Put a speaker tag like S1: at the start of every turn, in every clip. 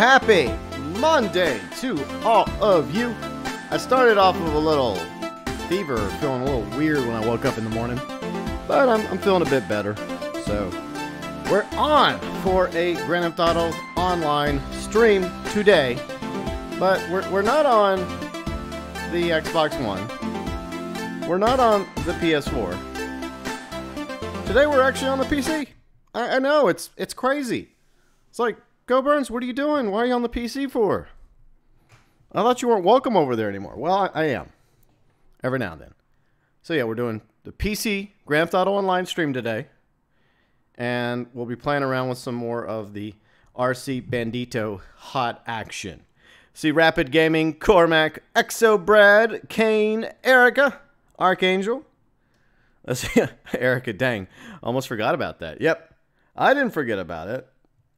S1: Happy Monday to all of you. I started off with a little fever, feeling a little weird when I woke up in the morning, but I'm feeling a bit better. So we're on for a Grand Theft Auto online stream today, but we're not on the Xbox One. We're not on the PS4. Today we're actually on the PC. I know, it's crazy. It's like, GeauxBurns, what are you doing? Why are you on the PC for? I thought you weren't welcome over there anymore. Well, I am. Every now and then. So yeah, we're doing the PC Grand Theft Auto Online stream today. And we'll be playing around with some more of the RC Bandito hot action. See Rapid Gaming, Cormac, Exo Brad, Kane, Erica, Archangel. Let's see, Erica, dang. Almost forgot about that. Yep. I didn't forget about it.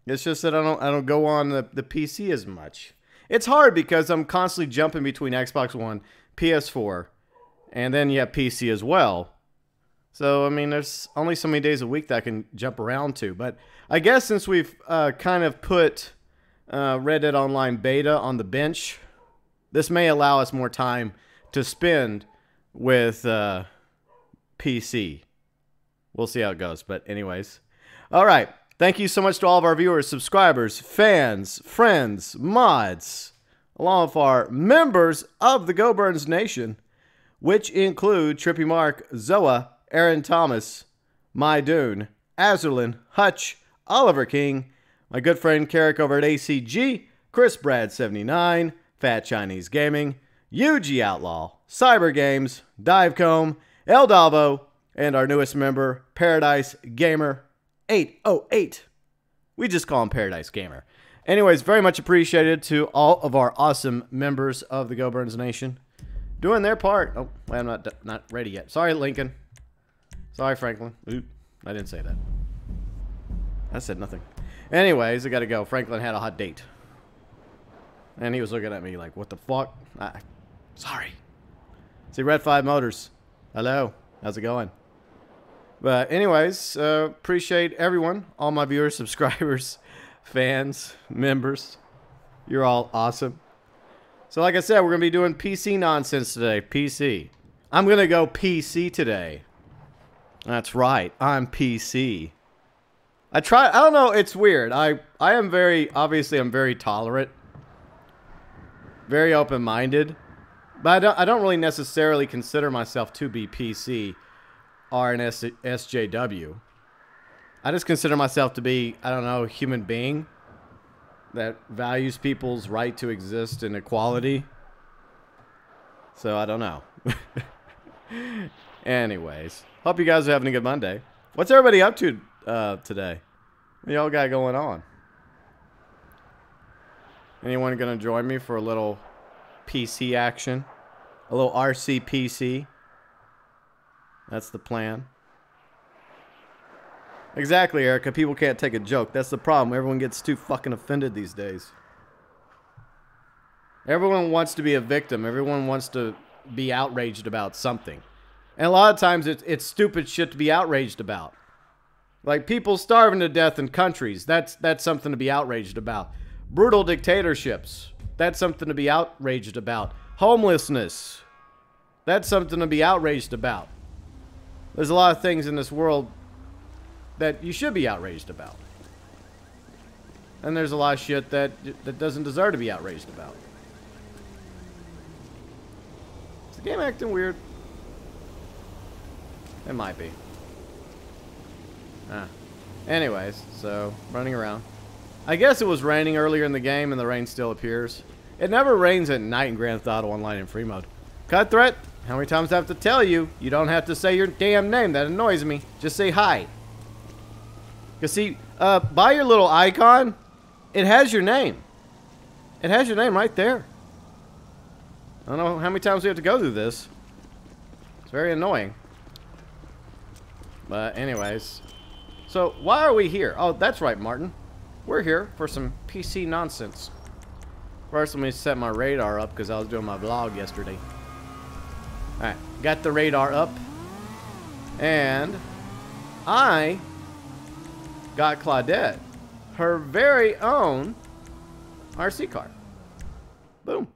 S1: It's just that I don't go on the PC as much. It's hard because I'm constantly jumping between Xbox One, PS4, and then you have PC as well. So, I mean, there's only so many days a week that I can jump around to. But I guess since we've kind of put Red Dead Online Beta on the bench, this may allow us more time to spend with PC. We'll see how it goes. But anyways, all right. Thank you so much to all of our viewers, subscribers, fans, friends, mods, along with our members of the GeauxBurns Nation, which include Trippy Mark, Zoa, Aaron Thomas, MyDune, Azralynn, Hutch, Oliver King, my good friend Carrick over at ACG, Chris Brad 79, Fat Chinese Gaming, UG Outlaw, Cyber Games, Divecomb, El Davo, and our newest member, Paradise Gamer 808. We just call him Paradise Gamer. Anyways, very much appreciated to all of our awesome members of the GeauxBurns Nation doing their part. Oh, I'm not ready yet. Sorry, Lincoln. Sorry, Franklin. Oop, I didn't say that. I said nothing. Anyways, I gotta go. Franklin had a hot date. And he was looking at me like, what the fuck? Sorry. See, Red 5 Motors. Hello. How's it going? But anyways, appreciate everyone, all my viewers, subscribers, fans, members. You're all awesome. So like I said, we're going to be doing PC nonsense today. PC. I'm going to go PC today. That's right. I'm PC. I don't know, it's weird. I am obviously I'm very tolerant. Very open-minded. But I don't really necessarily consider myself to be PC. Or an SJW. I just consider myself to be, I don't know, a human being that values people's right to exist in equality. So I don't know. Anyways, hope you guys are having a good Monday. What's everybody up to today? What y'all got going on? Anyone gonna join me for a little PC action? A little RC PC? That's the plan. Exactly, Erica. People can't take a joke. That's the problem. Everyone gets too fucking offended these days. Everyone wants to be a victim. Everyone wants to be outraged about something. And a lot of times it's stupid shit to be outraged about. Like people starving to death in countries. That's something to be outraged about. Brutal dictatorships. That's something to be outraged about. Homelessness. That's something to be outraged about. There's a lot of things in this world that you should be outraged about. And there's a lot of shit that doesn't deserve to be outraged about. Is the game acting weird? It might be. Anyways, so, running around. I guess it was raining earlier in the game and the rain still appears. It never rains at night in Grand Theft Auto Online in free mode. Cut threat? How many times do I have to tell you? You don't have to say your damn name. That annoys me. Just say hi. You see, by your little icon, it has your name. It has your name right there. I don't know how many times we have to go through this. It's very annoying. But anyways. So, why are we here? Oh, that's right, Martin. We're here for some PC nonsense. First, let me set my radar up because I was doing my vlog yesterday. Alright, got the radar up. And I got Claudette her very own RC car. Boom.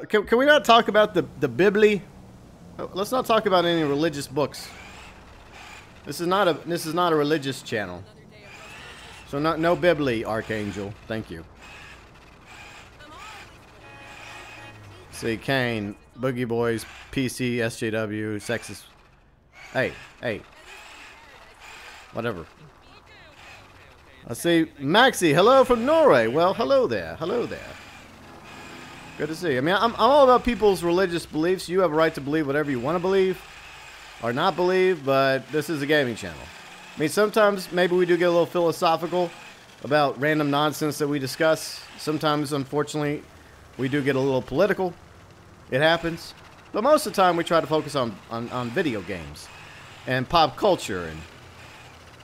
S1: Can we not talk about the Bibli? Oh, let's not talk about any religious books. This is not a religious channel. So no Bibli, Archangel. Thank you. See, Kane, Boogie Boys, PC, SJW, sexist. Hey. Whatever. I see Maxie. Hello from Norway. Well, hello there. Hello there. Good to see you. I mean, I'm all about people's religious beliefs. You have a right to believe whatever you want to believe or not believe, but this is a gaming channel. I mean, sometimes maybe we do get a little philosophical about random nonsense that we discuss. Sometimes, unfortunately, we do get a little political. It happens. But most of the time, we try to focus on video games and pop culture and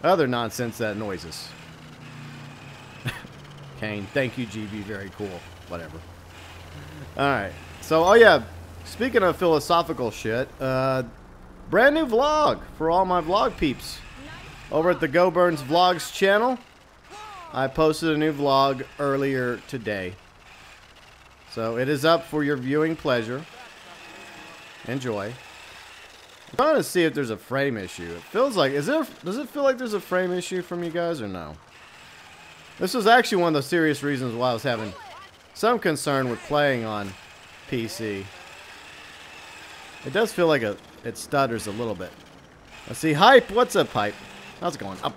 S1: other nonsense that annoys us. Kane, thank you, GB. Very cool. Whatever. Alright. So, oh yeah. Speaking of philosophical shit, brand new vlog for all my vlog peeps. Over at the GeauxBurns Vlogs channel. I posted a new vlog earlier today. So, it is up for your viewing pleasure. Enjoy. I'm trying to see if there's a frame issue. It feels like, does it feel like there's a frame issue from you guys or no? This was actually one of the serious reasons why I was having some concern with playing on PC. It does feel like it stutters a little bit. Let's see, Hype, what's up, Hype? How's it going? Up.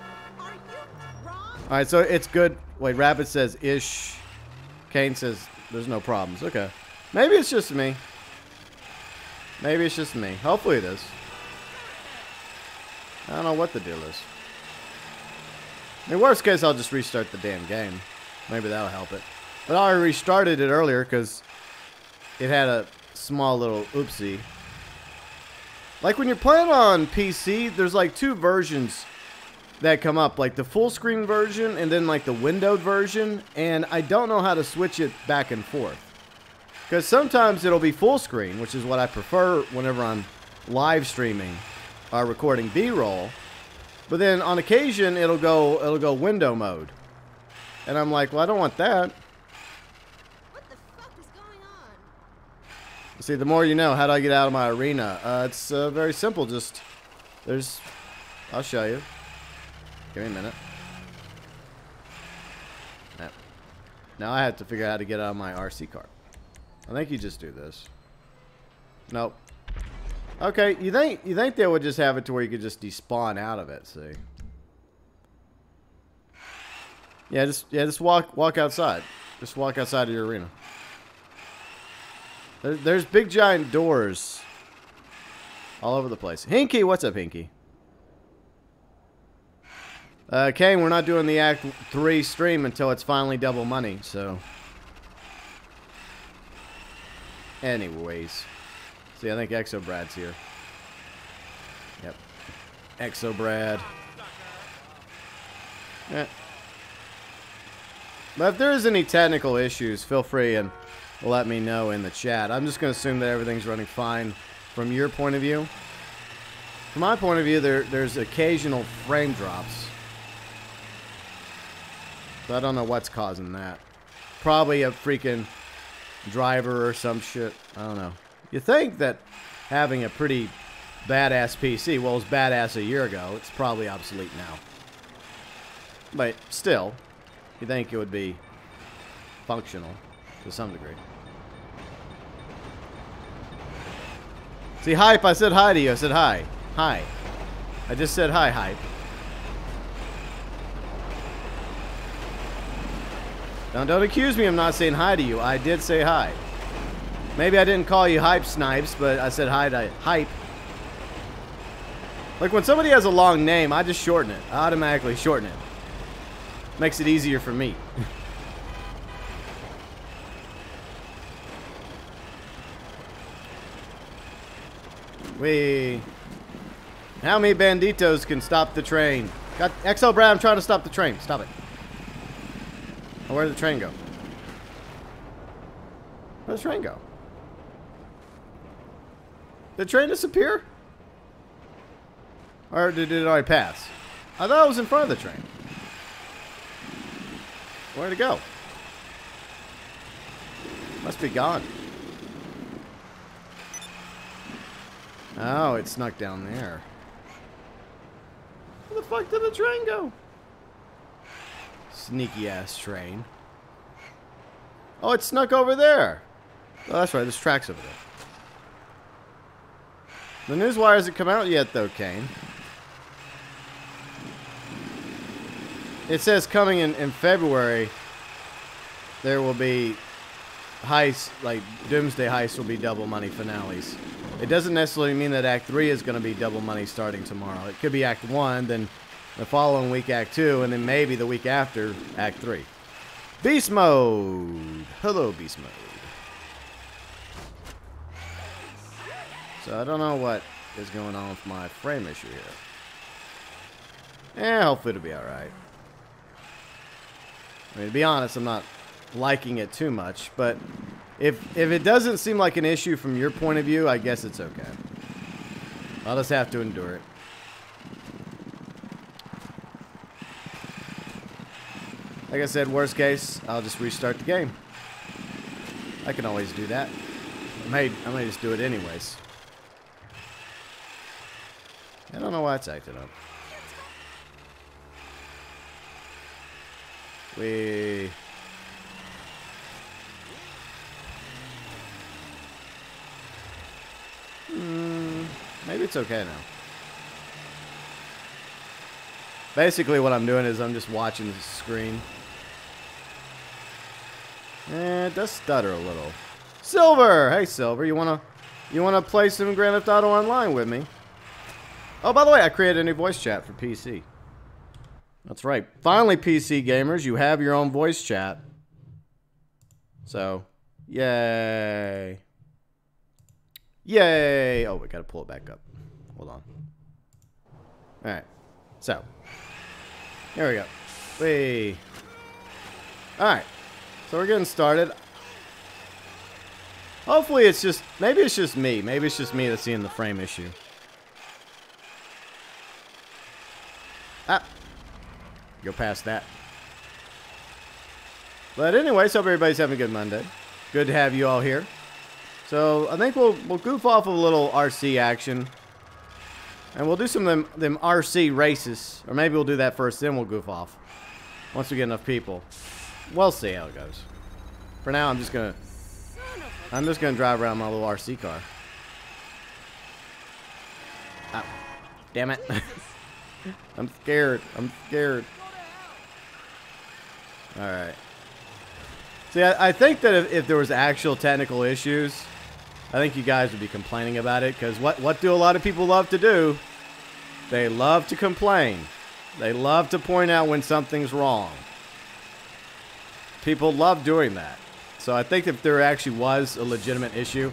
S1: Alright, so it's good. Wait, Rabbit says ish. Kane says there's no problems. Okay. Maybe it's just me. Maybe it's just me. Hopefully it is. I don't know what the deal is. In worst case, I'll just restart the damn game. Maybe that'll help it. But I restarted it earlier because it had a small little oopsie. Like when you're playing on PC, there's like two versions that come up. Like the full screen version and then like the windowed version. And I don't know how to switch it back and forth. Because sometimes it'll be full screen, which is what I prefer whenever I'm live streaming or recording B-roll. But then on occasion it'll go window mode. And I'm like, well, I don't want that.
S2: What the fuck is going on?
S1: See, the more you know. How do I get out of my arena? It's very simple. Just I'll show you. Give me a minute. Now I have to figure out how to get out of my RC car. I think you just do this. Nope. Okay, you think they would just have it to where you could just despawn out of it? See? Yeah, just walk outside. Just walk outside of your arena. There's big giant doors all over the place. Hinky, what's up, Hinky? Kane, we're not doing the Act 3 stream until it's finally double money, so. Anyways. See, I think Exobrad's here. Yep. Exobrad. Yeah. But if there's any technical issues, feel free and let me know in the chat. I'm just going to assume that everything's running fine from your point of view. From my point of view, there's occasional frame drops. So I don't know what's causing that. Probably a freaking driver or some shit. I don't know. You think that having a pretty badass PC, well, it was badass a year ago. It's probably obsolete now. But still, you think it would be functional to some degree. See, Hype, I said hi to you. I said hi. Hi. I just said hi, Hype. Don't accuse me of not saying hi to you. I did say hi. Maybe I didn't call you Hype Snipes, but I said hi to Hype. Like when somebody has a long name, I just shorten it. I automatically shorten it. Makes it easier for me. How many banditos can stop the train? Got XL Brad, I'm trying to stop the train. Stop it. Oh, where did the train go? Where'd the train go? Did the train disappear? Or did it already pass? I thought I was in front of the train. Where'd it go? Must be gone. Oh, it snuck down there. Where the fuck did the train go? Sneaky ass train. Oh, it snuck over there. Oh, that's right. There's tracks over there. The news wire hasn't come out yet, though, Kane. It says coming in February, there will be heists, like Doomsday Heist will be double money finales. It doesn't necessarily mean that Act 3 is going to be double money starting tomorrow. It could be Act 1, then the following week Act 2, and then maybe the week after Act 3. Beast Mode! Hello, Beast Mode. So I don't know what is going on with my frame issue here. Hopefully it'll be alright. I mean, to be honest, I'm not liking it too much, but if it doesn't seem like an issue from your point of view, I guess it's okay. I'll just have to endure it. Like I said, worst case, I'll just restart the game. I can always do that. I may just do it anyways. I don't know why it's acting up. Maybe it's okay now. Basically what I'm doing is I'm just watching the screen. It does stutter a little. Silver! Hey Silver, you wanna play some Grand Theft Auto Online with me? Oh, by the way, I created a new voice chat for PC. That's right. Finally, PC gamers, you have your own voice chat. So, yay. Yay! Oh, we gotta pull it back up. Hold on. Alright. So, here we go. Whee. Alright. So we're getting started. Hopefully it's just, maybe it's just me. Maybe it's just me that's seeing the frame issue. Ah. Go past that. But anyways, hope everybody's having a good Monday. Good to have you all here. So I think we'll goof off of a little RC action. And we'll do some of them RC races. Or maybe we'll do that first, then we'll goof off. Once we get enough people. We'll see how it goes. For now, I'm just gonna drive around my little RC car. Ah, damn it. I'm scared. I'm scared. Alright. See, I think that if there was actual technical issues, I think you guys would be complaining about it. Because what do a lot of people love to do? They love to complain. They love to point out when something's wrong. People love doing that. So I think if there actually was a legitimate issue...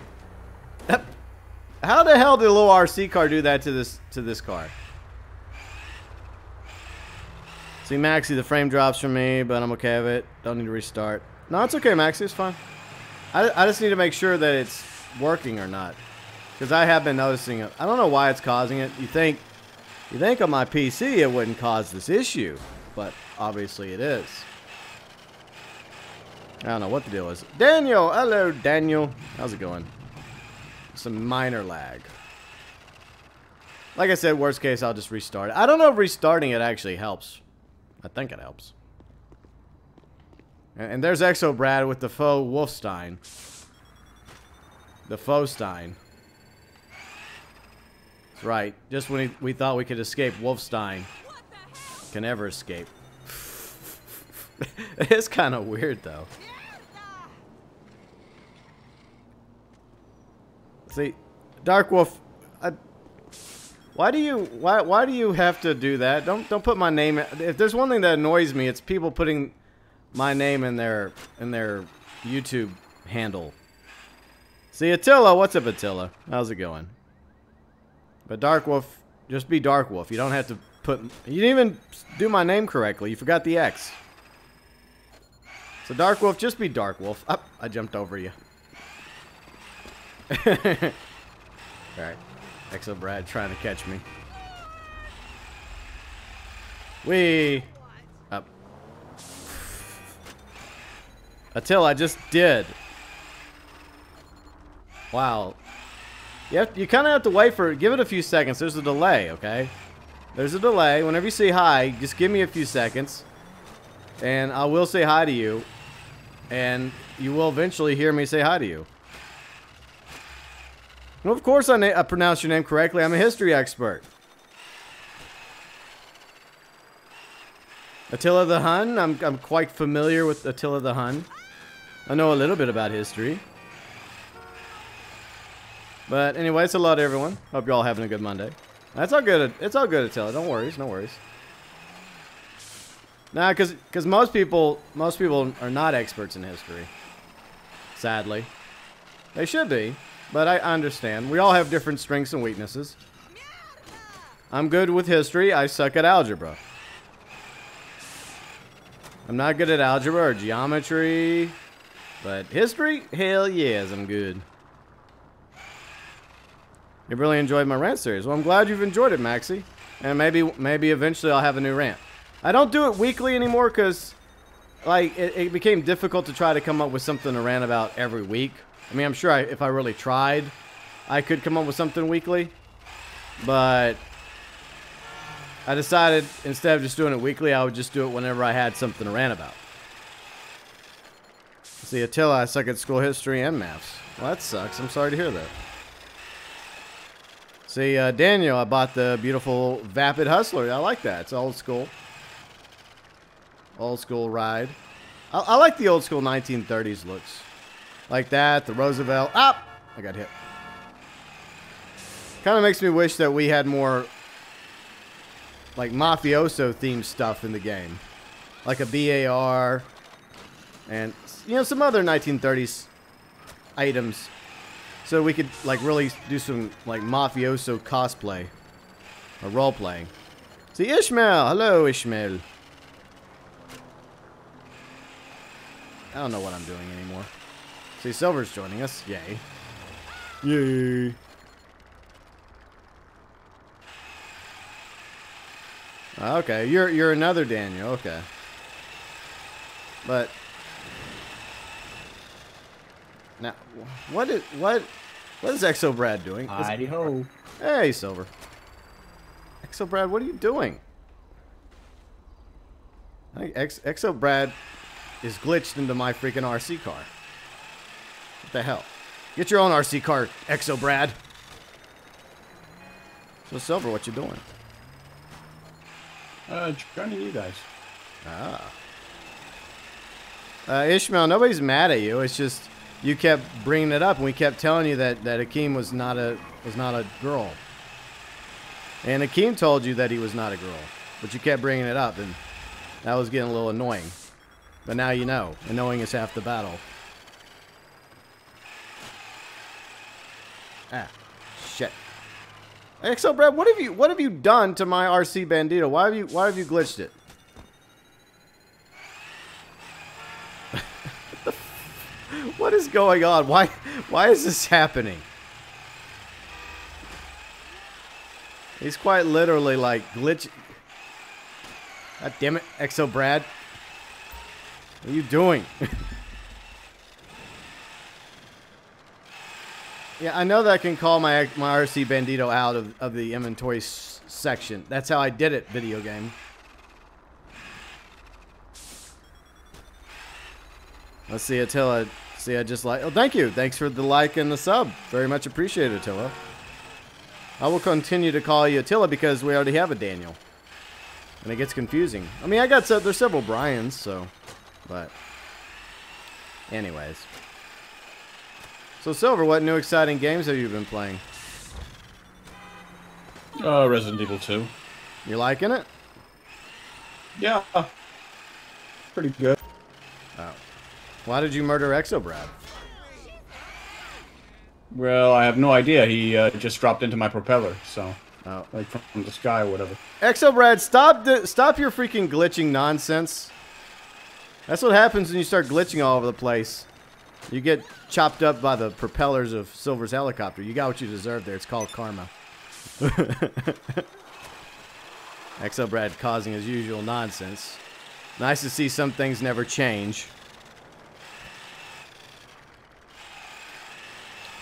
S1: How the hell did a little RC car do that to this car? See, Maxie, the frame drops for me, but I'm okay with it. Don't need to restart. No, it's okay, Maxie. It's fine. I just need to make sure that it's working or not. Because I have been noticing it. I don't know why it's causing it. You think on my PC it wouldn't cause this issue. But obviously it is. I don't know what the deal is. Daniel! Hello, Daniel. How's it going? Some minor lag. Like I said, worst case, I'll just restart it. I don't know if restarting it actually helps. I think it helps. And there's Exo Brad with the faux Wolfstein. The faux Stein. That's right. Just when we thought we could escape Wolfstein. Can never escape. It's kind of weird, though. See, Dark Wolf... Why do you have to do that? Don't put my name. If there's one thing that annoys me, it's people putting my name in their YouTube handle. See, Attila, what's up, Attila? How's it going? But Dark Wolf, just be Dark Wolf. You don't have to put. You didn't even do my name correctly. You forgot the X. So Dark Wolf, just be Dark Wolf. Up, I jumped over you. All right. Exo Brad trying to catch me. Whee! Up. Attila, I just did. Wow. You kind of have to wait for it. Give it a few seconds. There's a delay, okay? There's a delay. Whenever you say hi, just give me a few seconds. And I will say hi to you. And you will eventually hear me say hi to you. Well, of course I pronounce your name correctly. I'm a history expert. Attila the Hun. I'm quite familiar with Attila the Hun. I know a little bit about history. But anyway, it's hello to everyone. Hope you're all having a good Monday. That's all good. It's all good, Attila. Don't worry. No worries. Nah, because most people are not experts in history. Sadly, they should be, but I understand. We all have different strengths and weaknesses. I'm good with history. I suck at algebra. I'm not good at algebra or geometry, but history, hell yes, I'm good. You really enjoyed my rant series. Well, I'm glad you've enjoyed it, Maxie. And maybe eventually I'll have a new rant. I don't do it weekly anymore because, like, it became difficult to try to come up with something to rant about every week. I mean, I'm sure if I really tried, I could come up with something weekly. But I decided instead of just doing it weekly, I would just do it whenever I had something to rant about. See, Attila, I suck at school history and maths. Well, that sucks. I'm sorry to hear that. See, Daniel, I bought the beautiful Vapid Hustler. I like that. It's old school. Old school ride. I like the old school 1930s looks. Like that, the Roosevelt. Ah! I got hit. Kind of makes me wish that we had more, like, mafioso themed stuff in the game. Like a BAR. And, you know, some other 1930s items. So we could, like, really do some, like, mafioso cosplay. Or role-playing. See, Ishmael! Hello, Ishmael. I don't know what I'm doing anymore. See, Silver's joining us. Yay. Yay. Okay, you're another Daniel. Okay. But now, what is Exo Brad doing?
S3: Heidi ho.
S1: Hey, Silver. Exo Brad, what are you doing? I think Exo Brad is glitched into my freaking RC car. What the hell? Get your own RC car, Exo Brad. So Silver, what you doing?
S3: Joining you guys.
S1: Ishmael, nobody's mad at you. It's just you kept bringing it up, and we kept telling you that Akeem was not a girl. And Akeem told you that he was not a girl, but you kept bringing it up, and that was getting a little annoying. But now you know, and knowing is half the battle. Ah, shit. XL Brad, what have you done to my RC Bandito? Why have you glitched it? What is going on? Why is this happening? He's quite literally like glitch. God damn it, XO Brad. What are you doing? Yeah, I know that I can call my RC Bandito out of the inventory section. That's how I did it, video game. Let's see, Attila. See, I just like. Oh, thank you. Thanks for the like and the sub. Very much appreciated, Attila. I will continue to call you Attila because we already have a Daniel. And it gets confusing. I mean, there's several Brians, so. But. Anyways. So, Silver, what new exciting games have you been playing?
S3: Resident Evil 2.
S1: You liking it?
S3: Yeah. Pretty good.
S1: Oh. Why did you murder Exobrad?
S3: Well, I have no idea. He just dropped into my propeller, so.
S1: Oh.
S3: Like from the sky or whatever.
S1: Exobrad, stop your freaking glitching nonsense. That's what happens when you start glitching all over the place. You get chopped up by the propellers of Silver's helicopter. You got what you deserve there. It's called karma. Exobrad causing his usual nonsense. Nice to see some things never change.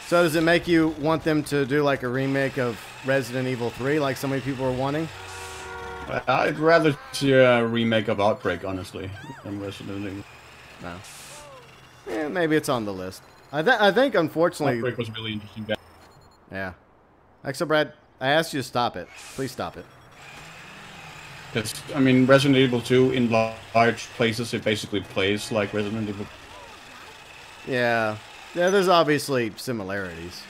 S1: So does it make you want them to do like a remake of Resident Evil 3 like so many people are wanting?
S3: I'd rather see a remake of Outbreak, honestly, than Resident Evil.
S1: No. Yeah, maybe it's on the list. I think, unfortunately...
S3: Outbreak was really interesting.
S1: Yeah. Exobrad, I asked you to stop it. Please stop it.
S3: Because, I mean, Resident Evil 2, in large places, it basically plays like Resident Evil.
S1: Yeah. Yeah, there's obviously similarities.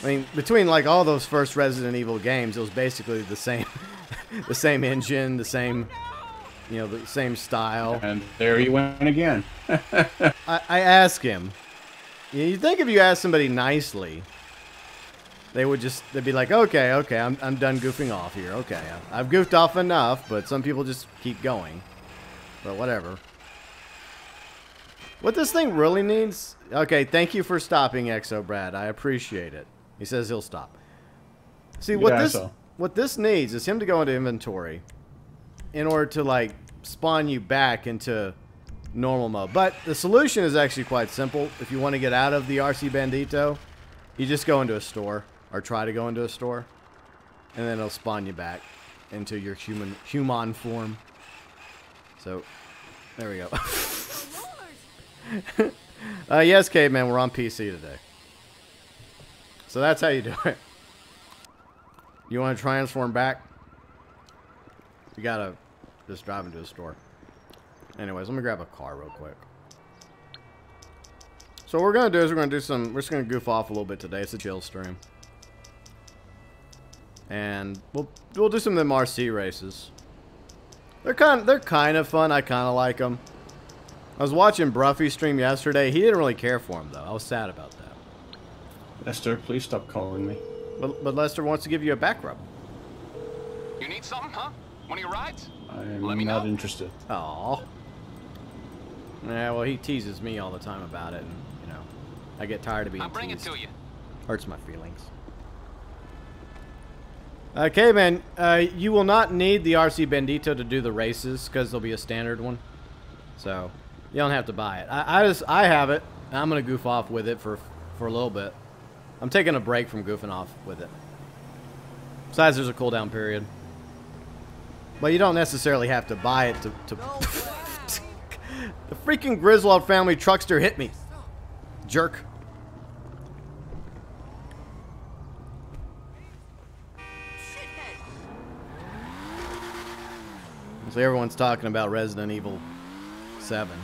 S1: I mean, between, like, all those first Resident Evil games, it was basically the same... the same engine, the same... You know, the same style.
S3: And there he went again.
S1: I asked him. You'd think if you asked somebody nicely, they'd be like, okay, I'm done goofing off here. Okay, I've goofed off enough, but some people just keep going. But whatever. What this thing really needs... Okay, thank you for stopping, Exobrad. I appreciate it. He says he'll stop. See, what this needs is him to go into inventory in order to, like, spawn you back into normal mode. But the solution is actually quite simple. If you want to get out of the RC Bandito, you just go into a store, or try to go into a store, and then it'll spawn you back into your human form. So, there we go. Yes, Caveman, we're on PC today. So that's how you do it. You want to transform back? You gotta just drive into a store. Anyways, let me grab a car real quick. So what we're gonna do is we're just gonna goof off a little bit today. It's a chill stream. And we'll do some of them RC races. They're kind of fun. I kind of like them. I was watching Bruffy stream yesterday. He didn't really care for them though. I was sad about that.
S3: Lester, please stop calling me.
S1: But Lester wants to give you a back rub.
S4: You need something, huh? One of your rides?
S3: I'm not interested.
S1: Aw. Yeah, well, he teases me all the time about it, and, you know, I get tired of being
S4: I'll bring
S1: teased.
S4: it to you.
S1: Hurts my feelings. Okay, man, you will not need the RC Bandito to do the races, because there'll be a standard one. So, you don't have to buy it. I have it, and I'm going to goof off with it for a little bit. I'm taking a break from goofing off with it. Besides, there's a cooldown period. But you don't necessarily have to buy it to... The freaking Griswold family truckster hit me. Jerk. So everyone's talking about Resident Evil 7.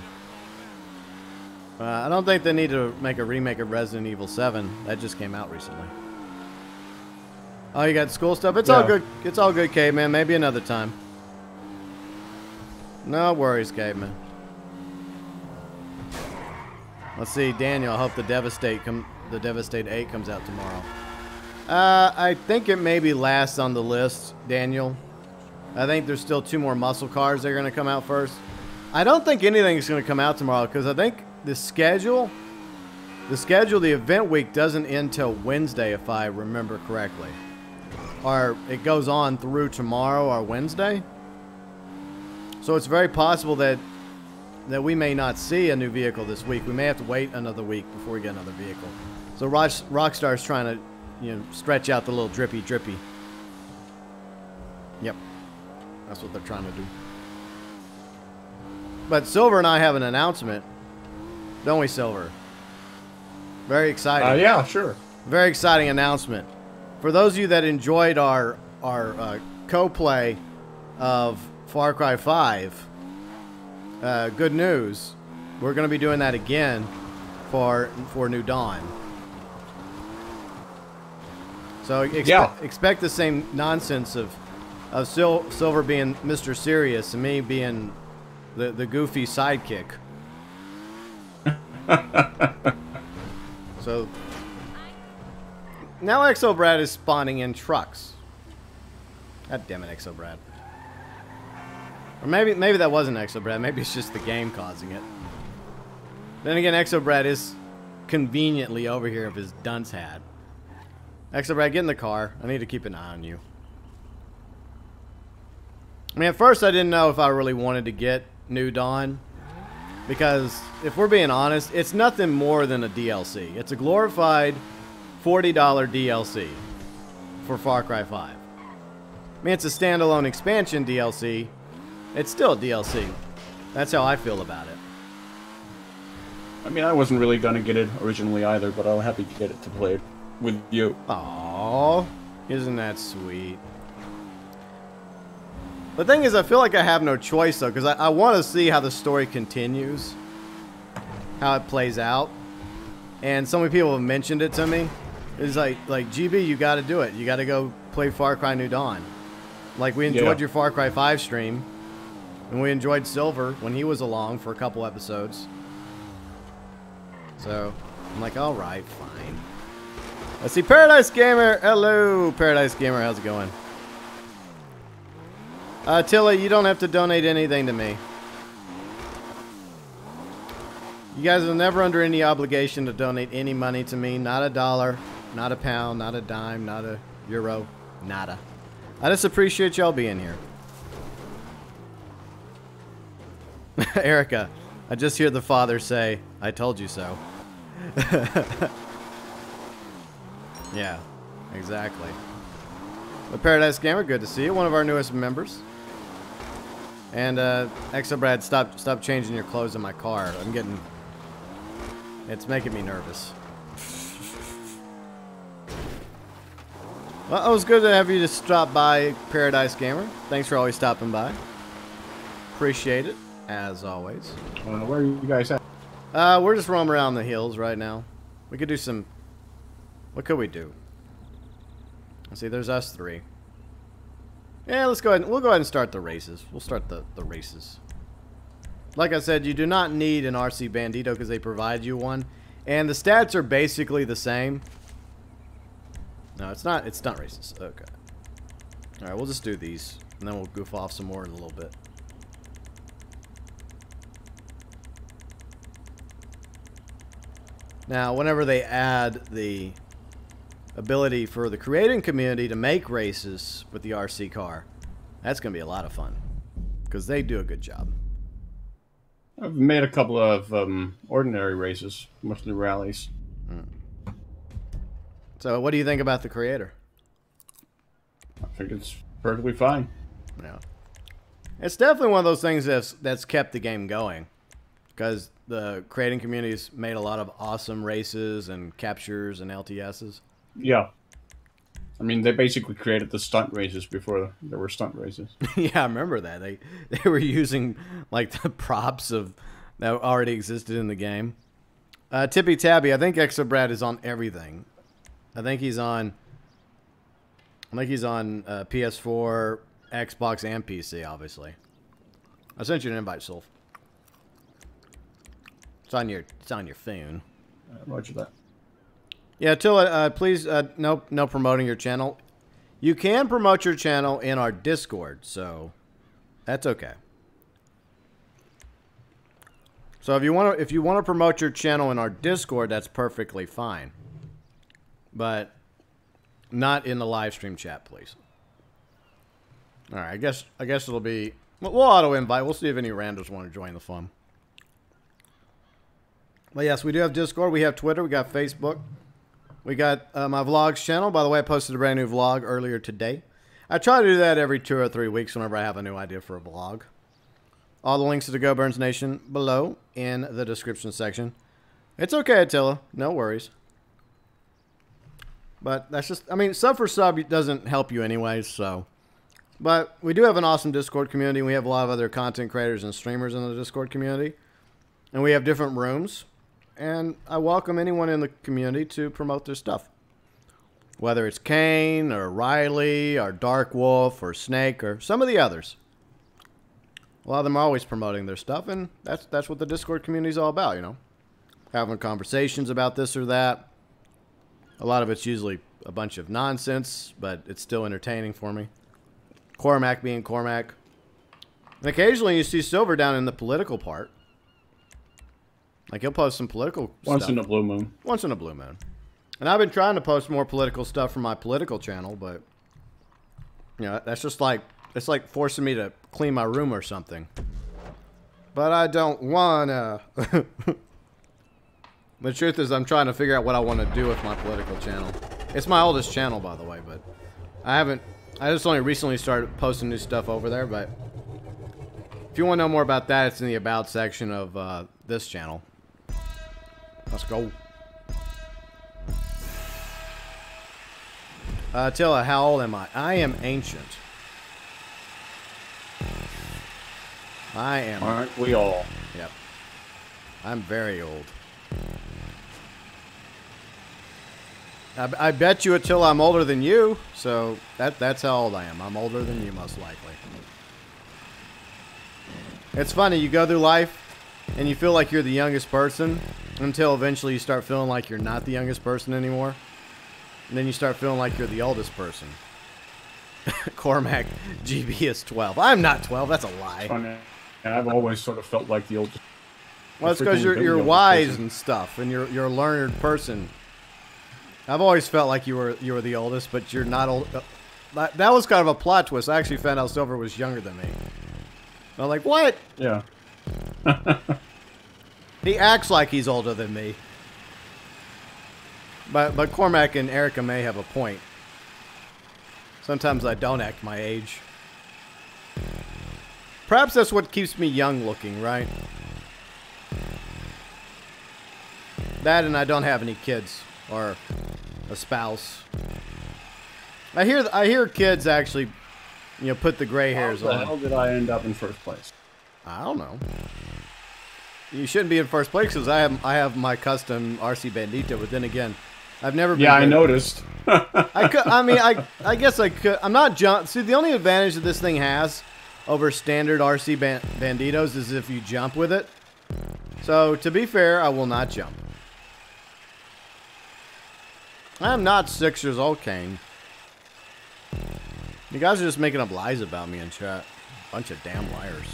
S1: I don't think they need to make a remake of Resident Evil 7. That just came out recently. Oh, you got school stuff? It's all good. It's all good, Caveman. Maybe another time. No worries, Caveman. Let's see, Daniel. I hope the Devastate 8 comes out tomorrow. I think it maybe last on the list, Daniel. I think there's still 2 more muscle cars that are going to come out first. I don't think anything's going to come out tomorrow because I think the event week doesn't end till Wednesday, if I remember correctly. Or it goes on through tomorrow or Wednesday. So it's very possible that we may not see a new vehicle this week. We may have to wait another week before we get another vehicle. So Rockstar's trying to, you know, stretch out the little drippy. Yep. That's what they're trying to do. But Silver and I have an announcement. Don't we, Silver? Very exciting.
S3: Yeah, sure.
S1: Very exciting announcement. For those of you that enjoyed our co-play of Far Cry 5, good news. We're going to be doing that again for New Dawn. So expect the same nonsense of Silver being Mr. Serious and me being the goofy sidekick. So now Exobrad is spawning in trucks. God damn it, Exobrad. Or maybe that wasn't Exobrad. Maybe it's just the game causing it. Then again, Exobrad is conveniently over here of his dunce hat. Exobrad, get in the car. I need to keep an eye on you. I mean, at first I didn't know if I really wanted to get New Dawn. Because if we're being honest, it's nothing more than a DLC. It's a glorified $40 DLC for Far Cry 5. I mean, it's a standalone expansion DLC. It's still a DLC. That's how I feel about it.
S3: I mean, I wasn't really gonna get it originally either, but I'll happy to get it to play it with you.
S1: Aww, isn't that sweet? The thing is, I feel like I have no choice, though, because I want to see how the story continues, how it plays out. And so many people have mentioned it to me. It's like GB, you got to do it. You got to go play Far Cry New Dawn. Like, we enjoyed your Far Cry 5 stream, and we enjoyed Silver when he was along for a couple episodes. So, I'm like, all right, fine. Let's see, Paradise Gamer. Hello, Paradise Gamer. How's it going? Tilla, you don't have to donate anything to me. You guys are never under any obligation to donate any money to me. Not a dollar, not a pound, not a dime, not a euro, nada. I just appreciate y'all being here. Erica, I just hear the father say, I told you so. Yeah, exactly. But Paradise Gamer, good to see you. One of our newest members. And Exobrad, stop changing your clothes in my car. It's making me nervous. Well, it was good to have you just stop by, Paradise Gamer. Thanks for always stopping by. Appreciate it, as always.
S3: Where are you guys at?
S1: We're just roaming around the hills right now. We could do some... What could we do? Let's see, there's us three. Yeah, let's go ahead. We'll go ahead and start the races. We'll start the races. Like I said, you do not need an RC Bandito because they provide you one. And the stats are basically the same. No, it's not. It's stunt races. Okay. Alright, we'll just do these. And then we'll goof off some more in a little bit. Now, whenever they add the ability for the creating community to make races with the RC car, that's going to be a lot of fun. Because they do a good job.
S3: I've made a couple of ordinary races, mostly rallies.
S1: So, what do you think about the creator?
S3: I think it's perfectly fine.
S1: Yeah. It's definitely one of those things that's kept the game going. Because the creating community's made a lot of awesome races and captures and LTSs.
S3: Yeah. I mean, they basically created the stunt races before there were stunt races.
S1: Yeah, I remember that. They were using, like, the props of that already existed in the game. Tippy Tabby, I think Exobrad is on everything. I think he's on PS4, Xbox, and PC, obviously. I sent you an invite, Solf. It's on your phone.
S3: Roger that.
S1: Yeah, Tilla, please, no promoting your channel. You can promote your channel in our Discord, so that's okay. So if you want to promote your channel in our Discord, that's perfectly fine. But not in the live stream chat, please. All right, I guess it'll be. We'll auto invite. We'll see if any randos want to join the fun. But yes, we do have Discord. We have Twitter. We got Facebook. We got my vlogs channel. By the way, I posted a brand new vlog earlier today. I try to do that every 2 or 3 weeks whenever I have a new idea for a vlog. All the links to the GeauxBurns Nation below in the description section. It's okay, Attila. No worries. But that's just, I mean, sub for sub doesn't help you anyways, so. But we do have an awesome Discord community. We have a lot of other content creators and streamers in the Discord community. And we have different rooms. And I welcome anyone in the community to promote their stuff. Whether it's Kane, or Riley, or Dark Wolf, or Snake, or some of the others. A lot of them are always promoting their stuff, and that's what the Discord community is all about, you know. Having conversations about this or that. A lot of it's usually a bunch of nonsense, but it's still entertaining for me. Cormac being Cormac. And occasionally you see Silver down in the political part. Like, he'll post some political stuff.
S3: Once in a blue moon.
S1: Once in a blue moon. And I've been trying to post more political stuff from my political channel, but, you know, that's just like, it's like forcing me to clean my room or something. But But I don't wanna. The truth is, I'm trying to figure out what I want to do with my political channel. It's my oldest channel, by the way, but I just only recently started posting new stuff over there, but if you want to know more about that, it's in the About section of this channel. Let's go. Attila, how old am I? I am ancient. I am.
S3: Aren't we all?
S1: Yep. I'm very old. I bet you Attila I'm older than you, so that's how old I am. I'm older than you, most likely. It's funny, you go through life and you feel like you're the youngest person until eventually you start feeling like you're not the youngest person anymore. And then you start feeling like you're the oldest person. Cormac, GB is 12. I'm not 12, that's a lie.
S3: Funny. And I've always sort of felt like the oldest.
S1: Well, it's because you're wise and stuff, and you're a learned person. I've always felt like you were the oldest, but you're not old. That was kind of a plot twist. I actually found out Silver was younger than me. I'm like, what?
S3: Yeah.
S1: He acts like he's older than me. But Cormac and Erica may have a point. Sometimes I don't act my age. Perhaps that's what keeps me young looking, right? That and I don't have any kids or a spouse. I hear kids actually, you know, put the gray hairs on.
S3: How the hell did I end up in first place?
S1: I don't know. You shouldn't be in first place because I have my custom RC Bandito, but then again, I've never been.
S3: Yeah, I noticed.
S1: I guess I could. I'm not jump. See, the only advantage that this thing has over standard RC Banditos is if you jump with it. So, to be fair, I will not jump. I'm not 6 years old, Kane. You guys are just making up lies about me in chat. Bunch of damn liars.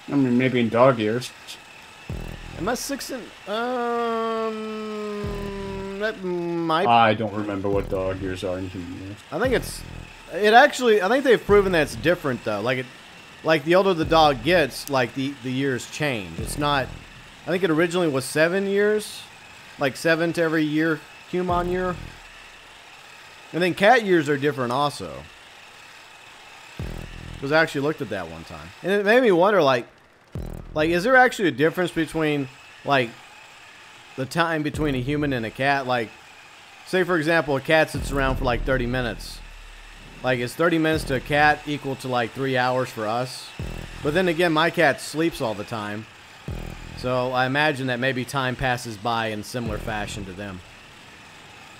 S3: I mean, maybe in dog years.
S1: Am I 6 and... that might...
S3: I don't remember what dog years are in human years.
S1: I think it's... I think they've proven that it's different, though. Like the older the dog gets, like, the years change. It's not... I think it originally was 7 years. Like, 7 to every year, human year. And then cat years are different, also. Because I actually looked at that one time. And it made me wonder, like, is there actually a difference between, like, the time between a human and a cat? Like, say, for example, a cat sits around for, like, 30 minutes. Like, is 30 minutes to a cat equal to, like, 3 hours for us? But then again, my cat sleeps all the time. So I imagine that maybe time passes by in similar fashion to them.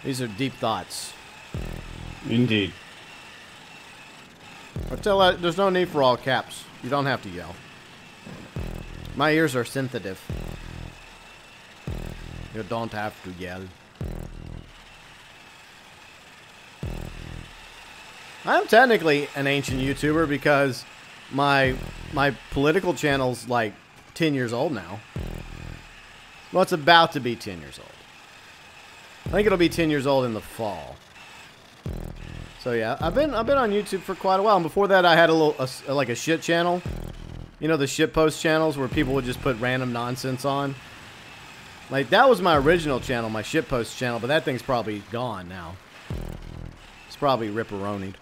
S1: These are deep thoughts.
S3: Indeed.
S1: There's no need for all caps. You don't have to yell. My ears are sensitive. You don't have to yell. I'm technically an ancient YouTuber because my political channel's like 10 years old now. Well, it's about to be 10 years old. I think it'll be 10 years old in the fall. So yeah, I've been on YouTube for quite a while. And before that, I had like a shit channel. You know, the shitpost channels where people would just put random nonsense on. Like, that was my original channel, my shitpost channel, but that thing's probably gone now. It's probably ripperonied.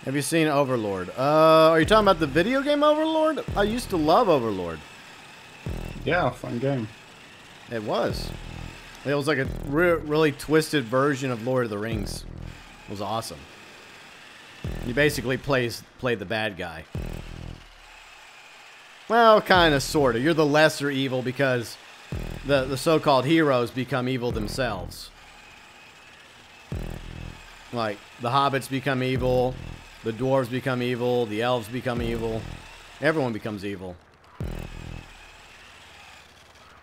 S1: Have you seen Overlord? Are you talking about the video game Overlord? I used to love Overlord.
S3: Yeah, fun game.
S1: It was. It was like a really twisted version of Lord of the Rings. It was awesome. You basically play the bad guy. Well, kind of, sort of. You're the lesser evil because the so-called heroes become evil themselves. Like, the hobbits become evil, the dwarves become evil, the elves become evil. Everyone becomes evil.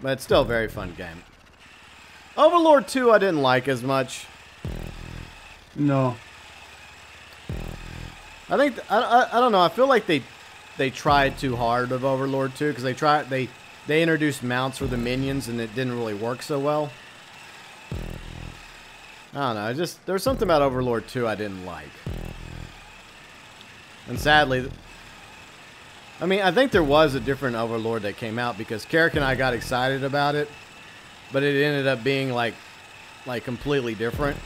S1: But it's still a very fun game. Overlord 2 I didn't like as much.
S3: No.
S1: I think I don't know. I feel like they tried too hard of Overlord 2 because they introduced mounts for the minions and it didn't really work so well. I don't know. There's something about Overlord 2 I didn't like. And sadly, I mean, I think there was a different Overlord that came out because Carrick and I got excited about it, but it ended up being like completely different.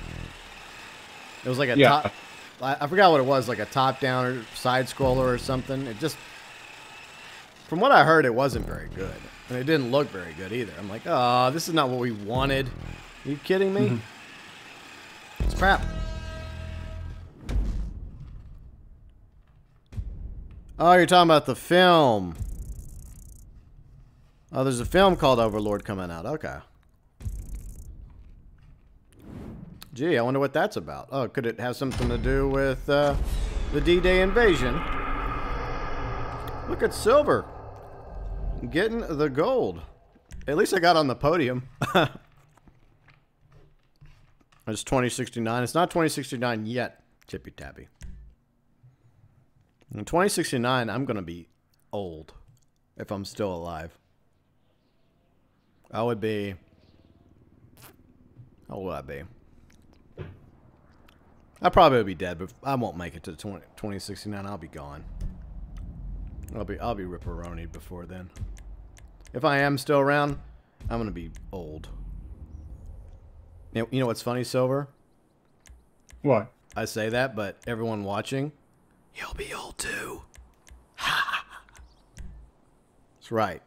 S1: It was like a top. I forgot what it was, like a top-down or side scroller or something. It just, from what I heard, it wasn't very good, and it didn't look very good either. I'm like, oh, this is not what we wanted. Are you kidding me? It's crap. Oh, you're talking about the film. Oh, there's a film called Overlord coming out. Okay. Gee, I wonder what that's about. Oh, could it have something to do with the D-Day invasion? Look at Silver. Getting the gold. At least I got on the podium. It's 2069. It's not 2069 yet, Chippy Tappy. In 2069, I'm going to be old if I'm still alive. I would be... How old would I be? I probably would be dead, but I won't make it to 2069. I'll be gone. I'll be ripperonied before then. If I am still around, I'm going to be old. You know what's funny, Silver?
S3: What?
S1: I say that, but everyone watching... You'll be old too. That's right.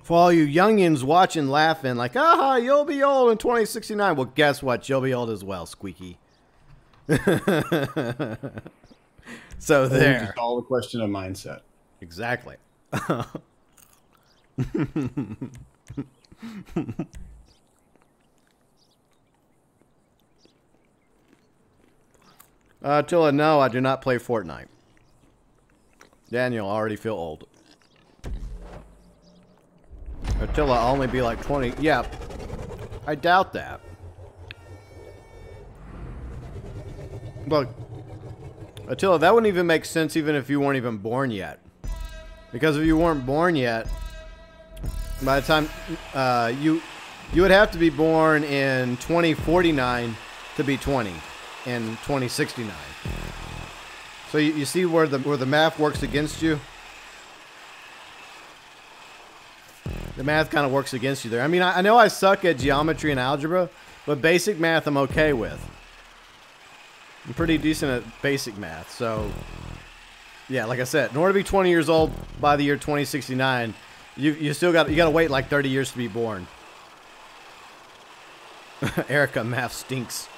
S1: For all you youngins watching, laughing, like, aha, you'll be old in 2069. Well, guess what? You'll be old as well, Squeaky. So there.
S3: It's all a question of mindset.
S1: Exactly. Attila, no, I do not play Fortnite. Daniel, I already feel old. Attila, I'll only be like 20. Yeah, I doubt that. Look, Attila, that wouldn't even make sense even if you weren't even born yet. Because if you weren't born yet, by the time you would have to be born in 2049 to be 20. In 2069. So you see where the math works against you? The math kind of works against you there. I mean, I know I suck at geometry and algebra, but basic math I'm okay with. I'm pretty decent at basic math, so... Yeah, like I said, in order to be 20 years old by the year 2069, you gotta wait like 30 years to be born. Erica, math stinks.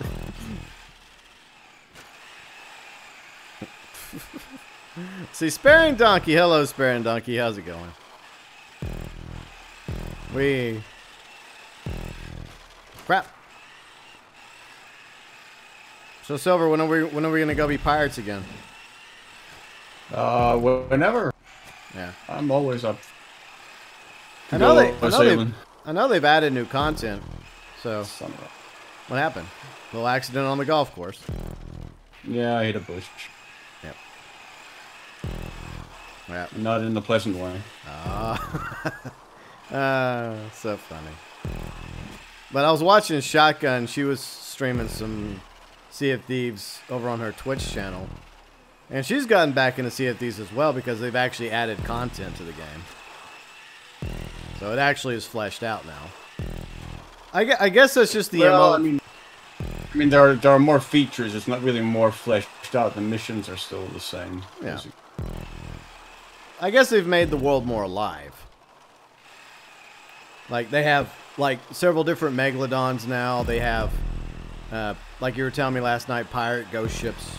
S1: See, Sparing Donkey. Hello, Sparing Donkey. How's it going? Crap. So, Silver, when are we gonna go be pirates again?
S3: Whenever.
S1: Yeah.
S3: I'm always up.
S1: I know they've added new content. So, what happened? A little accident on the golf course.
S3: Yeah, I hit a bush.
S1: Yep. Yeah.
S3: Not in the pleasant way.
S1: So funny. But I was watching Shotgun. She was streaming some Sea of Thieves over on her Twitch channel. And she's gotten back into Sea of Thieves as well because they've actually added content to the game. So it actually is fleshed out now. I guess that's just the
S3: well,
S1: MO.
S3: I mean, there are more features. It's not really more fleshed out. The missions are still the same.
S1: Yeah. I guess they've made the world more alive. Like, they have, like, several different megalodons now. They have, like you were telling me last night, pirate ghost ships.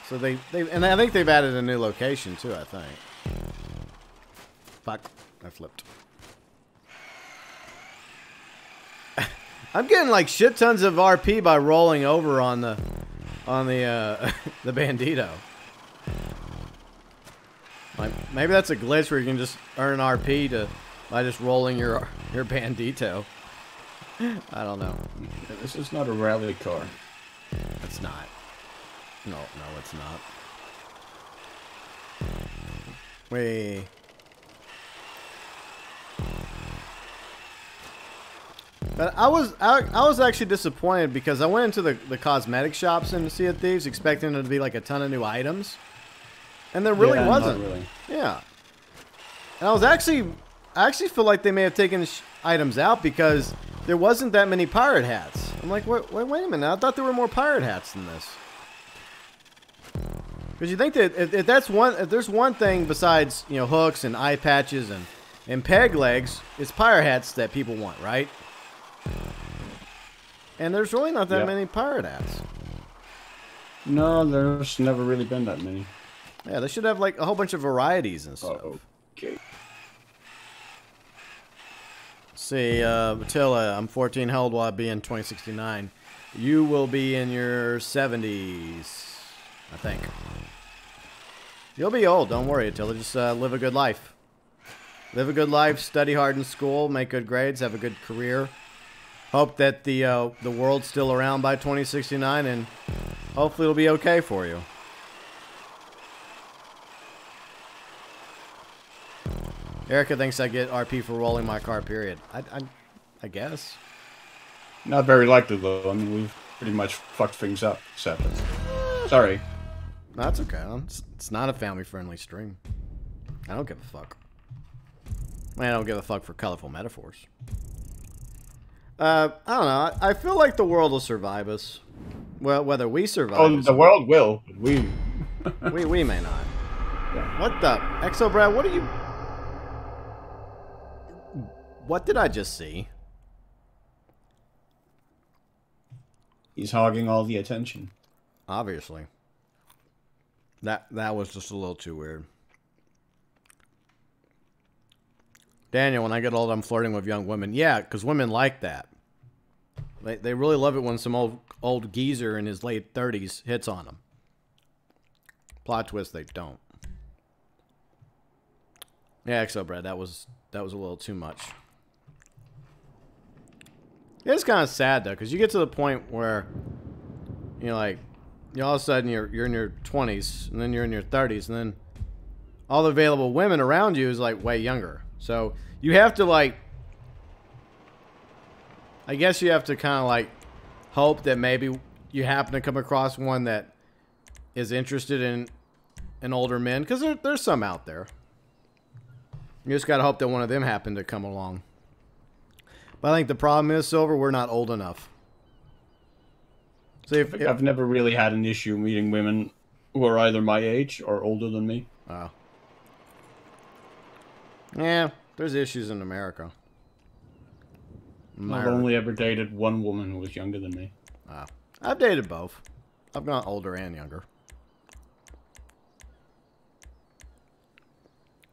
S1: So and I think they've added a new location, too, I think. Fuck. I flipped. I'm getting, like, shit tons of RP by rolling over on the the Bandito. Like, maybe that's a glitch where you can just earn RP by just rolling your Bandito. I don't know.
S3: This is not a rally car.
S1: It's not. No, it's not. But I was actually disappointed because I went into the cosmetic shops in Sea of Thieves expecting there to be like a ton of new items. And there really
S3: Yeah,
S1: wasn't.
S3: not really.
S1: Yeah. And I actually feel like they may have taken items out because there wasn't that many pirate hats. I'm like, wait a minute. I thought there were more pirate hats than this. Because you think that if there's one thing besides, you know, hooks and eye patches and peg legs, it's pirate hats that people want, right? And there's really not that many pirate hats.
S3: No, there's never really been that many.
S1: Yeah, they should have like a whole bunch of varieties and stuff.
S3: Okay.
S1: See, Attila, I'm 14. How old will I be in 2069? You will be in your 70s, I think. You'll be old. Don't worry, Attila. Just live a good life. Live a good life. Study hard in school. Make good grades. Have a good career. Hope that the world's still around by 2069, and hopefully it'll be okay for you. Erica thinks I get RP for rolling my car, period. I guess.
S3: Not very likely, though. I mean, we've pretty much fucked things up, sadly. Sorry.
S1: No, that's okay. It's not a family-friendly stream. I don't give a fuck. I don't give a fuck for colorful metaphors. I don't know. I feel like the world will survive us. Well, whether we survive.
S3: Oh, the world will. We
S1: may not.
S3: Yeah.
S1: What the Exo Brad? What are you? What did I just see?
S3: He's hogging all the attention.
S1: Obviously. That was just a little too weird. Daniel, when I get old, I'm flirting with young women. Yeah, because women like that. They really love it when some old geezer in his late 30s hits on them. Plot twist, they don't. Yeah, Exobrad, that was a little too much. It's kind of sad though, because you get to the point where, you know, like, all of a sudden you're in your 20s, and then you're in your 30s, and then all the available women around you is like way younger. So you have to like, I guess you have to kind of like hope that maybe you happen to come across one that is interested in older men, because there's some out there. You just gotta hope that one of them happened to come along. But I think the problem is, Silver, we're not old enough. So
S3: I've never really had an issue meeting women who are either my age or older than me.
S1: Oh. Yeah, there's issues in America.
S3: I've only ever dated one woman who was younger than me.
S1: Oh. I've dated both. I've gone older and younger.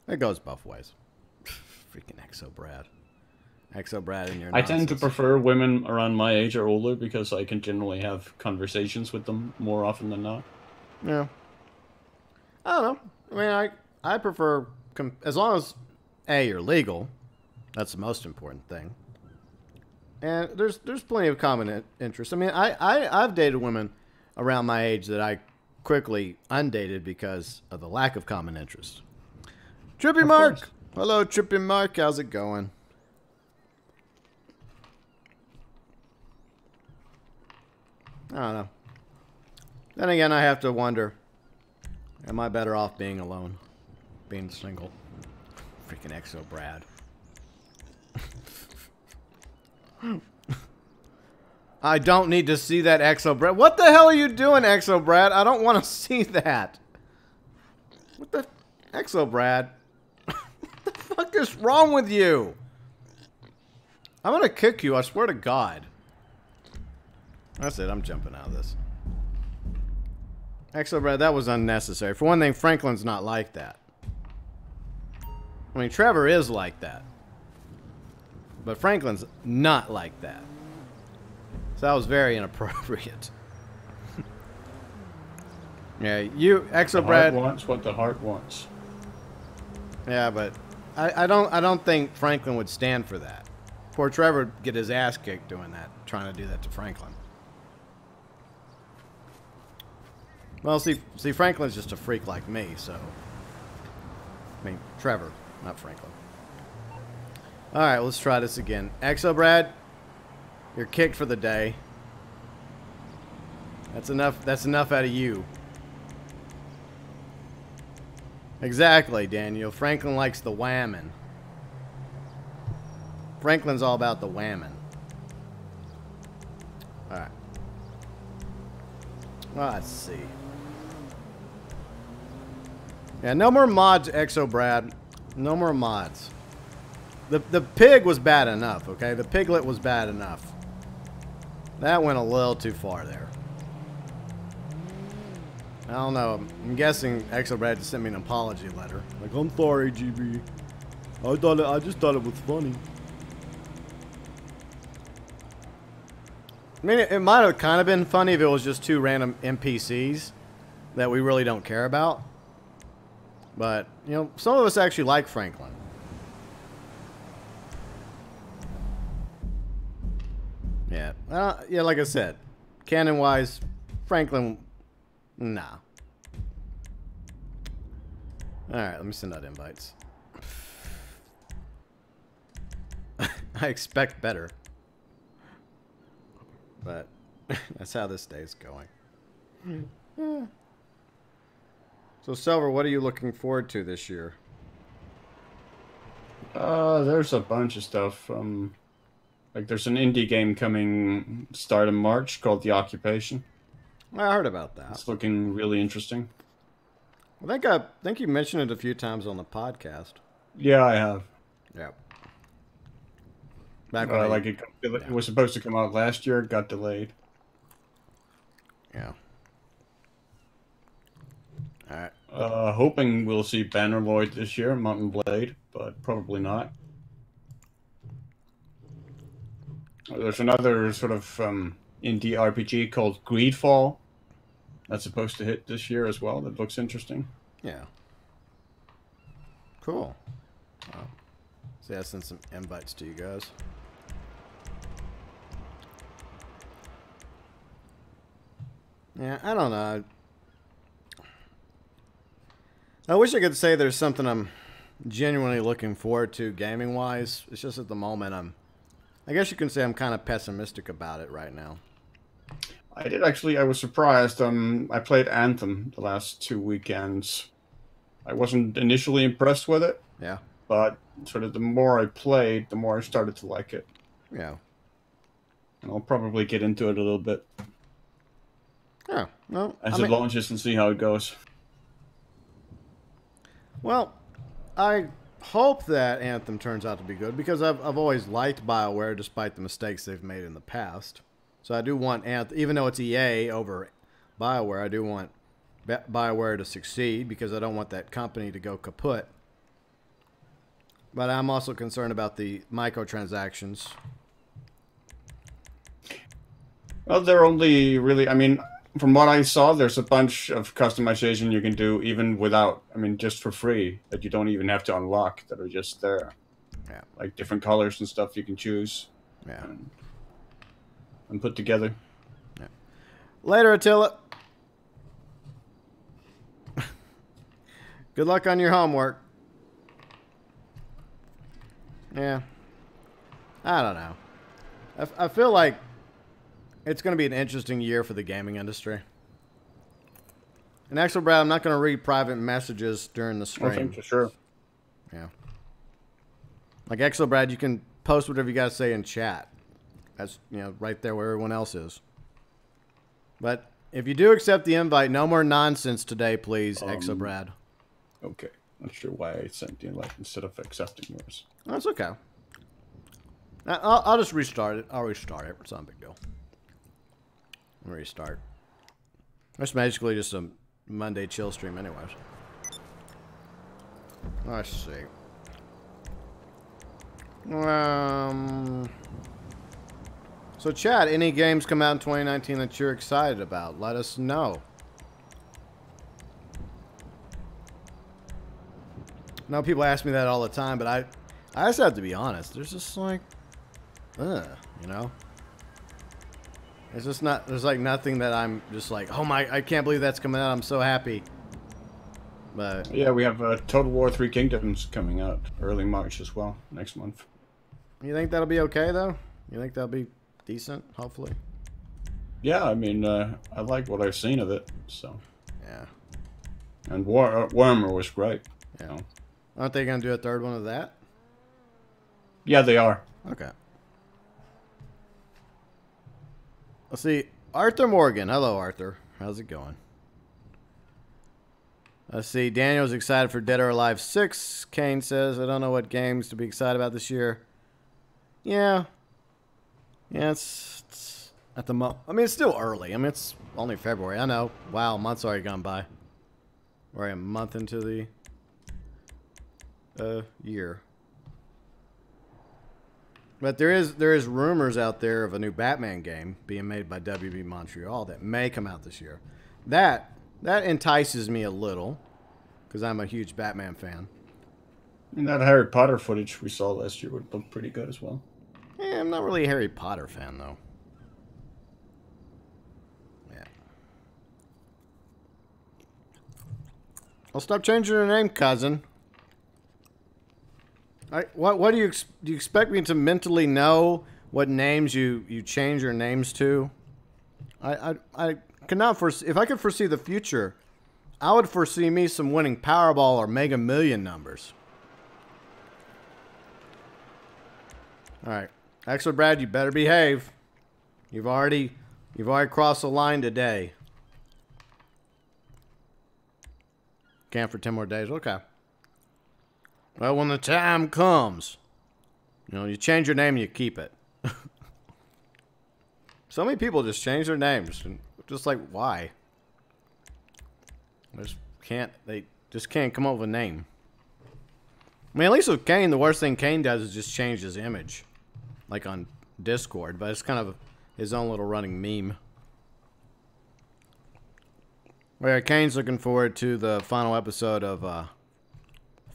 S1: It goes both ways. Freaking Exobrad. Exobrad and your nonsense.
S3: I tend to prefer women around my age or older because I can generally have conversations with them more often than not.
S1: Yeah. I don't know. I mean, I prefer, as long as, A, you're legal. That's the most important thing. And there's plenty of common interest. I mean, I've dated women around my age that I quickly undated because of the lack of common interest. Trippy Mark!
S3: Course.
S1: Hello, Trippy Mark. How's it going? I don't know. Then again, I have to wonder, am I better off being alone? Being single? Freaking Exobrad. I don't need to see that, Exobrad. What the hell are you doing, Exobrad? I don't want to see that. What the... Exobrad? What the fuck is wrong with you? I'm going to kick you, I swear to God. That's it, I'm jumping out of this. Exobrad, that was unnecessary. For one thing, Franklin's not like that. I mean, Trevor is like that. But Franklin's not like that. So that was very inappropriate. Yeah, you, Exobrad.
S3: The heart wants what the heart wants.
S1: Yeah, but I don't think Franklin would stand for that. Poor Trevor would get his ass kicked doing that, trying to do that to Franklin. Well, see, Franklin's just a freak like me, so. I mean, Trevor, not Franklin. All right, let's try this again. Exobrad, you're kicked for the day. That's enough. That's enough out of you. Exactly, Daniel. Franklin likes the whammon. Franklin's all about the whammon. Alright. Let's see. Yeah, no more mods, Exo Brad. No more mods. The pig was bad enough, okay? The piglet was bad enough. That went a little too far there. I don't know. I'm guessing Exo Brad just sent me an apology letter. Like, I'm sorry, GB. I just thought it was funny. I mean, it might have kind of been funny if it was just two random NPCs that we really don't care about. But, you know, some of us actually like Franklin. Yeah. Yeah, like I said, canon-wise, Franklin, nah. Alright, let me send out invites. I expect better. But that's how this day is going. Yeah. So, Silver, what are you looking forward to this year?
S3: There's a bunch of stuff. Like there's an indie game coming start of March called The Occupation.
S1: I heard about that.
S3: It's looking really interesting.
S1: I think you mentioned it a few times on the podcast.
S3: Yeah, I have.
S1: Yeah. Back when
S3: like it was supposed to come out last year, it got delayed.
S1: Yeah. All right.
S3: Hoping we'll see Bannerlord this year, Mountain Blade, but probably not. There's another sort of indie RPG called Greedfall that's supposed to hit this year as well. That looks interesting.
S1: Yeah. Cool. See, I sent some invites to you guys. Yeah, I don't know. I wish I could say there's something I'm genuinely looking forward to gaming-wise. It's just at the moment I guess you can say I'm kind of pessimistic about it right now.
S3: I was surprised. I played Anthem the last 2 weekends. I wasn't initially impressed with it.
S1: Yeah.
S3: But sort of the more I played, the more I started to like it.
S1: Yeah.
S3: And I'll probably get into it a little bit.
S1: Yeah. Well,
S3: as it launches and see how it goes.
S1: Well, I hope that Anthem turns out to be good because I've always liked BioWare despite the mistakes they've made in the past. So I do want Anthem, even though it's EA over BioWare, I do want BioWare to succeed because I don't want that company to go kaput. But I'm also concerned about the microtransactions.
S3: Well, they're only really, I mean, from what I saw, there's a bunch of customization you can do even without, I mean, just for free, that you don't even have to unlock, that are just there.
S1: Yeah.
S3: Like different colors and stuff you can choose.
S1: Yeah.
S3: And put together.
S1: Yeah. Later, Attila. Good luck on your homework. Yeah. I don't know. I feel like it's going to be an interesting year for the gaming industry. And actually, Brad, I'm not going to read private messages during the stream.
S3: I think for sure.
S1: Yeah. Like Exo Brad, you can post whatever you got to say in chat. That's, you know, right there where everyone else is. But if you do accept the invite, no more nonsense today, please, Exo Brad.
S3: Okay. Not sure why I sent the invite instead of accepting yours.
S1: That's okay. I'll just restart it. I'll restart it. It's not a big deal. Restart. That's basically just a Monday chill stream anyways. Let's see. So Chad, any games come out in 2019 that you're excited about? Let us know. I know people ask me that all the time, but I just have to be honest. There's just like, you know? It's just not, there's like nothing that I'm just like, oh my, I can't believe that's coming out. I'm so happy. But
S3: yeah, we have Total War 3 Kingdoms coming out early March as well, next month.
S1: You think that'll be okay though? You think that'll be decent, hopefully?
S3: Yeah, I mean, I like what I've seen of it, so.
S1: Yeah.
S3: And Warhammer was great.
S1: Yeah.
S3: So.
S1: Aren't they going to do a third one of that?
S3: Yeah, they are.
S1: Okay. Let's see. Arthur Morgan. Hello, Arthur. How's it going? Let's see. Daniel's excited for Dead or Alive 6. Kane says, I don't know what games to be excited about this year. Yeah. Yeah, it's at the moment. I mean, it's still early. I mean, it's only February. I know. Wow, a month's already gone by. We're a month into the year. But there is rumors out there of a new Batman game being made by WB Montreal that may come out this year. That entices me a little because I'm a huge Batman fan.
S3: And that Harry Potter footage we saw last year would look pretty good as well.
S1: Yeah, I'm not really a Harry Potter fan though. Yeah. I'll stop changing your name, cousin. What do you expect me to mentally know what names you change your names to? I cannot foresee. If I could foresee the future, I would foresee me some winning Powerball or Mega Million numbers. All right, actually, Brad, you better behave. You've already crossed the line today. Camp for 10 more days. Okay. Well, when the time comes, you know, you change your name and you keep it. So many people just change their names. And just like, why? They just can't come up with a name. I mean, at least with Kane, the worst thing Kane does is just change his image. Like on Discord. But it's kind of his own little running meme. Well, yeah, Kane's looking forward to the final episode of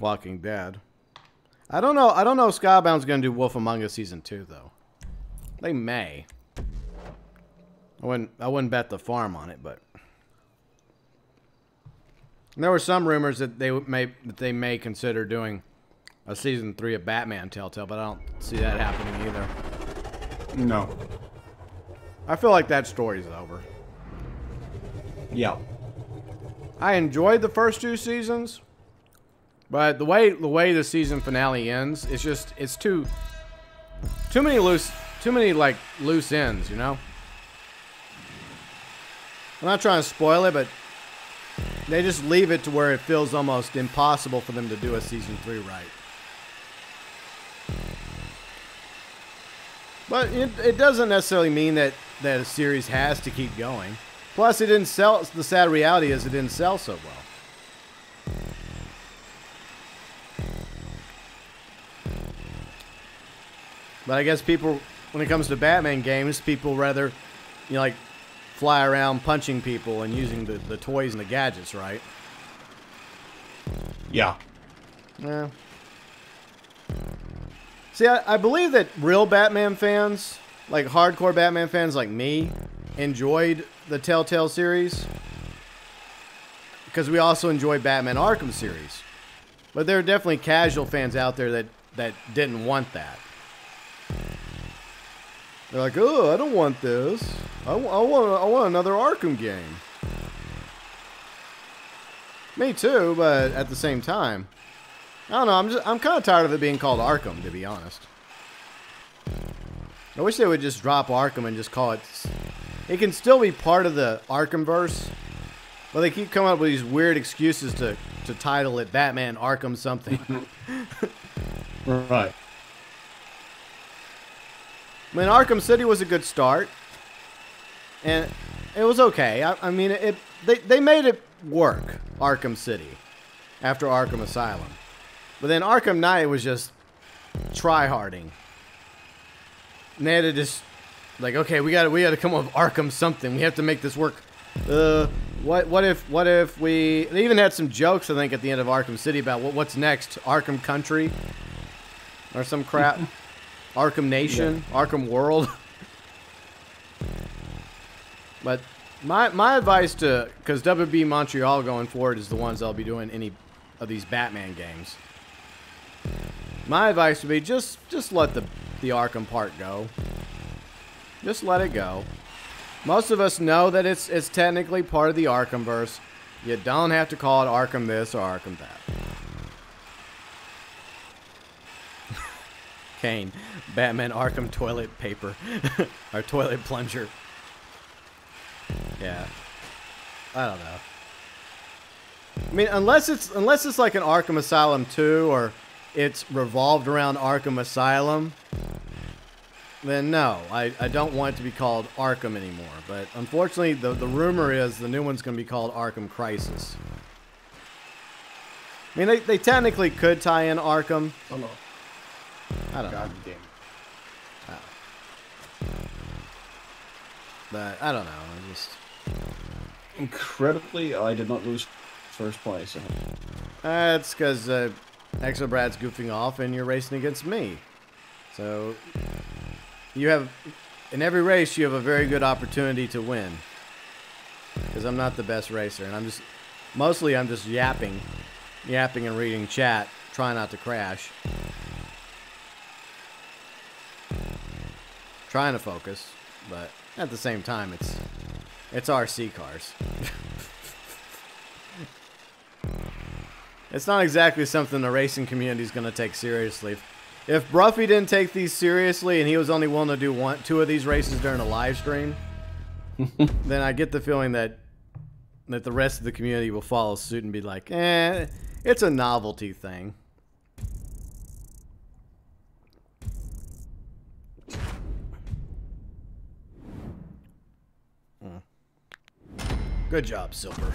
S1: Walking Dead. I don't know if Skybound's gonna do Wolf Among Us Season 2 though. They may. I wouldn't bet the farm on it, but there were some rumors that they may consider doing a Season 3 of Batman Telltale, but I don't see that happening either.
S3: No.
S1: I feel like that story's over.
S3: Yeah.
S1: I enjoyed the first 2 seasons. But the way the season finale ends, it's too many loose ends, you know? I'm not trying to spoil it, but they just leave it to where it feels almost impossible for them to do a season 3 right. But it doesn't necessarily mean that a series has to keep going. Plus, it didn't sell. The sad reality is it didn't sell so well. But I guess people, when it comes to Batman games, people rather, you know, like, fly around punching people and using the toys and the gadgets, right?
S3: Yeah.
S1: Yeah. See, I believe that real Batman fans, like hardcore Batman fans like me, enjoyed the Telltale series. Because we also enjoyed Batman Arkham series. But there are definitely casual fans out there that didn't want that. They're like, oh, I don't want this. I want another Arkham game. Me too, but at the same time, I don't know. I'm kind of tired of it being called Arkham, to be honest. I wish they would just drop Arkham and just call it. It can still be part of the Arkhamverse, but they keep coming up with these weird excuses to title it Batman Arkham something.
S3: Right.
S1: I mean, Arkham City was a good start, and it was okay. I mean, they made it work, Arkham City, after Arkham Asylum. But then Arkham Knight was just try-harding. And they had to just, like, okay, we gotta come up with Arkham something. We have to make this work. What if we... They even had some jokes, I think, at the end of Arkham City about what's next. Arkham Country? Or some crap. Arkham Nation, yeah. Arkham World. But my advice to, because WB Montreal going forward is the ones that'll be doing any of these Batman games. My advice would be just let the Arkham part go. Just let it go. Most of us know that it's technically part of the Arkhamverse, You don't have to call it Arkham this or Arkham that. Kane, Batman Arkham toilet paper. Or toilet plunger. Yeah. I don't know. I mean, unless it's like an Arkham Asylum 2 or it's revolved around Arkham Asylum, then no, I don't want it to be called Arkham anymore. But unfortunately, the rumor is the new one's going to be called Arkham Crisis. I mean, they technically could tie in Arkham.
S3: Oh no.
S1: I don't know.
S3: God damn.
S1: But I don't know. I just...
S3: Incredibly, I did not lose first place. So.
S1: It's because Exo Brad's goofing off and you're racing against me. So you have, in every race, you have a very good opportunity to win. Because I'm not the best racer, and I'm just yapping and reading chat, trying not to crash. Trying to focus, but at the same time, it's RC cars. It's not exactly something the racing community is going to take seriously. If Bruffy didn't take these seriously and he was only willing to do two of these races during a live stream, then I get the feeling that the rest of the community will follow suit and be like, it's a novelty thing. Good job, Silver.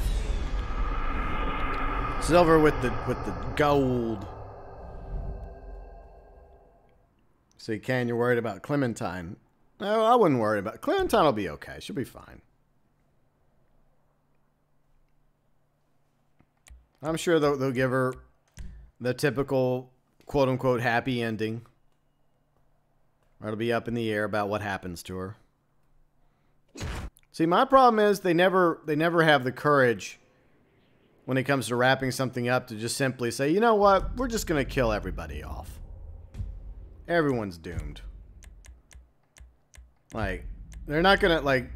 S1: Silver with the gold. See, Ken, you're worried about Clementine. No, I wouldn't worry about Clementine. Will be okay. She'll be fine. I'm sure they'll give her the typical quote-unquote happy ending. Or it'll be up in the air about what happens to her. See, my problem is they never have the courage when it comes to wrapping something up to just simply say, you know what, we're just going to kill everybody off. Everyone's doomed. Like, they're not going to, like,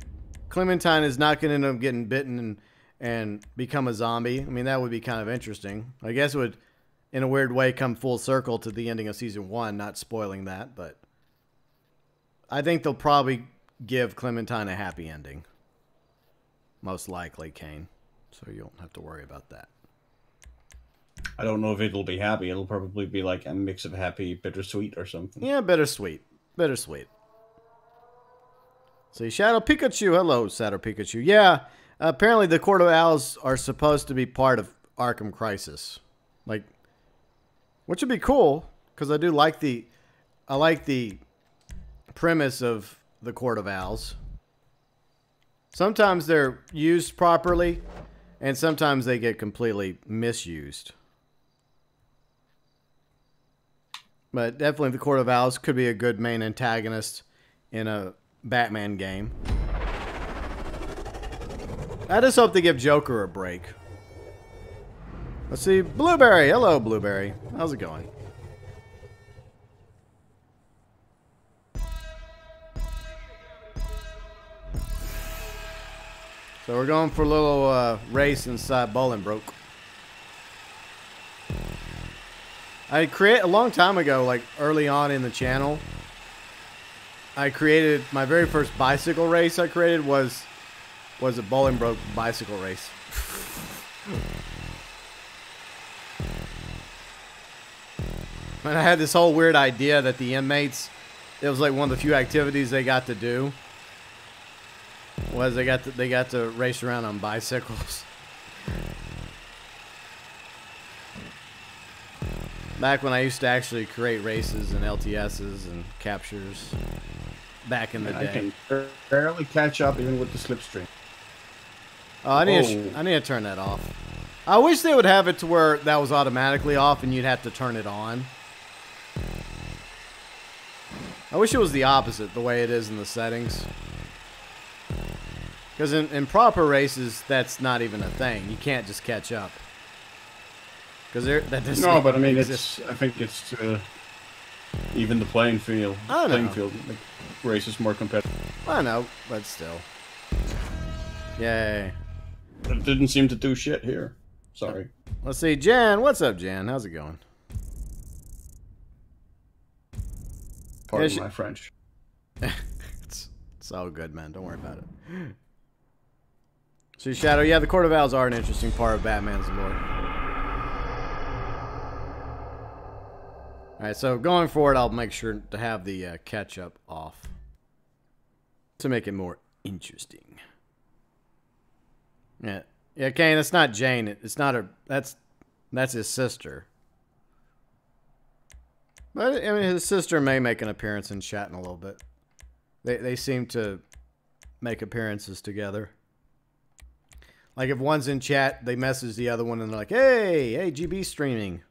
S1: Clementine is not going to end up getting bitten and become a zombie. I mean, that would be kind of interesting. I guess it would, in a weird way, come full circle to the ending of Season 1, not spoiling that, but I think they'll probably give Clementine a happy ending. Most likely, Kane. So you don't have to worry about that.
S3: I don't know if it'll be happy. It'll probably be like a mix of happy, bittersweet, or something.
S1: Yeah, bittersweet. Bittersweet. See, Shadow Pikachu. Hello, Shadow Pikachu. Yeah, apparently the Court of Owls are supposed to be part of Arkham Crisis. Like, which would be cool, because I do like the premise of the Court of Owls. Sometimes they're used properly, and sometimes they get completely misused. But definitely the Court of Owls could be a good main antagonist in a Batman game. I just hope they give Joker a break. Let's see. Blueberry. Hello, Blueberry. How's it going? So we're going for a little race inside Bolingbroke. A long time ago, like early on in the channel, I created my very first bicycle race. I created was a Bolingbroke bicycle race. And I had this whole weird idea that the inmates, it was like one of the few activities they got to do. Was they got to race around on bicycles. Back when I used to actually create races and LTSs and captures back in the day.
S3: I can barely catch up even with the slipstream.
S1: Oh, I need to turn that off. I wish they would have it to where that was automatically off and you'd have to turn it on. I wish it was the opposite, the way it is in the settings. Because in proper races, that's not even a thing. You can't just catch up. Because that doesn't.
S3: No, but I mean,
S1: exist.
S3: I think it's even the playing field.
S1: I know.
S3: Playing field, like, race is more competitive.
S1: I know, but still. Yay.
S3: It didn't seem to do shit here. Sorry.
S1: Let's see, Jan. What's up, Jan? How's it going?
S3: Pardon
S1: Yeah,
S3: my French.
S1: It's all good, man. Don't worry about it. See, Shadow, yeah, the Court of Owls are an interesting part of Batman's lore. Alright, so going forward, I'll make sure to have the catch-up off. To make it more interesting. Yeah. Yeah, Kane, that's not Jane. It's not her. That's his sister. But, I mean, his sister may make an appearance in chat in a little bit. They seem to make appearances together. Like, if one's in chat, they message the other one and they're like, hey, GB streaming.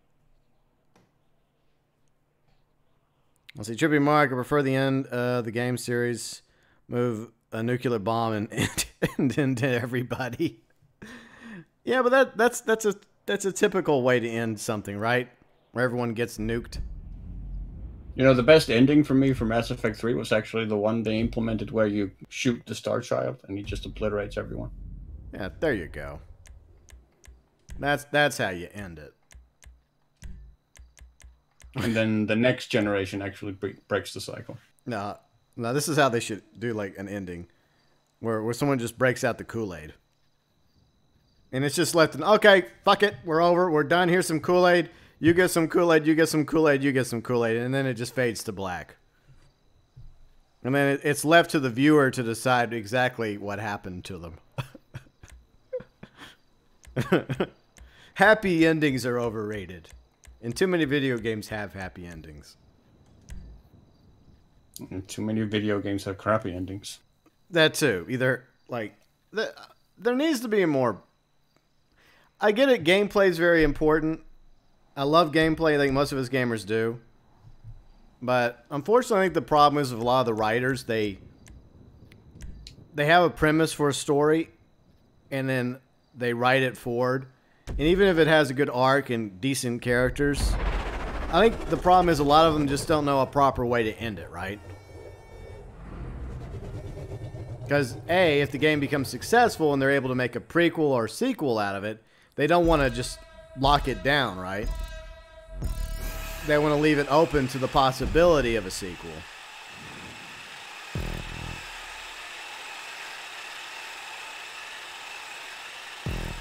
S1: Let's see, Trippy Mark, I prefer the end of the game series. Move a nuclear bomb and into everybody. Yeah, but that's a typical way to end something, right? Where everyone gets nuked.
S3: You know, the best ending for me for Mass Effect 3 was actually the one they implemented where you shoot the Star Child and he just obliterates everyone.
S1: Yeah, there you go. That's how you end it.
S3: And then the next generation actually breaks the cycle.
S1: No, this is how they should do, like, an ending. Where someone just breaks out the Kool-Aid. And it's just left in, okay, fuck it, we're over, we're done, here's some Kool-Aid. You get some Kool-Aid, you get some Kool-Aid, you get some Kool-Aid, and then it just fades to black. And then it's left to the viewer to decide exactly what happened to them. Happy endings are overrated. And too many video games have happy endings.
S3: And too many video games have crappy endings.
S1: That too. Either, like, there needs to be a more... I get it, gameplay is very important. I love gameplay, I think most of us gamers do. But unfortunately, I think the problem is with a lot of the writers, they have a premise for a story, and then they write it forward. And even if it has a good arc and decent characters, I think the problem is a lot of them just don't know a proper way to end it, right? Because, A, if the game becomes successful and they're able to make a prequel or sequel out of it, they don't want to just lock it down, right? They want to leave it open to the possibility of a sequel.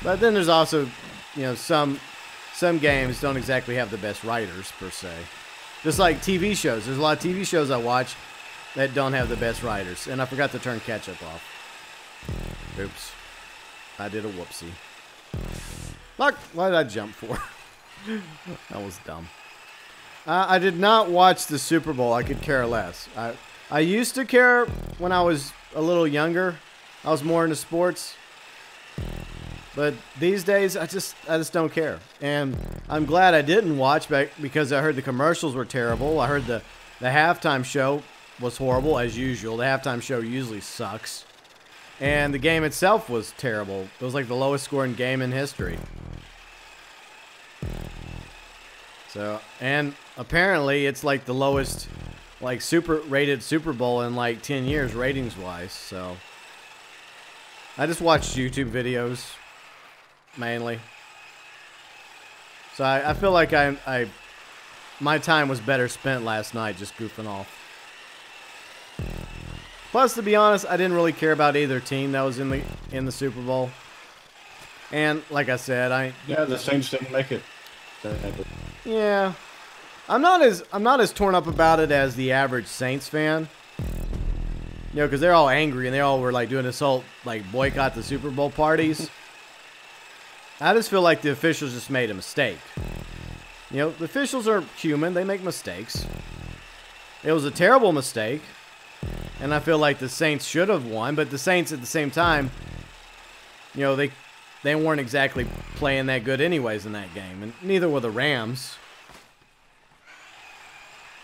S1: But then there's also, you know, some games don't exactly have the best writers, per se. Just like TV shows. There's a lot of TV shows I watch that don't have the best writers. And I forgot to turn catch-up off. Oops. I did a whoopsie. Fuck, what did I jump for? That was dumb. I did not watch the Super Bowl. I could care less. I used to care when I was a little younger. I was more into sports. But these days, I just don't care. And I'm glad I didn't watch back because I heard the commercials were terrible. I heard the halftime show was horrible, as usual. The halftime show usually sucks. And the game itself was terrible. It was like the lowest scoring game in history. So, and apparently it's like the lowest, like, rated Super Bowl in like 10 years ratings-wise. So, I just watched YouTube videos, mainly. So I feel like my time was better spent last night just goofing off. Plus, to be honest, I didn't really care about either team that was in the Super Bowl. And like I said,
S3: yeah, the Saints didn't make it.
S1: Yeah, I'm not as torn up about it as the average Saints fan. You know, because they're all angry and they all were like doing this whole like boycott the Super Bowl parties. I just feel like the officials just made a mistake. You know, the officials are human; they make mistakes. It was a terrible mistake, and I feel like the Saints should have won. But the Saints, at the same time, you know, they weren't exactly playing that good anyways in that game, and neither were the Rams.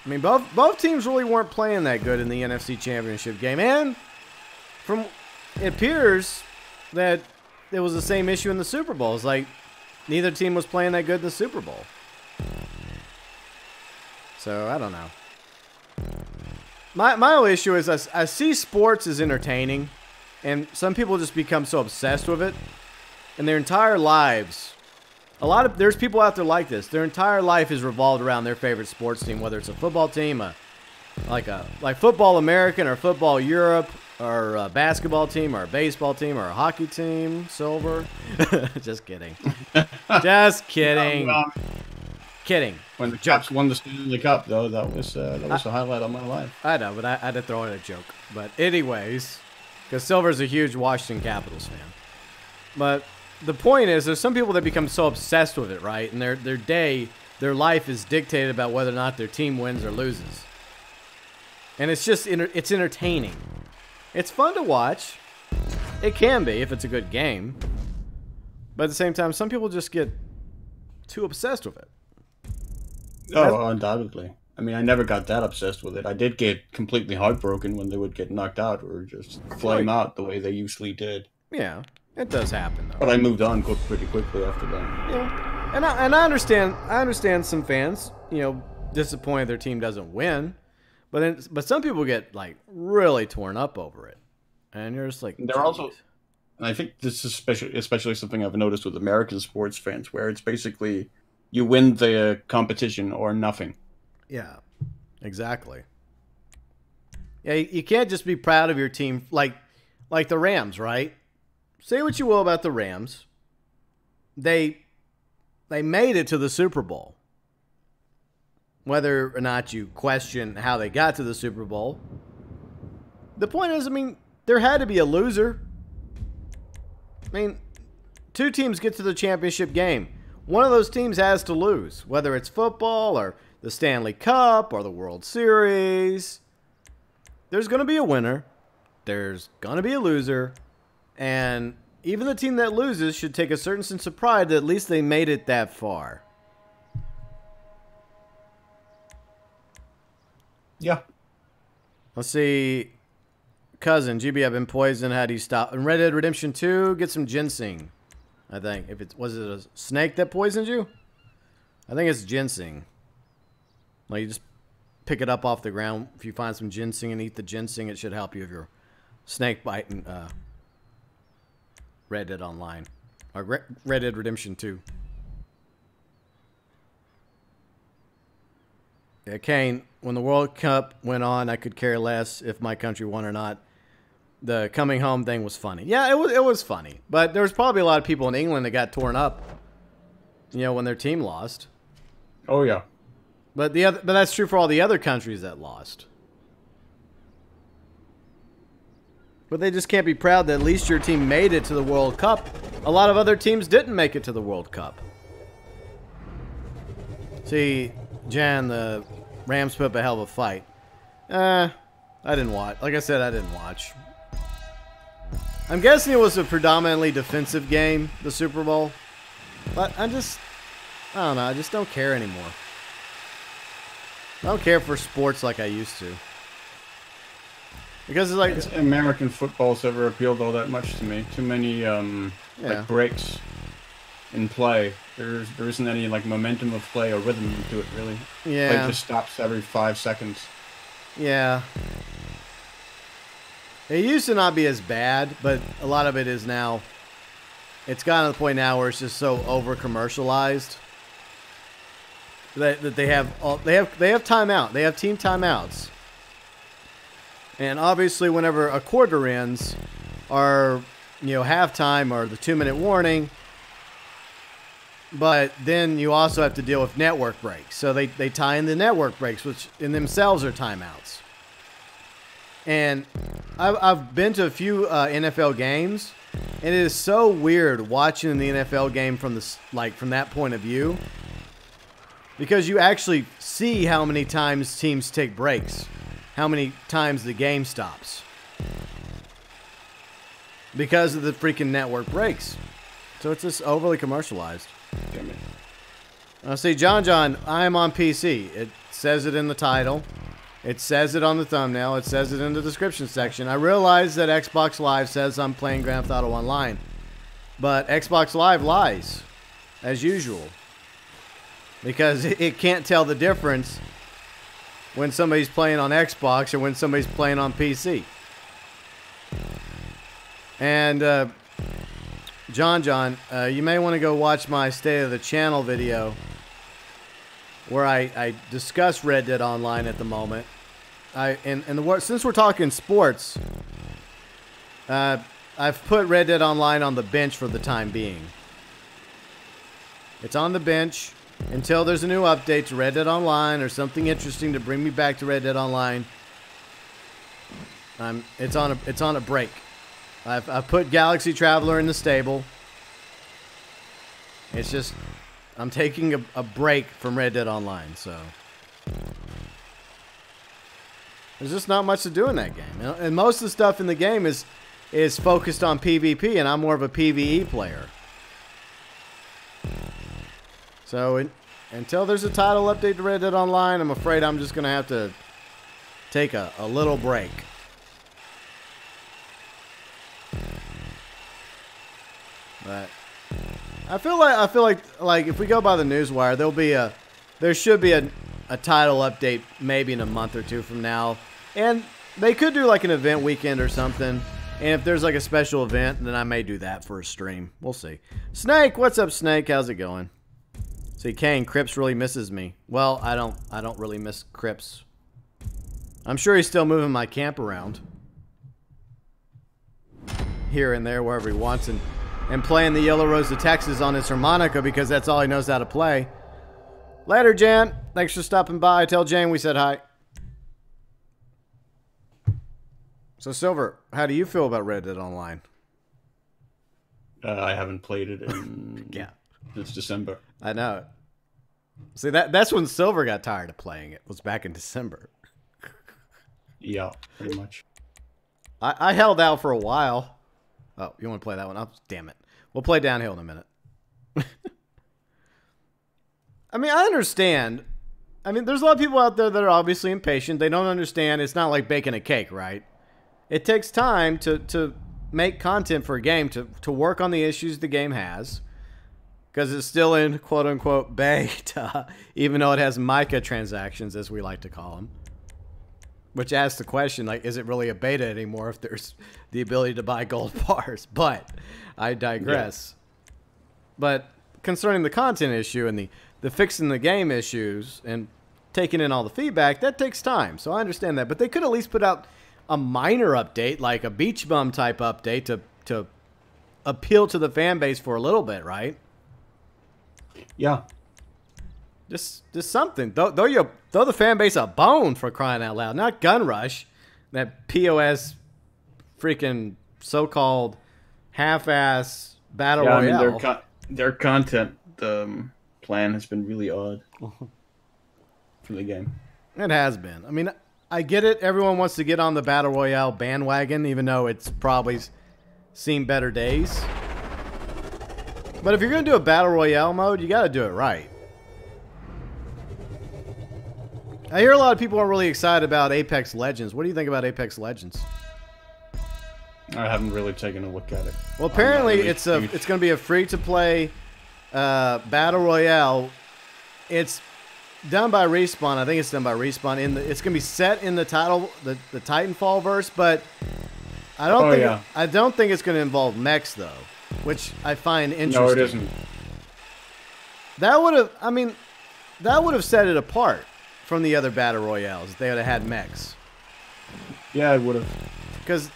S1: I mean, both teams really weren't playing that good in the NFC Championship game, and from it appears that it was the same issue in the Super Bowl. It's like neither team was playing that good in the Super Bowl. So I don't know. My only issue is I see sports as entertaining, and some people just become so obsessed with it and their entire lives, there's people out there like this. Their entire life is revolved around their favorite sports team, whether it's a football team, like Football American or Football Europe, or a basketball team, or a baseball team, or a hockey team, silver. Just kidding. Just kidding. Kidding.
S3: When the Caps won the Stanley Cup, though, that was a highlight of my life.
S1: I know, but I had to throw in a joke. But anyways, because Silver's a huge Washington Capitals fan. But the point is, there's some people that become so obsessed with it, right? And their life is dictated about whether or not their team wins or loses. And it's just, it's entertaining. It's fun to watch. It can be if it's a good game. But at the same time, some people just get too obsessed with it.
S3: Oh, undoubtedly. I mean, I never got that obsessed with it. I did get completely heartbroken when they would get knocked out or just flame out the way they usually did.
S1: Yeah, it does happen, though.
S3: But I moved on pretty quickly after that.
S1: Yeah, and I understand some fans, disappointed their team doesn't win. But some people get, like, really torn up over it. And you're just like...
S3: They're also... And I think this is especially something I've noticed with American sports fans, where it's basically you win the competition or nothing.
S1: Yeah, exactly. Yeah, you can't just be proud of your team like the Rams, right? Say what you will about the Rams. They made it to the Super Bowl. Whether or not you question how they got to the Super Bowl, the point is, I mean, there had to be a loser. I mean, two teams get to the championship game. One of those teams has to lose, whether it's football or the Stanley Cup or the World Series. There's going to be a winner. There's going to be a loser. And even the team that loses should take a certain sense of pride that at least they made it that far.
S3: Yeah.
S1: Let's see. Cousin, GB, I've been poisoned. How do you stop? In Red Dead Redemption 2, get some ginseng. I think. Was it a snake that poisoned you? I think it's ginseng. Like, you just pick it up off the ground. If you find some ginseng and eat the ginseng, it should help you if you're snake biting Red Dead Online. Or Red Dead Redemption 2. Yeah, Kane, when the World Cup went on, I could care less if my country won or not. The coming home thing was funny. Yeah, it was funny. But there was probably a lot of people in England that got torn up, when their team lost.
S3: Oh, yeah.
S1: But that's true for all the other countries that lost. But they just can't be proud that at least your team made it to the World Cup. A lot of other teams didn't make it to the World Cup. See, Jan, the Rams put up a hell of a fight. I didn't watch. Like I said, I didn't watch. I'm guessing it was a predominantly defensive game, the Super Bowl. But I don't know. I just don't care anymore. I don't care for sports like I used to. Because it's like...
S3: American football's ever appealed all that much to me. Too many like breaks in play. There isn't any like momentum of play or rhythm to it, really.
S1: Yeah.
S3: Play just stops every 5 seconds.
S1: Yeah. It used to not be as bad, but a lot of it is now. It's gotten to the point now where it's just so over commercialized that they have timeout. They have team timeouts. And obviously, whenever a quarter ends, or halftime or the 2-minute warning. But then you also have to deal with network breaks. So they tie in the network breaks, which in themselves are timeouts. And I've been to a few NFL games, and it is so weird watching the NFL game from that point of view, because you actually see how many times teams take breaks, how many times the game stops, because of the freaking network breaks. So it's just overly commercialized. See, John, I am on PC. It says it in the title. It says it on the thumbnail. It says it in the description section. I realize that Xbox Live says I'm playing Grand Theft Auto Online. But Xbox Live lies, as usual. Because it can't tell the difference when somebody's playing on Xbox or when somebody's playing on PC. And John, you may want to go watch my State of the Channel video where I discuss Red Dead Online at the moment. Since we're talking sports, I've put Red Dead Online on the bench for the time being. It's on the bench until there's a new update to Red Dead Online or something interesting to bring me back to Red Dead Online. It's on a break. I've put Galaxy Traveler in the stable. It's just I'm taking a break from Red Dead Online, so there's just not much to do in that game. And most of the stuff in the game is focused on PvP, and I'm more of a PvE player. So until there's a title update to Red Dead Online, I'm afraid I'm just gonna have to take a little break. But I feel like if we go by the newswire, there should be a title update maybe in a month or two from now, and they could do like an event weekend or something. And if there's like a special event, then I may do that for a stream. We'll see. Snake, what's up, Snake? How's it going? See, Kane, Cripps really misses me. Well, I don't really miss Cripps. I'm sure he's still moving my camp around here and there wherever he wants, and playing the Yellow Rose of Texas on his harmonica because that's all he knows how to play. Later, Jan. Thanks for stopping by. Tell Jane we said hi. So, Silver, how do you feel about Red Dead Online?
S3: I haven't played it in since December.
S1: I know. See, that's when Silver got tired of playing it. Was back in December.
S3: Yeah, pretty much.
S1: I held out for a while. Oh, you want to play that one? Oh, damn it. We'll play Downhill in a minute. I mean, I understand. I mean, there's a lot of people out there that are obviously impatient. They don't understand. It's not like baking a cake, right? It takes time to make content for a game, to work on the issues the game has. Because it's still in quote-unquote beta, even though it has microtransactions, as we like to call them. Which asks the question, like, is it really a beta anymore if there's the ability to buy gold bars? But I digress. Yeah. But concerning the content issue and the fixing the game issues and taking in all the feedback, that takes time. So I understand that. But they could at least put out a minor update, like a Beach Bum type update to appeal to the fan base for a little bit, right?
S3: Yeah.
S1: Just something. Throw the fan base a bone, for crying out loud. Not Gun Rush, that POS freaking so-called half-ass battle royale.
S3: I mean, their content plan has been really odd for the game.
S1: It has been. I mean, I get it. Everyone wants to get on the battle royale bandwagon, even though it's probably seen better days. But if you're going to do a battle royale mode, you got to do it right. I hear a lot of people are really excited about Apex Legends. What do you think about Apex Legends?
S3: I haven't really taken a look at it.
S1: Well, apparently really it's going to be a free-to-play battle royale. It's done by Respawn. I think it's done by Respawn. It's going to be set in the Titanfall verse, but I don't think it's going to involve mechs though, which I find interesting.
S3: No, it isn't.
S1: That would have set it apart from the other battle royales if they would have had mechs.
S3: Yeah, it would have.
S1: Because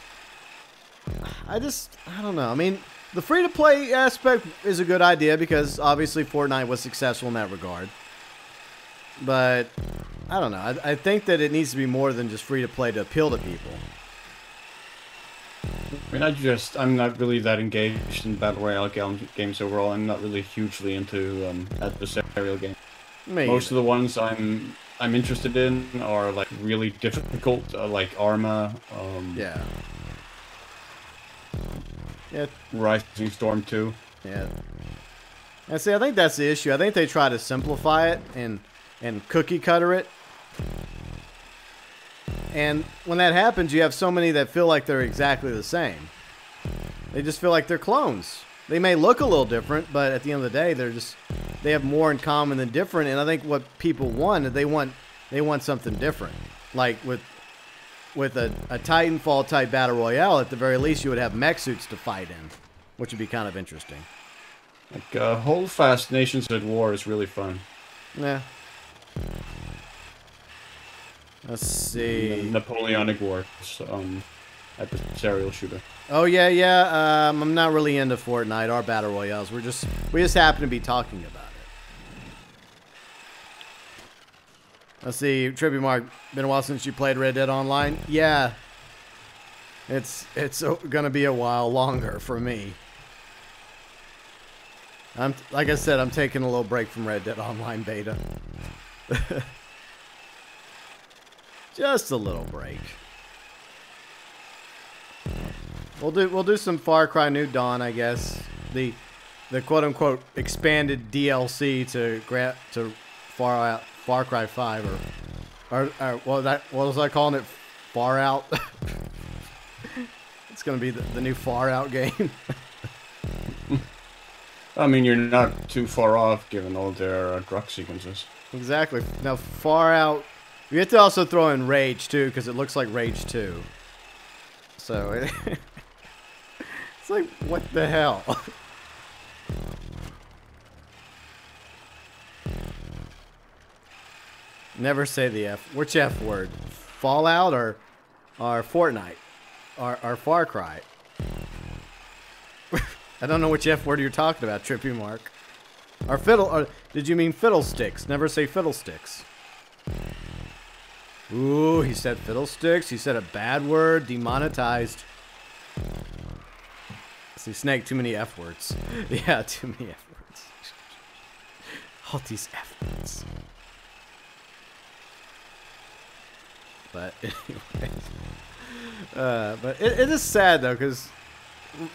S1: I don't know. I mean, the free-to-play aspect is a good idea because obviously Fortnite was successful in that regard. But I don't know. I think that it needs to be more than just free-to-play to appeal to people.
S3: I mean, I'm not really that engaged in battle royale games overall. I'm not really hugely into adversarial games. Most of the ones I'm interested in are like really difficult, like Arma.
S1: Yeah.
S3: Rising Storm 2.
S1: Yeah. And see, I think that's the issue. I think they try to simplify it and cookie cutter it. And when that happens, you have so many that feel like they're exactly the same. They just feel like they're clones. They may look a little different, but at the end of the day, they have more in common than different. And I think what people want is they want something different. Like with a Titanfall type battle royale, at the very least, you would have mech suits to fight in. which would be kind of interesting.
S3: Like, Hold Fast Nations at War is really fun.
S1: Yeah. Let's see.
S3: The Napoleonic Wars, adversarial shooter.
S1: Oh yeah. I'm not really into Fortnite or Battle Royales. We just happen to be talking about it. Let's see, Trippy Mark, been a while since you played Red Dead Online? Yeah. It's gonna be a while longer for me. Like I said, I'm taking a little break from Red Dead Online beta. Just a little break. We'll do some Far Cry New Dawn, I guess. The quote unquote expanded DLC to Far Cry 5 or what was I calling it? Far Out. It's gonna be the new Far Out game.
S3: I mean, you're not too far off given all their drug sequences.
S1: Exactly. Now, Far Out. You have to also throw in Rage too, because it looks like Rage 2. So it's like, what the hell? Never say the F. Which F word? Fallout or Fortnite or Far Cry? I don't know which F word you're talking about, Trippy Mark. Or did you mean fiddlesticks? Never say fiddlesticks. Ooh, he said fiddlesticks. He said a bad word. Demonetized. See, Snake, too many F words. Yeah, too many F words. All these F words. But anyway. But it is sad, though, because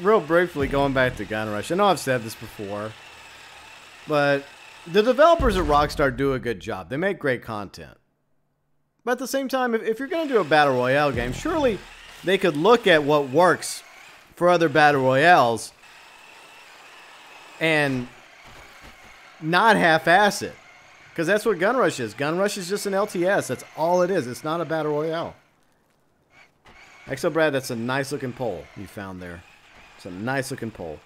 S1: real briefly, going back to Gun Rush, I know I've said this before, but the developers at Rockstar do a good job. They make great content. But at the same time, if you're going to do a Battle Royale game, surely they could look at what works for other Battle Royales and not half-ass it. Because that's what Gun Rush is. Gun Rush is just an LTS. That's all it is. It's not a Battle Royale. Exo Brad, that's a nice-looking pole you found there. It's a nice-looking pole.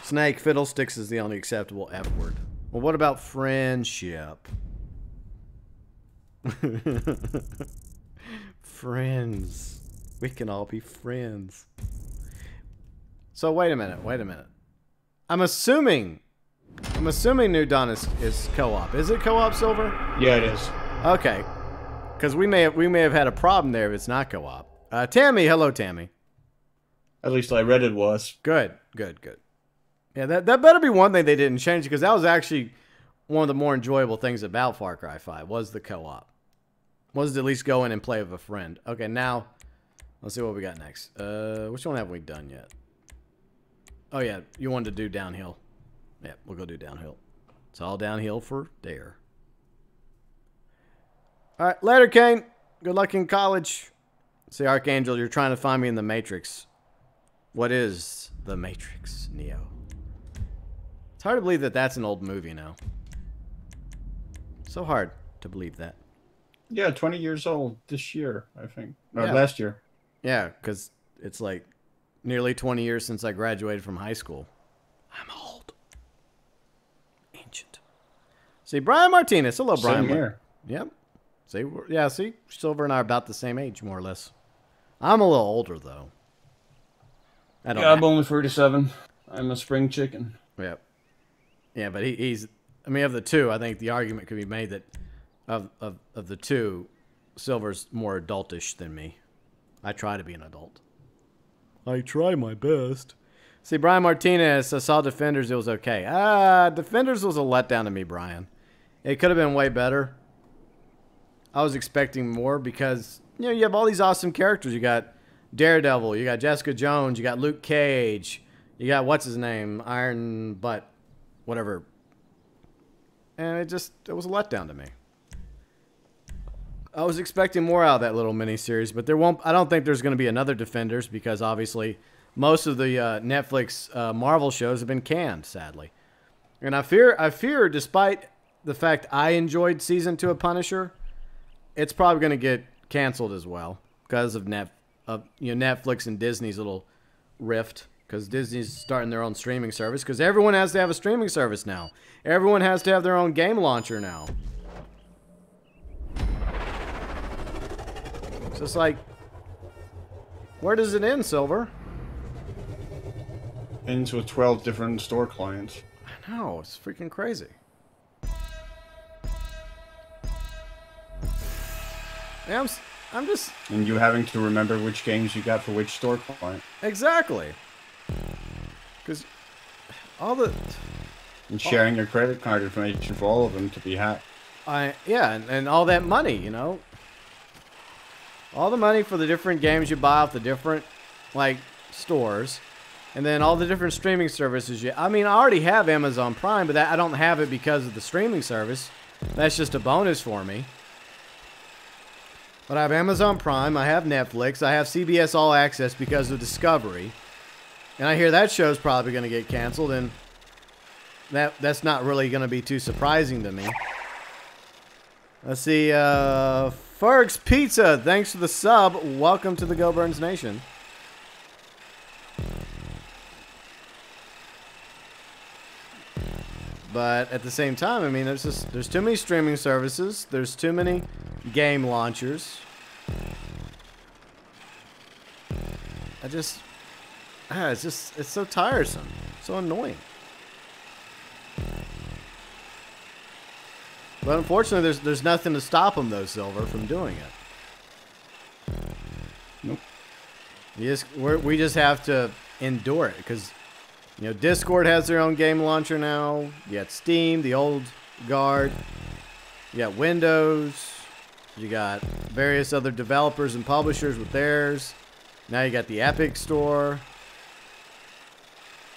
S1: Snake, fiddlesticks is the only acceptable F word. Well, what about friendship? Friends. We can all be friends. So wait a minute. I'm assuming New Dawn is co-op. Is it co-op, Silver?
S3: Yeah, it is.
S1: Okay. Because we may have had a problem there if it's not co-op. Tammy, hello Tammy.
S3: At least I read it was.
S1: Good. Yeah, that better be one thing they didn't change, because that was actually one of the more enjoyable things about Far Cry 5 was the co-op. Was to at least go in and play with a friend. Okay, now let's see what we got next. Which one haven't we done yet? Oh yeah, you wanted to do downhill. Yeah, we'll go do downhill. It's all downhill for Dare. All right, later, Kane. Good luck in college. See, Archangel, you're trying to find me in the Matrix. What is the Matrix, Neo? It's hard to believe that that's an old movie now. So hard to believe that.
S3: Yeah, 20 years old this year, I think. Or
S1: Yeah.
S3: last year.
S1: Yeah, because it's like nearly 20 years since I graduated from high school. I'm old. Ancient. See, Brian Martinez. Hello, Brian.
S3: Same here.
S1: Yep. See, Silver and I are about the same age, more or less. I'm a little older, though.
S3: I'm only 37. I'm a spring chicken.
S1: Yep. Yeah, but he's... I mean, of the two, I think the argument could be made that of the two, Silver's more adultish than me. I try to be an adult. I try my best. See, Brian Martinez, I saw Defenders, it was okay. Defenders was a letdown to me, Brian. It could have been way better. I was expecting more because, you know, you have all these awesome characters. You got Daredevil, you got Jessica Jones, you got Luke Cage, you got, what's his name, Iron Butt, whatever. And it was a letdown to me. I was expecting more out of that little miniseries, but I don't think there's going to be another Defenders because obviously most of the Netflix Marvel shows have been canned, sadly. And I fear, despite the fact I enjoyed season 2 of Punisher, it's probably going to get canceled as well because of Netflix and Disney's little rift, because Disney's starting their own streaming service, because everyone has to have a streaming service now. Everyone has to have their own game launcher now. So it's like, where does it end, Silver?
S3: Ends with 12 different store clients.
S1: I know, it's freaking crazy. Yeah, I'm just...
S3: And you having to remember which games you got for which store client.
S1: Exactly. Because all the...
S3: And sharing your credit card information for all of them to be hacked.
S1: Yeah, and all that money, you know. All the money for the different games you buy off the different, like, stores. And then all the different streaming services. I mean, I already have Amazon Prime, but I don't have it because of the streaming service. That's just a bonus for me. But I have Amazon Prime, I have Netflix, I have CBS All Access because of Discovery. And I hear that show's probably going to get canceled, and that's not really going to be too surprising to me. Let's see, Ferg's Pizza, thanks for the sub. Welcome to the GeauxBurns Nation. But at the same time, I mean, there's too many streaming services. There's too many game launchers. It's so tiresome. So annoying. But unfortunately, there's nothing to stop them, though, Silver, from doing it.
S3: Nope.
S1: We just have to endure it, because... You know, Discord has their own game launcher now. You got Steam, the old guard. You got Windows. You got various other developers and publishers with theirs. Now you got the Epic Store.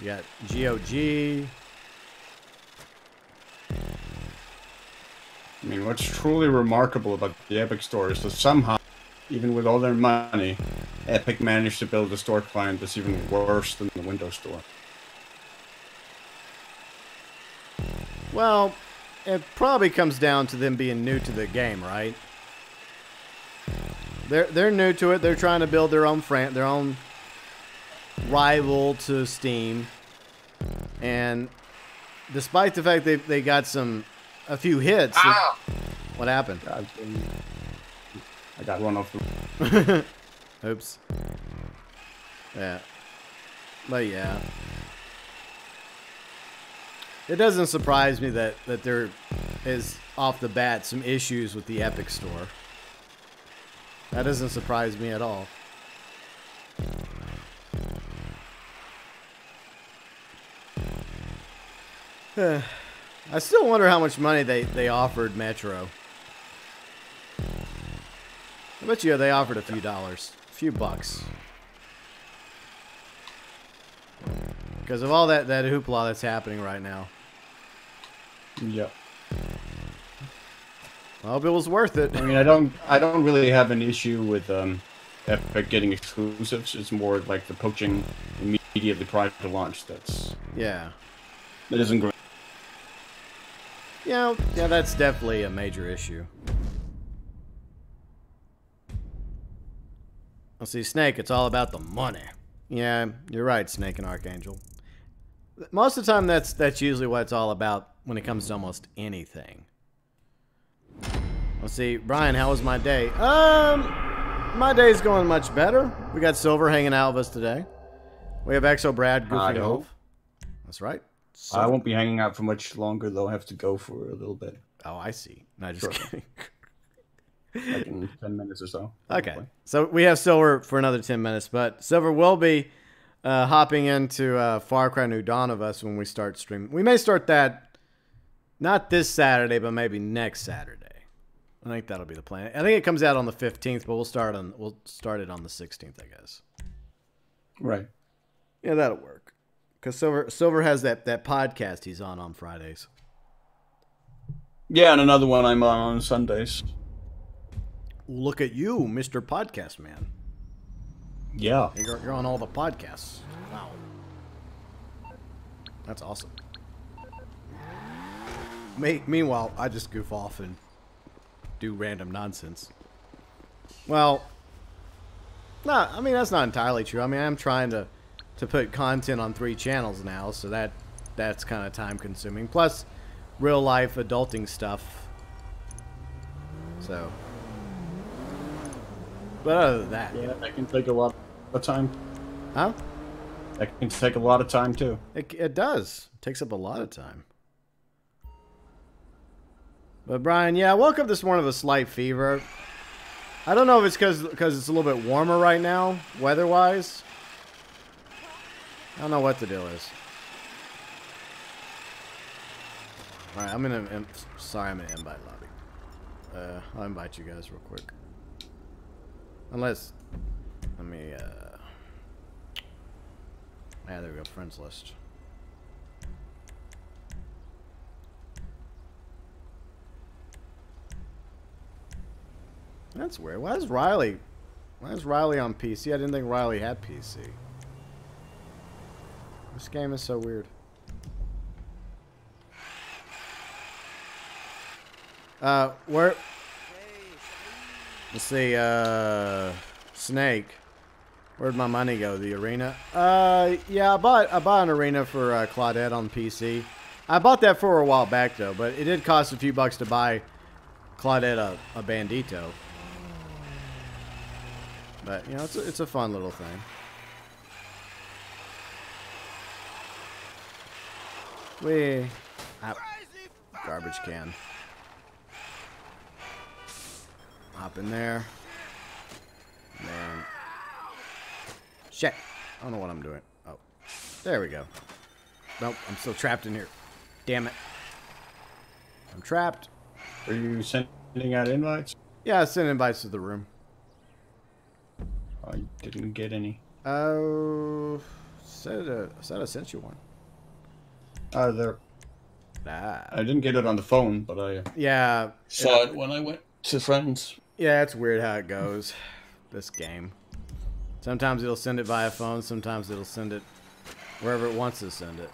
S1: You got GOG.
S3: I mean, what's truly remarkable about the Epic Store is that somehow, even with all their money, Epic managed to build a store client that's even worse than the Windows Store.
S1: Well, it probably comes down to them being new to the game, right? They're new to it. They're trying to build their own rival to Steam. And despite the fact they got a few hits, what happened?
S3: I got one off the...
S1: Oops. Yeah. But yeah. It doesn't surprise me that there is, off the bat, some issues with the Epic Store. That doesn't surprise me at all. I still wonder how much money they offered Metro. I bet you they offered a few dollars. A few bucks. Because of all that hoopla that's happening right now.
S3: Yep.
S1: I hope it was worth it.
S3: I mean, I don't really have an issue with Epic getting exclusives. It's more like the poaching immediately prior to launch. That isn't great.
S1: Yeah, that's definitely a major issue. Let's see, Snake. It's all about the money. Yeah, you're right, Snake and Archangel. Most of the time, that's usually what it's all about when it comes to almost anything. Let's see, Brian, how was my day? My day's going much better. We got Silver hanging out with us today. We have Exo Brad goofing off. That's right.
S3: So, I won't be hanging out for much longer, though. I have to go for a little bit.
S1: Oh, I see. No, just kidding.
S3: Like in 10 minutes or so.
S1: Okay. Probably. So we have Silver for another 10 minutes, but Silver will be hopping into Far Cry New Dawn of Us when we start streaming. We may start that not this Saturday, but maybe next Saturday. I think that'll be the plan. I think it comes out on the 15th, but we'll start it on the 16th, I guess.
S3: Right.
S1: Yeah, that'll work. Because Silver has that podcast he's on Fridays.
S3: Yeah, and another one I'm on Sundays.
S1: Look at you, Mr. Podcast Man.
S3: Yeah.
S1: You're on all the podcasts. Wow. That's awesome. Meanwhile, I just goof off and do random nonsense. Well, No, I mean, that's not entirely true. I mean, I'm trying to put content on 3 channels now, so that's kind of time consuming. Plus, real life adulting stuff. So. But other than that.
S3: Yeah, that can take a lot of time.
S1: Huh?
S3: That can take a lot of time, too.
S1: It does. It takes up a lot of time. But Brian, yeah, I woke up this morning with a slight fever. I don't know if it's because it's a little bit warmer right now, weather-wise. I don't know what the deal is. All right, I'm in an invite lobby. I'll invite you guys real quick. Unless, let me, yeah, there we go, friends list. That's weird. Why is Riley on PC? I didn't think Riley had PC. This game is so weird. Where? Let's see, Snake. Where'd my money go? The arena? Yeah, I bought an arena for Claudette on PC. I bought that for a while back though, but it did cost a few bucks to buy Claudette a Bandito. But you know, it's a fun little thing. Garbage can. Hop in there. Man. Shit. I don't know what I'm doing. Oh. There we go. Nope, I'm still trapped in here. Damn it. I'm trapped.
S3: Are you sending out invites?
S1: Yeah, I sent invites to the room.
S3: I didn't get any.
S1: Oh, said I sent you one.
S3: There.
S1: Ah.
S3: I didn't get it on the phone, but I saw it when I went to friends.
S1: Yeah, it's weird how it goes. This game. Sometimes it'll send it via phone. Sometimes it'll send it wherever it wants to send it.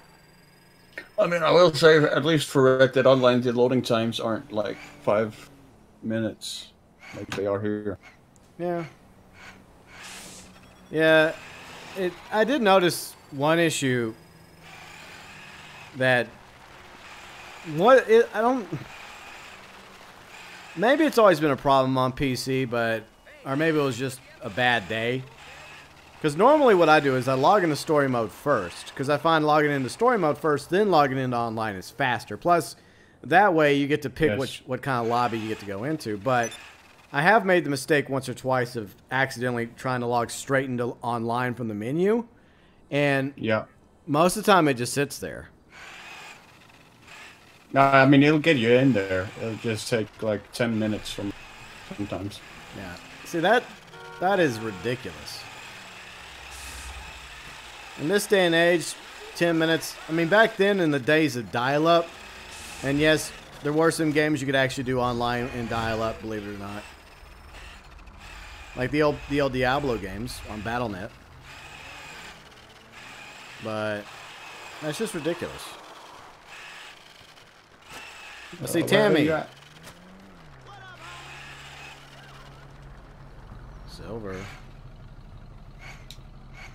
S3: I mean, I will say, at least for Red Dead Online, the loading times aren't like 5 minutes like they are here.
S1: Yeah. Yeah. I did notice one issue that maybe it's always been a problem on PC, or maybe it was just a bad day. Because normally what I do is I log into story mode first, because I find logging into story mode first, then logging into online is faster. Plus, that way you get to pick what kind of lobby you get to go into. But I have made the mistake once or twice of accidentally trying to log straight into online from the menu, and most of the time it just sits there.
S3: No, I mean, it'll get you in there. It'll just take like 10 minutes sometimes.
S1: Yeah. See, that is ridiculous. In this day and age, 10 minutes. I mean, back then in the days of dial-up, and yes, there were some games you could actually do online in dial-up, believe it or not. Like the old Diablo games on Battle.net. But that's just ridiculous. Let's see, Tammy. Silver.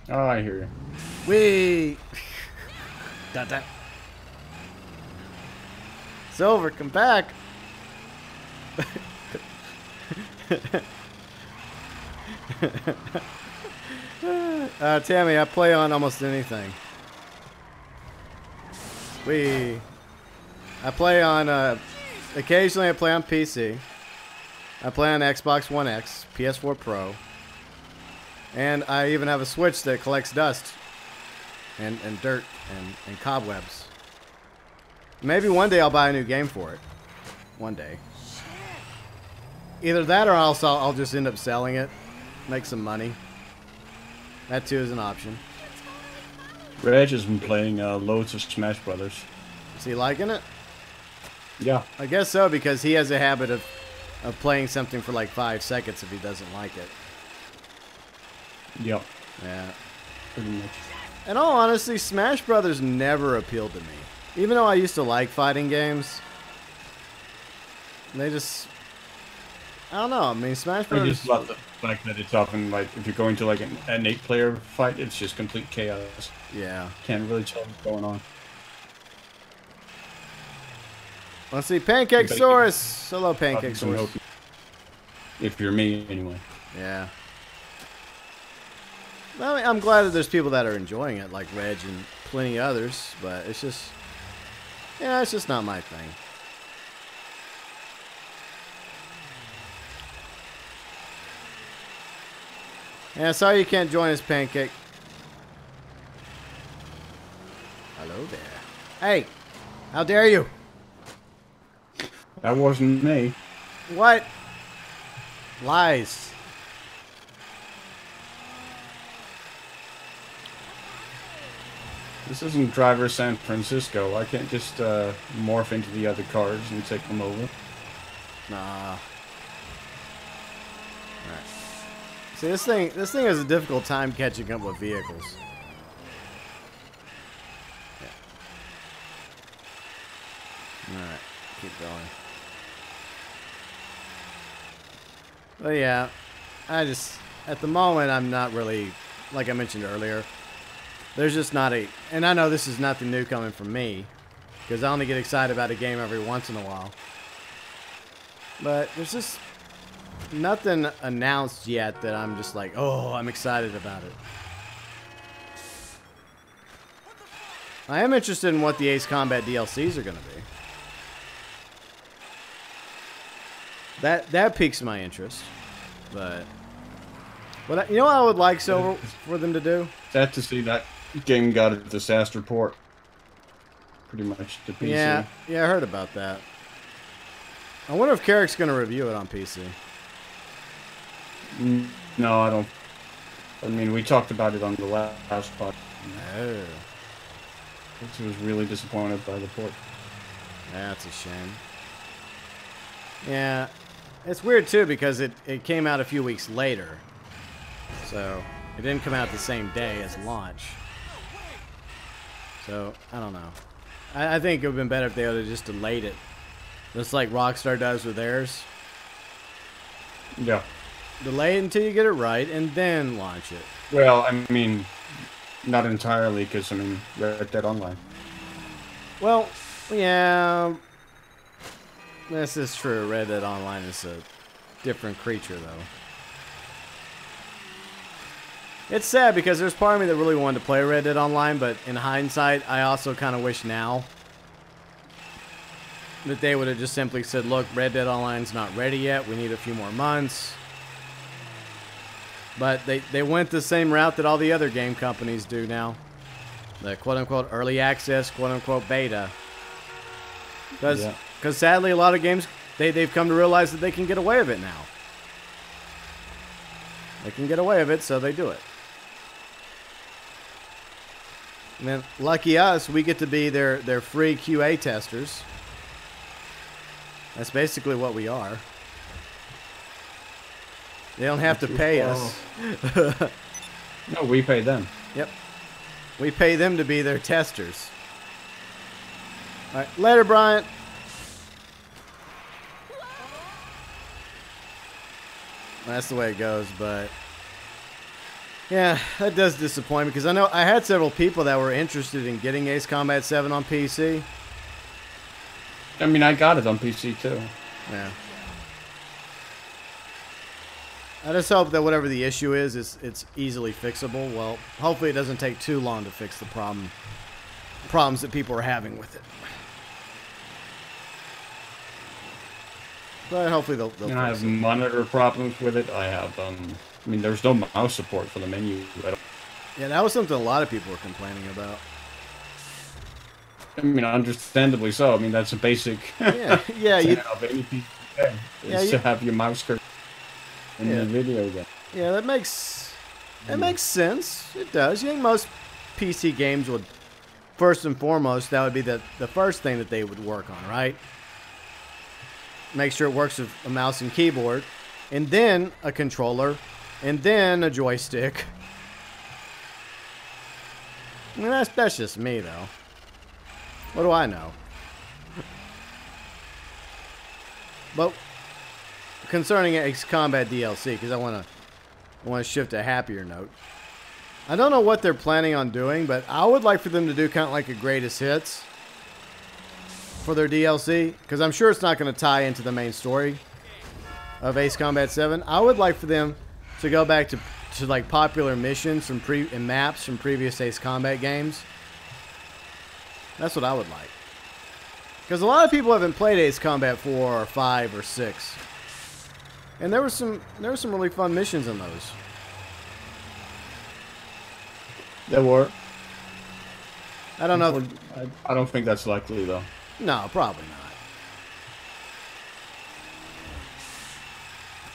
S3: Oh, I hear you.
S1: Wee. Dun. Silver, come back. Tammy, I play on almost anything. I play on, occasionally I play on PC. I play on Xbox One X, PS4 Pro. And I even have a Switch that collects dust and dirt and cobwebs. Maybe one day I'll buy a new game for it. One day. Either that or else I'll just end up selling it. Make some money. That too is an option.
S3: Reg has been playing loads of Smash Brothers.
S1: Is he liking it?
S3: Yeah.
S1: I guess so, because he has a habit of playing something for like 5 seconds if he doesn't like it.
S3: Yep.
S1: Yeah.
S3: Pretty much.
S1: In all honesty, Smash Brothers never appealed to me. Even though I used to like fighting games, they just... I don't know. I mean, Smash
S3: I
S1: Bros.
S3: just love the fact that it's often like if you're going to like an 8-player fight, it's just complete chaos.
S1: Yeah.
S3: Can't really tell what's going on.
S1: Let's see, Pancakesaurus. Hello, Pancakesaurus.
S3: If you're me, anyway.
S1: Yeah. Well, I mean, I'm glad that there's people that are enjoying it, like Reg and plenty others, but it's just, yeah, it's just not my thing. Yeah, sorry you can't join us, Pancake. Hello there. Hey, how dare you?
S3: That wasn't me.
S1: What? Lies.
S3: This isn't Driver San Francisco. I can't just morph into the other cars and take them over.
S1: Nah. Alright. See, this thing has a difficult time catching up with vehicles. Yeah. Alright, keep going. But yeah, at the moment, I'm not really, like I mentioned earlier, there's just not and I know this is nothing new coming from me, because I only get excited about a game every once in a while. But there's just nothing announced yet that I'm just like, oh, I'm excited about it. I am interested in what the Ace Combat DLCs are going to be. That piques my interest, but you know what I would like for them to do?
S3: Sad to see that game got a disaster port. Pretty much to PC.
S1: Yeah, I heard about that. I wonder if Carrick's going to review it on PC.
S3: No, I don't. I mean, we talked about it on the last part.
S1: No.
S3: I was really disappointed by the port.
S1: That's a shame. Yeah, it's weird too because it came out a few weeks later. So, it didn't come out the same day as launch. So, I don't know. I think it would have been better if they would have just delayed it. Just like Rockstar does with theirs.
S3: Yeah.
S1: Delay it until you get it right and then launch it.
S3: Well, I mean, not entirely because, I mean, Red Dead Online.
S1: Well, yeah. This is true. Red Dead Online is a different creature, though. It's sad because there's part of me that really wanted to play Red Dead Online, but in hindsight, I also kind of wish now that they would have just simply said, look, Red Dead Online's not ready yet. We need a few more months. But they went the same route that all the other game companies do now. The quote-unquote early access, quote-unquote beta. Because sadly, a lot of games, they've come to realize that they can get away with it now. They can get away with it, so they do it. And then, lucky us, we get to be their free QA testers. That's basically what we are. They don't have to pay us.
S3: No, we pay them.
S1: Yep. We pay them to be their testers. Alright, later, Bryant. That's the way it goes, but yeah, that does disappoint me because I know I had several people that were interested in getting Ace Combat 7 on PC.
S3: I mean, I got it on PC too.
S1: Yeah. I just hope that whatever the issue is, it's easily fixable. Well, hopefully it doesn't take too long to fix the problems that people are having with it. But hopefully they'll fix
S3: I have monitor problems with it. I have, I mean, there's no mouse support for the menu at all.
S1: Yeah, that was something a lot of people were complaining about.
S3: I mean, understandably so. I mean, that's a basic
S1: yeah,
S3: of any PC game, is to have your mouse cursor in the video game.
S1: Yeah, that makes sense. It does. You think most PC games would, first and foremost, that would be the first thing that they would work on, right? Make sure it works with a mouse and keyboard, and then a controller, and then a joystick. I mean, that's just me, though. What do I know? But concerning Ace Combat DLC, because I want to shift to a happier note. I don't know what they're planning on doing, but I would like for them to do kind of like a greatest hits for their DLC, because I'm sure it's not going to tie into the main story of Ace Combat 7. I would like for them to go back to like popular missions and maps from previous Ace Combat games. That's what I would like. Because a lot of people haven't played Ace Combat 4 or 5 or 6. And there were some really fun missions in those.
S3: There were.
S1: I don't know.
S3: I don't think that's likely though.
S1: No, probably not.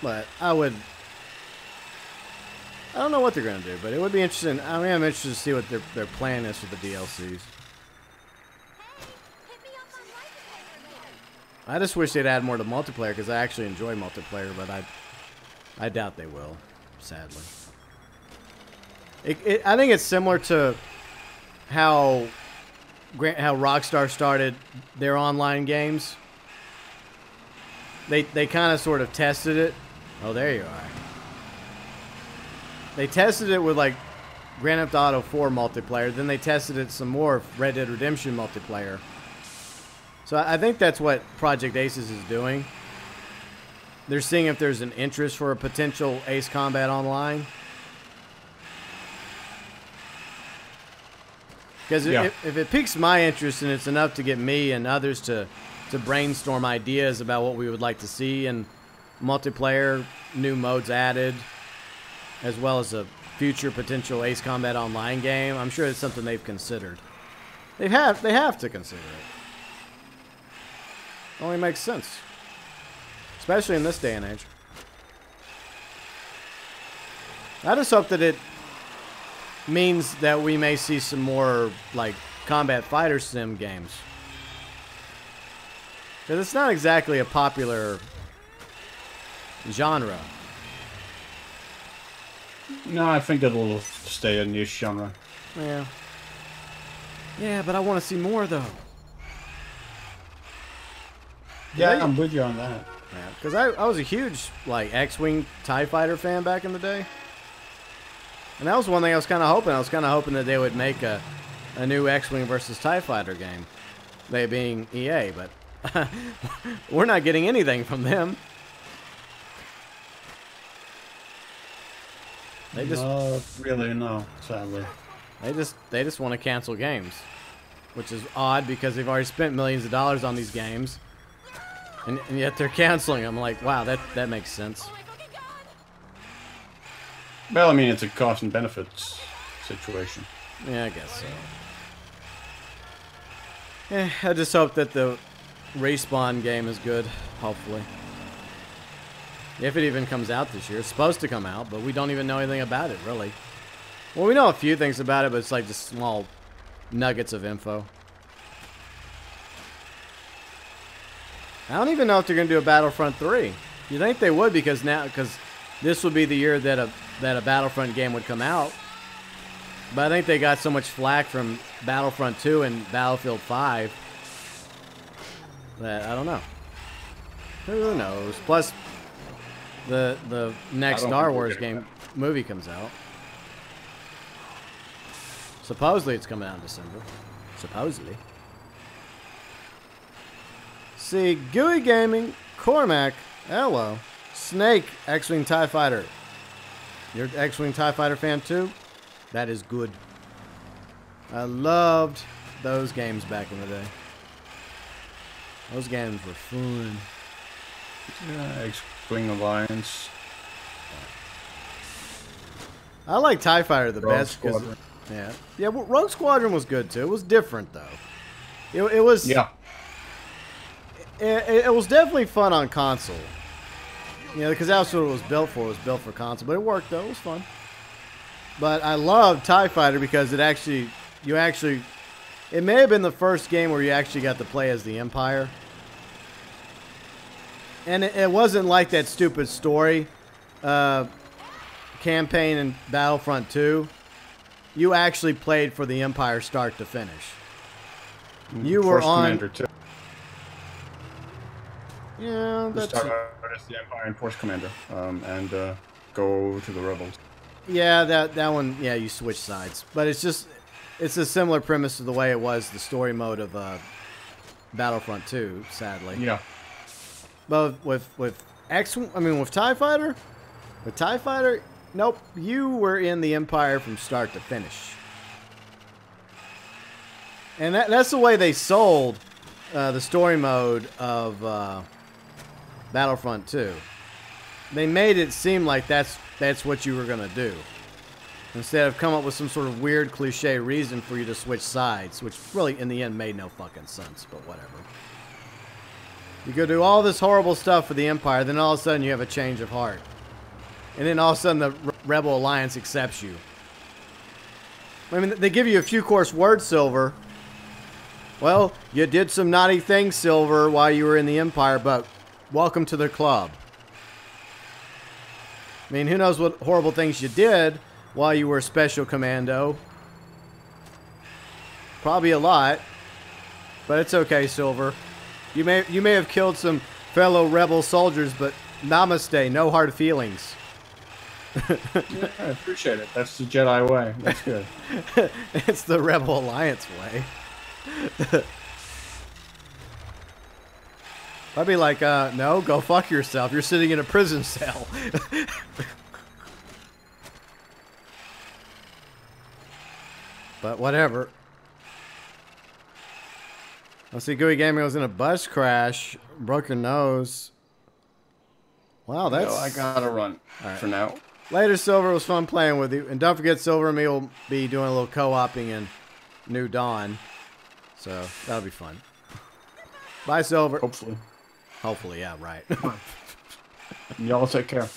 S1: But I don't know what they're going to do, but it would be interesting. I mean, I'm interested to see what their plan is for the DLCs. I just wish they'd add more to multiplayer, because I actually enjoy multiplayer, but I doubt they will, sadly. I think it's similar to how Rockstar started their online games. They kind of sort of tested it. Oh, there you are. They tested it with like Grand Theft Auto 4 multiplayer. Then they tested it some more Red Dead Redemption multiplayer. So I think that's what Project Aces is doing. They're seeing if there's an interest for a potential Ace Combat Online. Because if it piques my interest and it's enough to get me and others to brainstorm ideas about what we would like to see in multiplayer, new modes added, as well as a future potential Ace Combat Online game, I'm sure it's something they've considered. They have to consider it. Only makes sense. Especially in this day and age. I just hope that it means that we may see some more, like, combat fighter sim games. Because it's not exactly a popular genre.
S3: No, I think it'll stay a niche genre.
S1: Yeah. Yeah, but I want to see more, though.
S3: Yeah, I'm with you on that.
S1: Yeah, because I was a huge, like, X-Wing TIE Fighter fan back in the day. And that was one thing I was kind of hoping. I was kind of hoping that they would make a new X-Wing versus TIE Fighter game. They being EA, but we're not getting anything from them. They just
S3: really no, sadly.
S1: They just want to cancel games, which is odd because they've already spent millions of dollars on these games, and yet they're canceling them. Like, wow, that makes sense.
S3: Well, I mean, it's a cost and benefits situation.
S1: Yeah, I guess so. Yeah, I just hope that the Respawn game is good, hopefully. If it even comes out this year. It's supposed to come out, but we don't even know anything about it, really. Well, we know a few things about it, but it's like just small nuggets of info. I don't even know if they're going to do a Battlefront 3. You think they would, because this would be the year that a Battlefront game would come out. But I think they got so much flack from Battlefront 2 and Battlefield 5 that I don't know. Who knows? Plus, the next Star Wars movie comes out. Supposedly it's coming out in December. Supposedly. See, Gooey Gaming, Cormac, hello, Snake, X-Wing TIE Fighter. You're an X-Wing TIE Fighter fan too? That is good. I loved those games back in the day. Those games were fun.
S3: Yeah, X-Wing Alliance.
S1: I like TIE Fighter the
S3: Rogue
S1: best because
S3: Squadron.
S1: yeah, well, Rogue Squadron was good too. It was different though. It was It was definitely fun on console. You know, because that's what it was built for. It was built for console, but it worked though. It was fun. But I love TIE Fighter because it may have been the first game where you actually got to play as the Empire. And it wasn't like that stupid story campaign in Battlefront 2. You actually played for the Empire start to finish. You were on...
S3: Commander 2.
S1: Yeah,
S3: You
S1: that's...
S3: start out as the Empire and Force Commander, and go to the Rebels.
S1: Yeah, that one, yeah, you switch sides. But it's just, it's a similar premise to the way it was the story mode of Battlefront 2, sadly.
S3: Yeah.
S1: But with TIE Fighter? With TIE Fighter, nope, you were in the Empire from start to finish. And that's the way they sold the story mode of Battlefront 2. They made it seem like that's what you were going to do. Instead of come up with some sort of weird cliche reason for you to switch sides, which really in the end made no fucking sense, but whatever. You go do all this horrible stuff for the Empire, then all of a sudden you have a change of heart. And then all of a sudden the Rebel Alliance accepts you. I mean, they give you a few coarse words, Silver. Well, you did some naughty things, Silver, while you were in the Empire, but welcome to the club. I mean, who knows what horrible things you did while you were Special Commando. Probably a lot. But it's okay, Silver. You may have killed some fellow rebel soldiers, but namaste, no hard feelings.
S3: Yeah, I appreciate it. That's the Jedi way. That's good.
S1: It's the Rebel Alliance way. I'd be like, no, go fuck yourself. You're sitting in a prison cell. But whatever. Let's see, Gooey Gaming was in a bus crash, broke her nose. Wow, that's...
S3: No, I gotta run for now.
S1: Later, Silver, it was fun playing with you. And don't forget, Silver and me will be doing a little co-oping in New Dawn. So, that'll be fun. Bye, Silver.
S3: Hopefully.
S1: Hopefully, yeah, right.
S3: Y'all take care.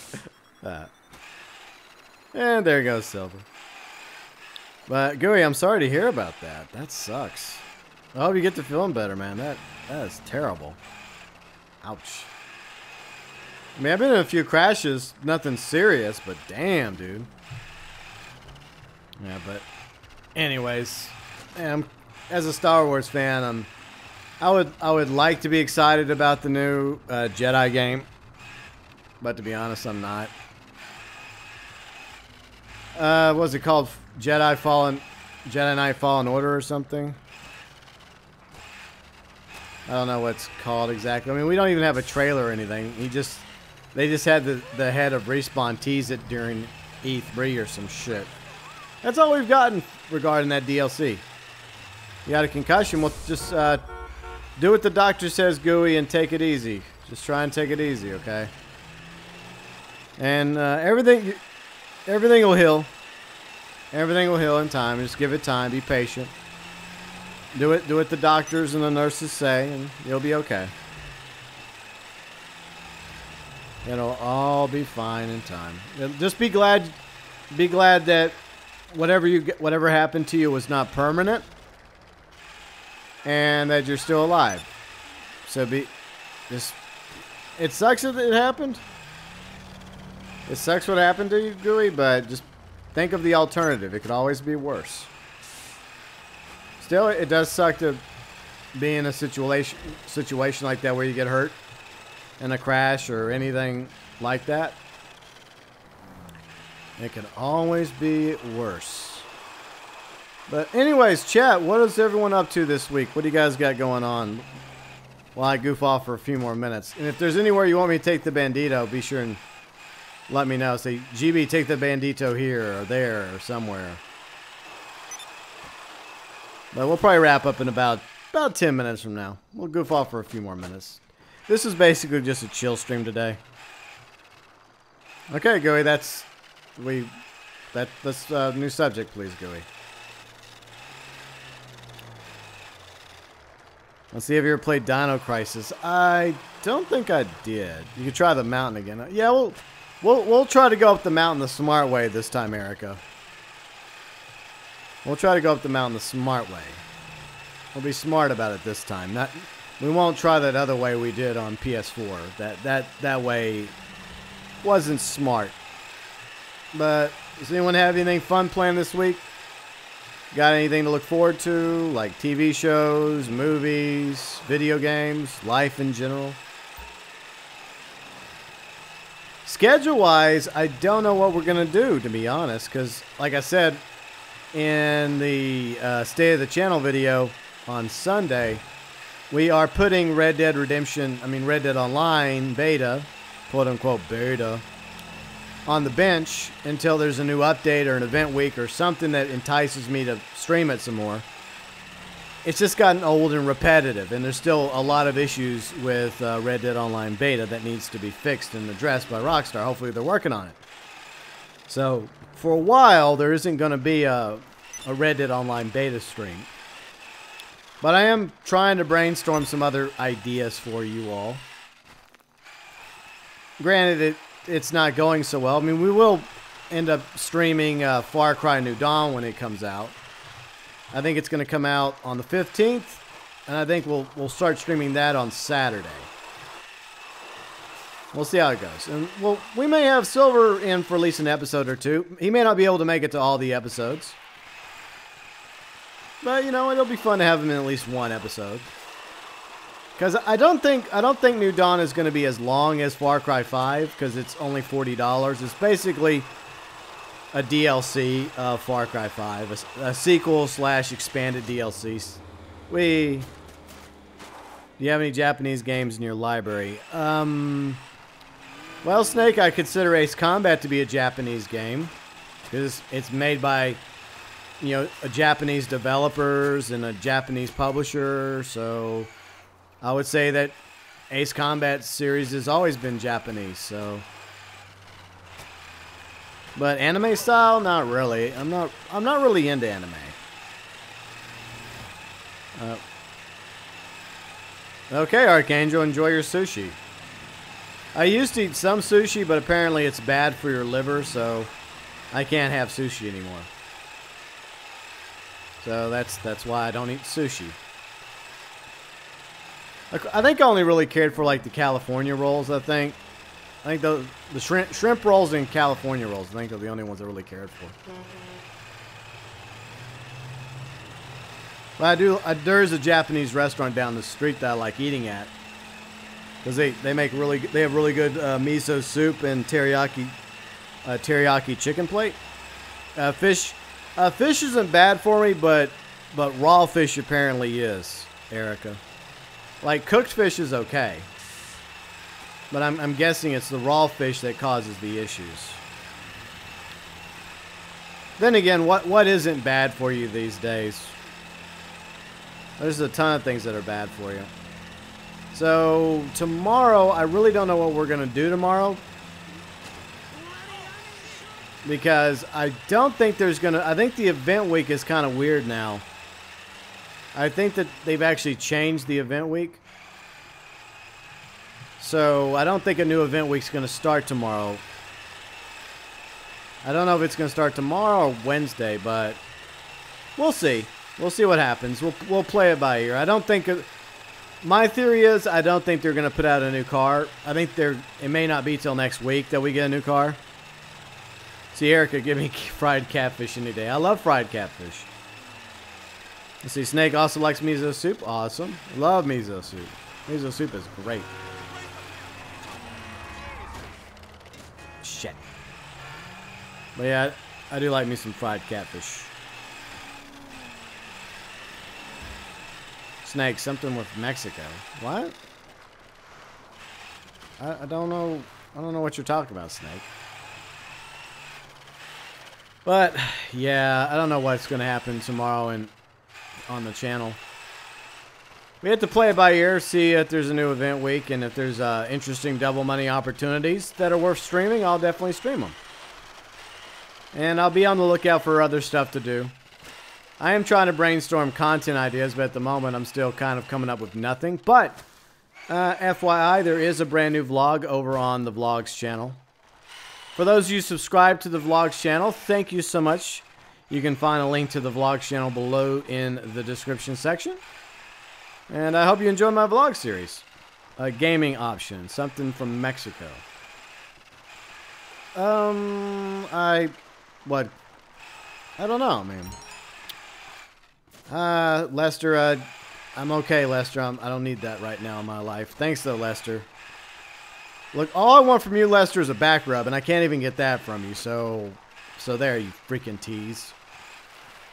S1: And there goes Silver. But, Gooey, I'm sorry to hear about that. That sucks. I hope you get to feeling better, man. That is terrible. Ouch. I mean, I've been in a few crashes. Nothing serious, but damn, dude. Yeah, but anyways, as a Star Wars fan, I would like to be excited about the new Jedi game, but to be honest, I'm not. What was it called? Jedi Knight Fallen Order or something? I don't know what it's called exactly. I mean, we don't even have a trailer or anything. They just had the head of Respawn tease it during E3 or some shit. That's all we've gotten regarding that DLC. You got a concussion? Well, just do what the doctor says, Gooey, and take it easy. Just try and take it easy, okay? And everything will heal. Everything will heal in time. Just give it time. Be patient. Do what the doctors and the nurses say, and you'll be okay. It'll all be fine in time. Just be glad that whatever happened to you was not permanent, and that you're still alive. So it sucks that it happened. It sucks what happened to you, Gooey, but just think of the alternative. It could always be worse. Still, it does suck to be in a situation like that where you get hurt in a crash or anything like that. It can always be worse. But anyways, chat, what is everyone up to this week? What do you guys got going on while I goof off for a few more minutes? And if there's anywhere you want me to take the Bandito, be sure and let me know. Say, GB, take the Bandito here or there or somewhere. But we'll probably wrap up in about 10 minutes from now. We'll goof off for a few more minutes. This is basically just a chill stream today. Okay, Gooey, that's new subject, please, Gooey. Let's see if you ever played Dino Crisis. I don't think I did. You could try the mountain again. Yeah, we'll try to go up the mountain the smart way this time, Erica. We'll try to go up the mountain the smart way. We'll be smart about it this time. We won't try that other way we did on PS4. That way wasn't smart. But does anyone have anything fun planned this week? Got anything to look forward to? Like TV shows, movies, video games, life in general? schedule-wise, I don't know what we're going to do, to be honest, because, like I said, in the State of the Channel video on Sunday, we are putting Red Dead Online beta, quote-unquote beta, on the bench until there's a new update or an event week or something that entices me to stream it some more. It's just gotten old and repetitive, and there's still a lot of issues with Red Dead Online beta that needs to be fixed and addressed by Rockstar. Hopefully they're working on it. So, for a while, there isn't going to be a Red Dead Online beta stream. But I am trying to brainstorm some other ideas for you all. Granted, it's not going so well. I mean, we will end up streaming Far Cry New Dawn when it comes out. I think it's going to come out on the 15th, and I think we'll start streaming that on Saturday. We'll see how it goes. And we may have Silver in for at least an episode or two. He may not be able to make it to all the episodes. But, you know, it'll be fun to have him in at least one episode. Because I don't think New Dawn is going to be as long as Far Cry 5, because it's only $40. It's basically a DLC of Far Cry 5, a sequel / expanded DLCs. Do you have any Japanese games in your library? Well, Snake, I consider Ace Combat to be a Japanese game, because it's made by, you know, a Japanese developers and a Japanese publisher, so I would say that Ace Combat series has always been Japanese, so. But anime style, not really. I'm not really into anime. Okay, Archangel, enjoy your sushi. I used to eat some sushi, but apparently it's bad for your liver, so I can't have sushi anymore. So that's why I don't eat sushi. I think I only really cared for like the California rolls, I think the shrimp rolls and California rolls, I think, are the only ones I really cared for. But there's a Japanese restaurant down the street that I like eating at, because they have really good miso soup and teriyaki chicken plate. Fish isn't bad for me, but raw fish apparently is, Erica. Like, cooked fish is okay. But I'm guessing it's the raw fish that causes the issues. Then again, what isn't bad for you these days? There's a ton of things that are bad for you. So, tomorrow, I really don't know what we're going to do tomorrow. Because I don't think there's going to... I think the event week is kind of weird now. I think that they've actually changed the event week. So, I don't think a new event week's going to start tomorrow. I don't know if it's going to start tomorrow or Wednesday, but we'll see. We'll see what happens. We'll play it by ear. I don't think... My theory is I don't think they're going to put out a new car. I think it may not be till next week that we get a new car. See, Erica, give me fried catfish any day. I love fried catfish. Let's see, Snake also likes miso soup. Awesome. Love miso soup. Miso soup is great. Shit. But yeah, I do like me some fried catfish. Snake, something with Mexico. What? I don't know. I don't know what you're talking about, Snake. But yeah, I don't know what's going to happen tomorrow on the channel. We have to play it by ear, see if there's a new event week, and if there's interesting double money opportunities that are worth streaming, I'll definitely stream them. And I'll be on the lookout for other stuff to do. I am trying to brainstorm content ideas, but at the moment I'm still kind of coming up with nothing. But, FYI, there is a brand new vlog over on the Vlogs channel. For those of you subscribed to the Vlogs channel, thank you so much. You can find a link to the Vlogs channel below in the description section. And I hope you enjoy my vlog series. A gaming option, something from Mexico. I don't know, man. Lester, I'm okay, Lester. I don't need that right now in my life. Thanks, though, Lester. Look, all I want from you, Lester, is a back rub, and I can't even get that from you. So there, you freaking tease.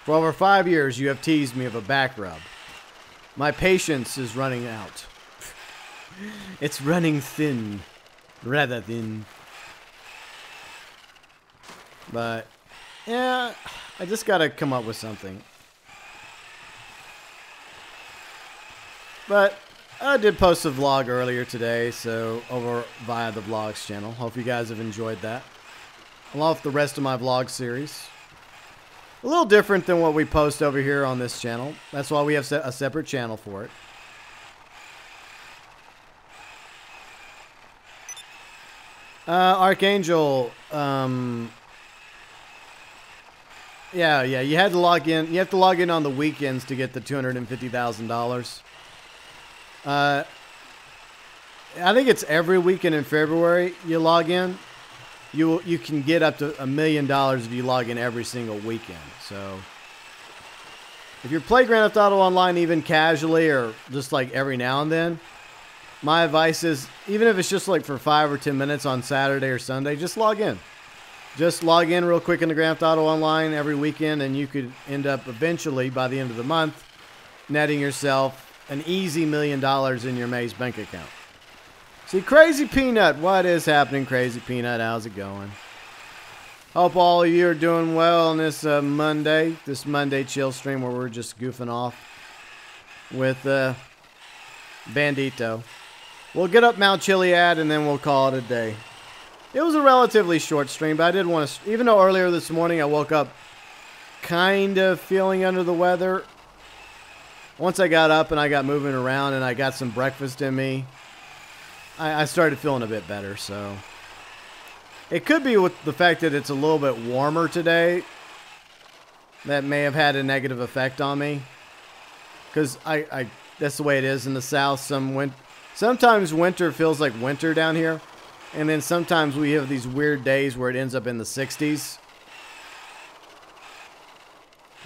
S1: For over 5 years, you have teased me of a back rub. My patience is running out. It's running thin. Rather thin. But, yeah, I just gotta come up with something. But I did post a vlog earlier today, so over via the vlogs channel. Hope you guys have enjoyed that. Along with the rest of my vlog series. A little different than what we post over here on this channel. That's why we have a separate channel for it. Archangel, yeah, you had to log in. You have to log in on the weekends to get the $250,000. I think it's every weekend in February you log in. You can get up to $1 million if you log in every single weekend. So if you play Grand Theft Auto Online even casually or just like every now and then, my advice is, even if it's just like for 5 or 10 minutes on Saturday or Sunday, just log in. Just log in real quick into Grand Theft Auto Online every weekend, and you could end up eventually, by the end of the month, netting yourself an easy $1 million in your Maze bank account. See, Crazy Peanut, what is happening, Crazy Peanut? How's it going? Hope all of you are doing well on this Monday chill stream where we're just goofing off with Bandito. We'll get up Mount Chiliad and then we'll call it a day. It was a relatively short stream, but I did want to, even though earlier this morning I woke up kind of feeling under the weather. Once I got up and I got moving around and I got some breakfast in me, I started feeling a bit better. So it could be with the fact that it's a little bit warmer today that may have had a negative effect on me. Because that's the way it is in the South. Sometimes winter feels like winter down here. And then sometimes we have these weird days where it ends up in the 60s.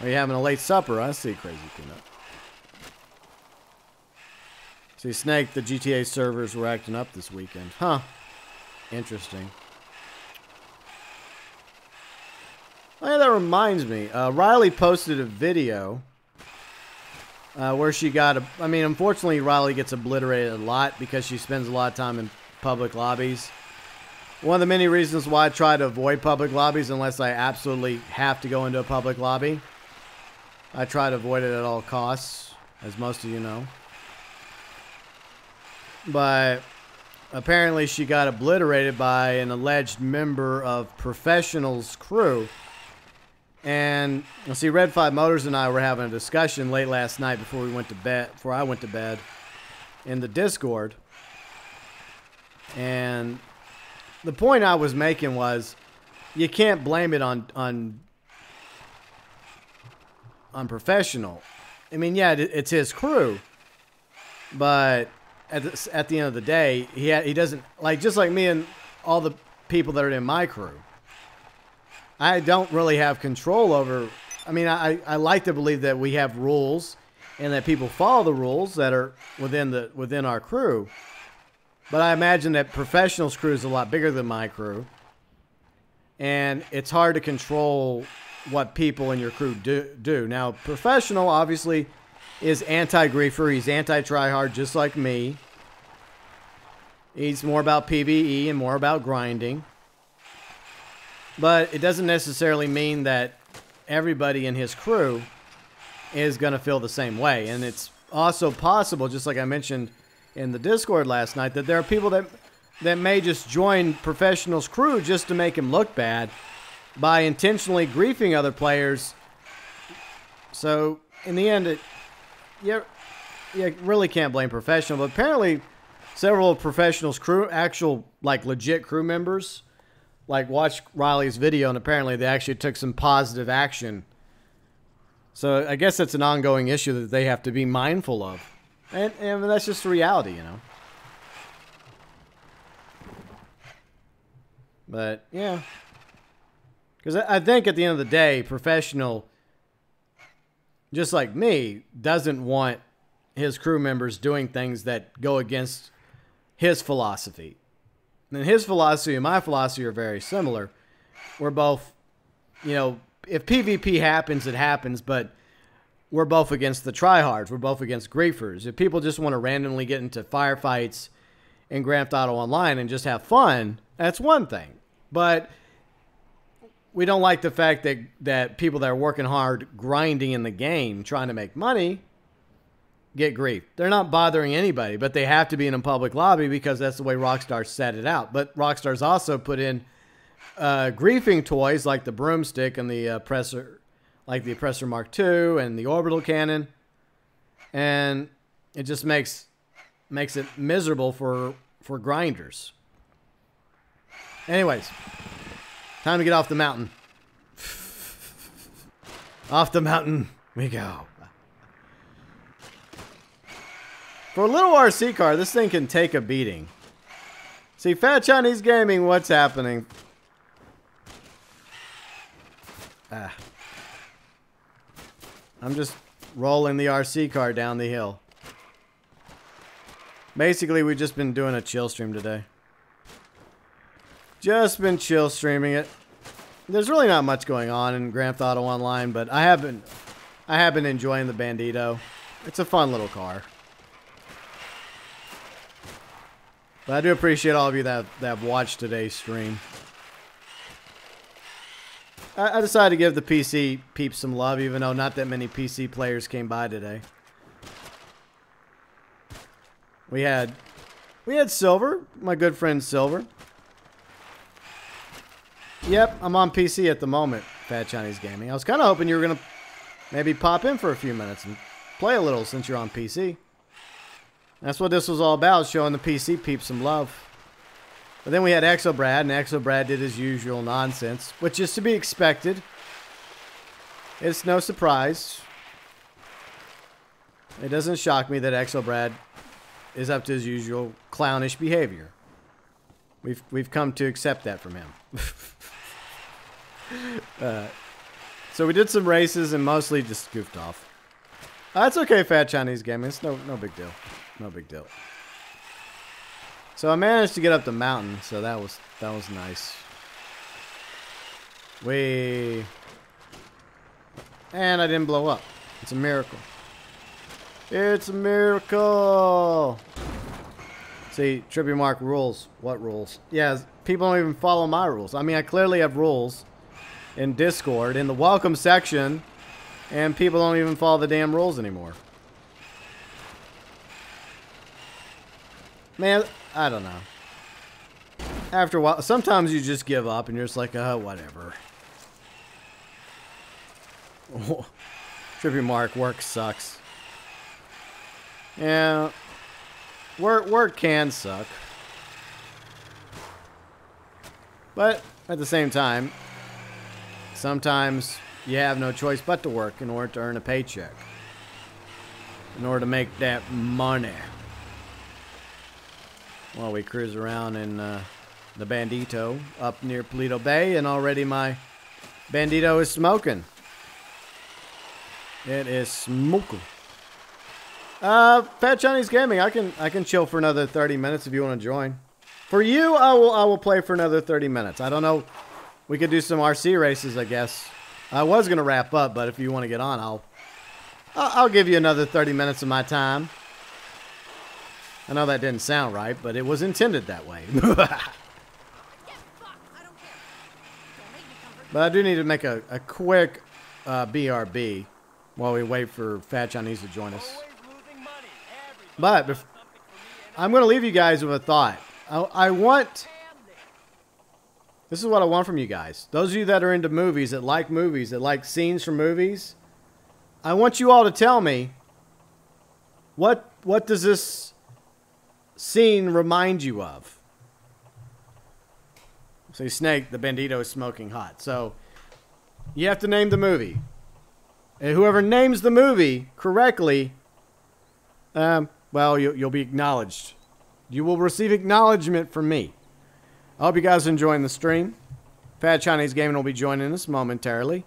S1: Are you having a late supper? I see, Crazy Peanut. See, Snake, the GTA servers were acting up this weekend. Huh. Interesting. Oh, yeah, that reminds me. Riley posted a video where she got unfortunately, Riley gets obliterated a lot because she spends a lot of time in public lobbies. One of the many reasons why I try to avoid public lobbies unless I absolutely have to go into a public lobby. I try to avoid it at all costs, as most of you know. But apparently she got obliterated by an alleged member of Professional's crew. And see, Red 5 Motors and I were having a discussion late last night before I went to bed in the Discord. And the point I was making was you can't blame it on Professional. I mean, yeah, it's his crew. But at the end of the day, he doesn't, like, just like me and all the people that are in my crew. I don't really have control over. I mean, I like to believe that we have rules and that people follow the rules that are within our crew. But I imagine that Professional's crew is a lot bigger than my crew. And it's hard to control what people in your crew do. Now, Professional obviously is anti-griefer. He's anti-tryhard just like me. He's more about PvE and more about grinding. But it doesn't necessarily mean that everybody in his crew is going to feel the same way. And it's also possible, just like I mentioned in the Discord last night, that there are people that may just join Professional's crew just to make him look bad by intentionally griefing other players. So, in the end, you really can't blame Professional. But apparently, several of Professional's crew, actual, like, legit crew members, like, watched Riley's video, and apparently they actually took some positive action. So, I guess that's an ongoing issue that they have to be mindful of. And that's just the reality, you know. But, yeah. Because I think at the end of the day, Professional, just like me, doesn't want his crew members doing things that go against his philosophy. And his philosophy and my philosophy are very similar. We're both, you know, if PvP happens, it happens, but we're both against the tryhards. We're both against griefers. If people just want to randomly get into firefights in Grand Theft Auto Online and just have fun, that's one thing. But we don't like the fact that people that are working hard, grinding in the game, trying to make money, get grief. They're not bothering anybody, but they have to be in a public lobby because that's the way Rockstar set it out. But Rockstar's also put in griefing toys like the broomstick and the oppressor, like the Oppressor Mark II and the orbital cannon, and it just makes it miserable for grinders. Anyways, time to get off the mountain. Off the mountain we go. For a little RC car, this thing can take a beating. See, Fat Chinese Gaming, what's happening? I'm just rolling the RC car down the hill. Basically, we've just been doing a chill stream today. Just been chill streaming it. There's really not much going on in Grand Theft Auto Online, but I have been enjoying the Bandito. It's a fun little car. But I do appreciate all of you that have watched today's stream. I decided to give the PC peeps some love, even though not that many PC players came by today. We had Silver, my good friend Silver. Yep, I'm on PC at the moment, Fat Chinese Gaming. I was kind of hoping you were going to maybe pop in for a few minutes and play a little since you're on PC. That's what this was all about, showing the PC peeps some love. But then we had Exobrad, and Exobrad did his usual nonsense, which is to be expected. It's no surprise. It doesn't shock me that Exobrad is up to his usual clownish behavior. We've come to accept that from him. So we did some races and mostly just goofed off. That's okay, Fat Chinese Gaming. It's no big deal. No big deal. So I managed to get up the mountain, so that was nice. And I didn't blow up. It's a miracle. It's a miracle. See, Trippy Mark rules. What rules? Yeah, people don't even follow my rules. I mean, I clearly have rules in Discord, in the welcome section, and people don't even follow the damn rules anymore. Man, I don't know. After a while, sometimes you just give up and you're just like, whatever. Trippy Mark, work sucks. Yeah, work can suck. But at the same time, sometimes you have no choice but to work in order to earn a paycheck. In order to make that money. While we cruise around in the Bandito up near Paleto Bay, and already my Bandito is smoking. It is smoking. Fat Chinese Gaming, I can chill for another 30 minutes if you want to join. For you, I will play for another 30 minutes. I don't know. We could do some RC races, I guess. I was gonna wrap up, but if you want to get on, I'll give you another 30 minutes of my time. I know that didn't sound right, but it was intended that way. But I do need to make a quick BRB while we wait for Fat Chinese to join us. But I'm going to leave you guys with a thought. This is what I want from you guys. Those of you that are into movies, that like scenes from movies, I want you all to tell me, what does this scene remind you of? So Snake, the Bandito is smoking hot. So you have to name the movie. And whoever names the movie correctly, well, you'll be acknowledged. You will receive acknowledgement from me. I hope you guys are enjoying the stream. Fat Chinese Gaming will be joining us momentarily.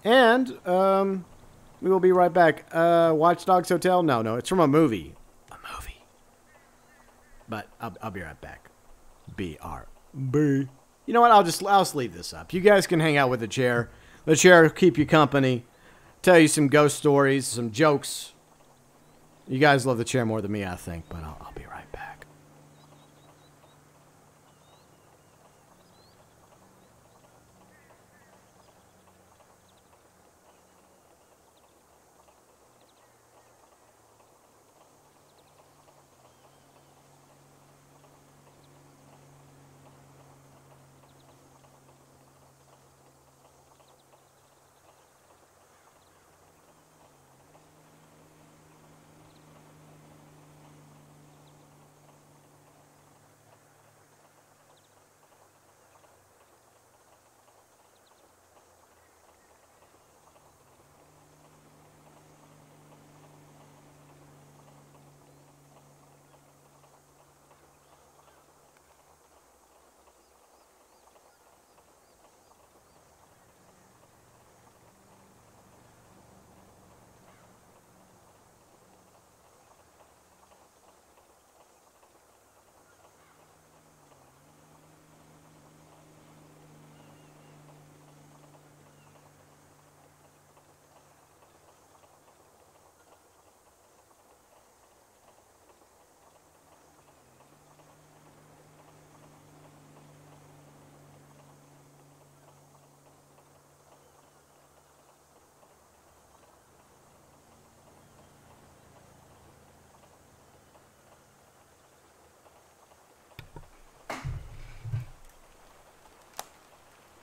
S1: And we will be right back. Watch Dogs Hotel? No, it's from a movie. But I'll be right back. BRB. You know what? I'll just leave this up. You guys can hang out with the chair. The chair will keep you company. Tell you some ghost stories, some jokes. You guys love the chair more than me, I think, but I'll be right back.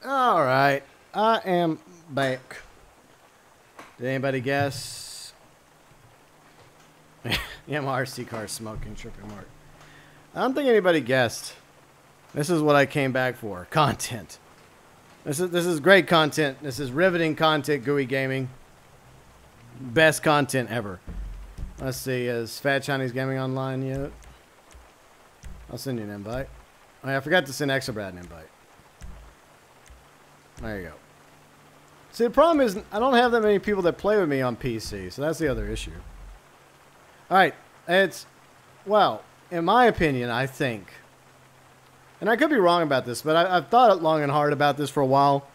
S1: All right, I am back. Did anybody guess? Yeah, my RC car is smoking, tripping mark. I don't think anybody guessed. This is what I came back for. Content. This is great content. This is riveting content, GUI Gaming. Best content ever. Let's see, is Fat Chinese Gaming online yet? I'll send you an invite. Oh, yeah, I forgot to send Exabrad an invite. There you go. See, the problem is I don't have that many people that play with me on PC, so that's the other issue. Alright, well, in my opinion, I think, and I could be wrong about this, but I've thought long and hard about this for a while.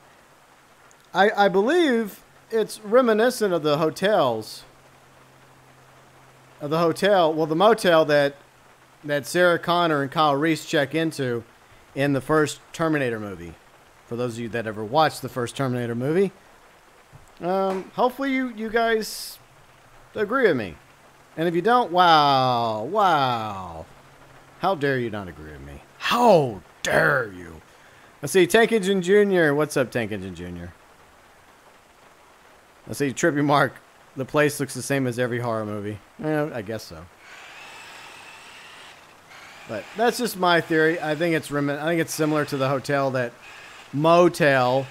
S1: I believe it's reminiscent of the hotels, well, the motel that Sarah Connor and Kyle Reese check into in the first Terminator movie. For those of you that ever watched the first Terminator movie. Hopefully you guys agree with me. And if you don't, wow. How dare you not agree with me? How dare you? Let's see, Tank Engine Jr. What's up, Tank Engine Jr.? Let's see, Trippy Mark. The place looks the same as every horror movie. I guess so. But that's just my theory. I think it's similar to the motel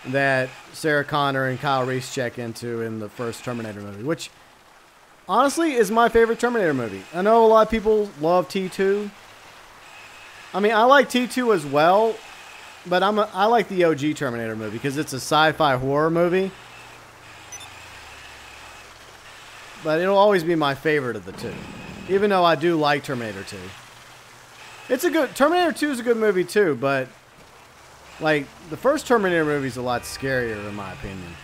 S1: that Sarah Connor and Kyle Reese check into in the first Terminator movie, which honestly is my favorite Terminator movie. I know a lot of people love T2. I mean, I like T2 as well, but I like the OG Terminator movie because it's a sci-fi horror movie. But it'll always be my favorite of the two, even though I do like Terminator 2. Terminator 2 is a good movie too, but like, the first Terminator movie is a lot scarier, in my opinion.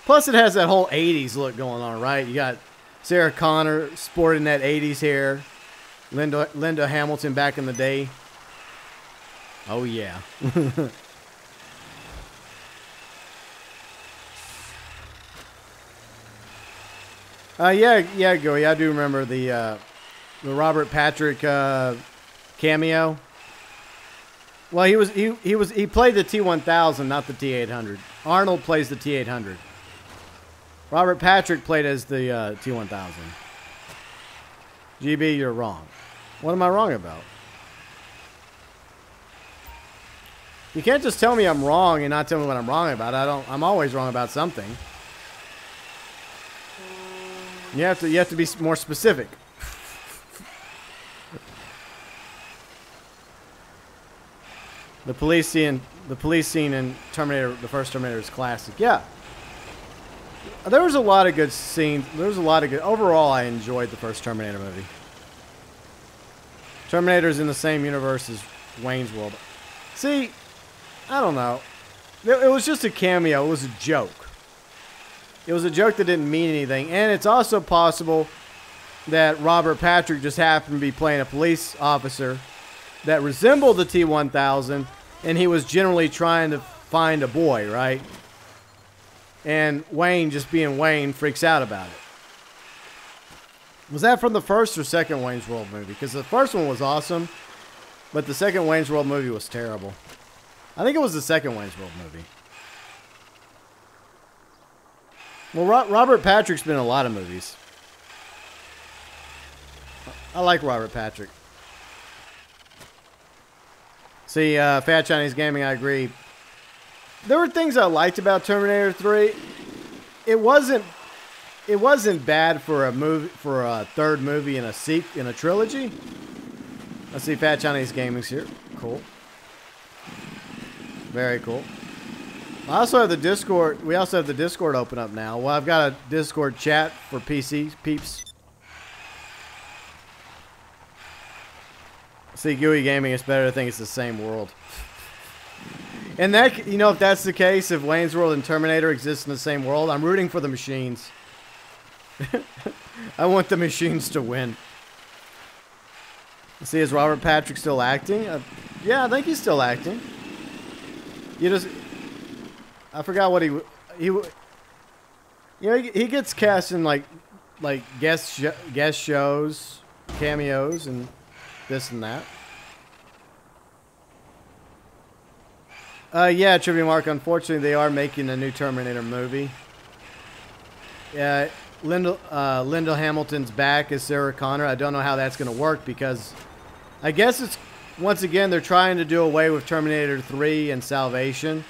S1: Plus, it has that whole 80s look going on, right? You got Sarah Connor sporting that 80s hair. Linda Hamilton back in the day. Oh, yeah. Yeah, Goey. I do remember the Robert Patrick cameo. Well, he played the T-1000, not the T-800. Arnold plays the T-800. Robert Patrick played as the T-1000. GB, you're wrong. What am I wrong about? You can't just tell me I'm wrong and not tell me what I'm wrong about. I'm always wrong about something. You have to be more specific. The police scene in Terminator, the first Terminator, is classic. Yeah. There was a lot of good scenes. Overall, I enjoyed the first Terminator movie. Terminator's in the same universe as Wayne's World. See, I don't know. It was just a cameo. It was a joke. It was a joke that didn't mean anything. And it's also possible that Robert Patrick just happened to be playing a police officer that resembled the T-1000, and he was generally trying to find a boy, right? And Wayne, just being Wayne, freaks out about it. Was that from the first or second Wayne's World movie? Because the first one was awesome, but the second Wayne's World movie was terrible. I think it was the second Wayne's World movie. Well, Robert Patrick's been in a lot of movies. I like Robert Patrick. See, Fat Chinese Gaming, I agree. There were things I liked about Terminator 3. It wasn't bad for a movie, for a third movie in a trilogy. Let's see, Fat Chinese Gaming's here. Cool. Very cool. I also have the Discord. We also have the Discord open up now. Well, I've got a Discord chat for PC peeps. See, GUI Gaming is better to think it's the same world. And that, you know, if that's the case, if Wayne's World and Terminator exist in the same world, I'm rooting for the machines. I want the machines to win. See, is Robert Patrick still acting? Yeah, I think he's still acting. You just, I forgot what you know, he gets cast in like guest shows, cameos, and this and that. Yeah, Trivia Mark, unfortunately they are making a new Terminator movie. Yeah, Linda Hamilton's back as Sarah Connor. I don't know how that's going to work because I guess it's, once again, they're trying to do away with Terminator 3 and Salvation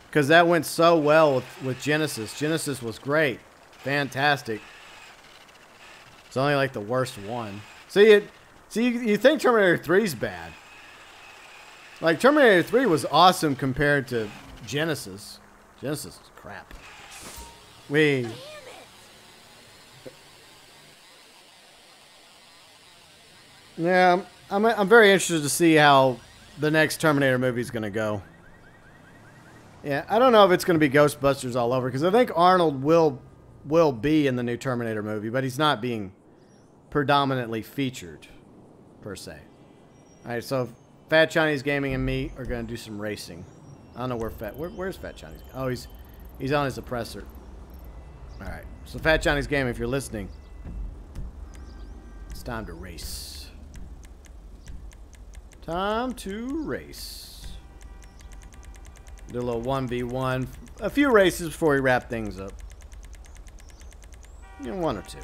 S1: because that went so well with Genesis. Genesis was great. Fantastic. It's only like the worst one. See, you think Terminator 3's bad. Like, Terminator 3 was awesome compared to Genesis. Genesis is crap. Yeah, I'm very interested to see how the next Terminator movie is going to go. Yeah, I don't know if it's going to be Ghostbusters all over, because I think Arnold will be in the new Terminator movie, but he's not being predominantly featured, per se. Alright, so Fat Chinese Gaming and me are going to do some racing. I don't know where's Fat Chinese? Oh, he's on his oppressor. Alright, so Fat Chinese Gaming, if you're listening, it's time to race. Time to race. Do a little 1v1. A few races before we wrap things up. You know, one or two.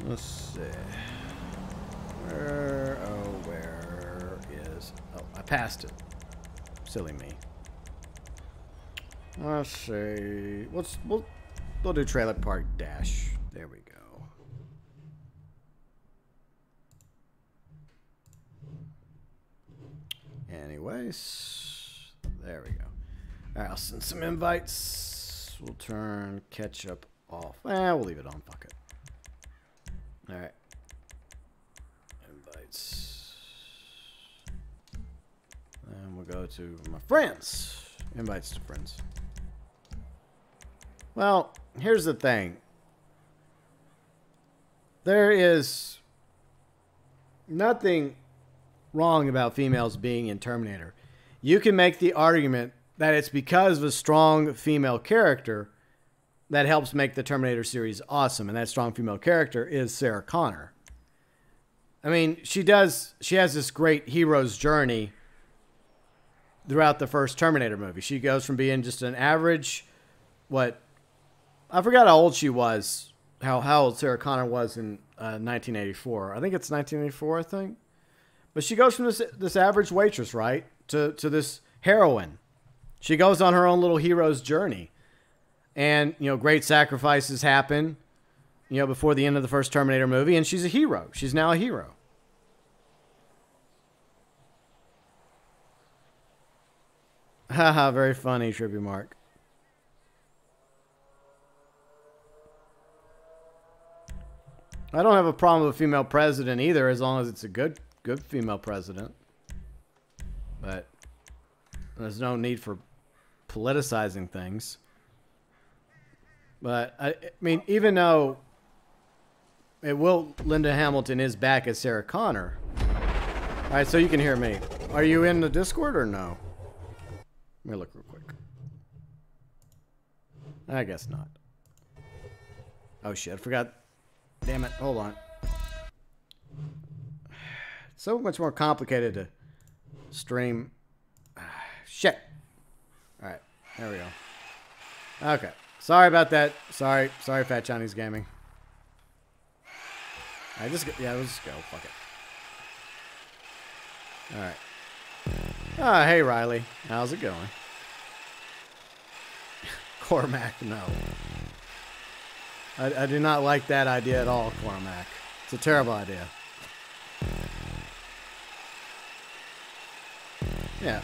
S1: Let's see. Where is... Oh, I passed it. Silly me. Let's see. We'll do Trailer Park Dash. There we go. Anyways, there we go. All right, I'll send some invites. We'll turn ketchup off. We'll leave it on. Fuck it. All right. Invites. And we'll go to my friends. Invites to friends. Well, here's the thing. There is nothing wrong about females being in Terminator. You can make the argument that it's because of a strong female character that helps make the Terminator series awesome, and that strong female character is Sarah Connor. I mean, she has this great hero's journey throughout the first Terminator movie. She goes from being just an average, I forgot how old she was, how old Sarah Connor was in 1984. I think it's 1984, I think. But she goes from this average waitress, right, to this heroine. She goes on her own little hero's journey. And, you know, great sacrifices happen, you know, before the end of the first Terminator movie. And she's a hero. She's now a hero. Haha, very funny, Tribute Mark. I don't have a problem with a female president either, as long as it's a good female president. But there's no need for politicizing things. But I mean, even though Linda Hamilton is back as Sarah Connor. All right, so you can hear me. Are you in the Discord or no? Let me look real quick. I guess not. Oh shit, I forgot. Damn it, hold on. It's so much more complicated to stream. Shit. All right, there we go. Okay, sorry about that. Sorry, Fat Chinese Gaming. Let's just go. Fuck it. All right. Hey Riley, how's it going? Cormac, no. I do not like that idea at all, Cormac. It's a terrible idea. Yeah.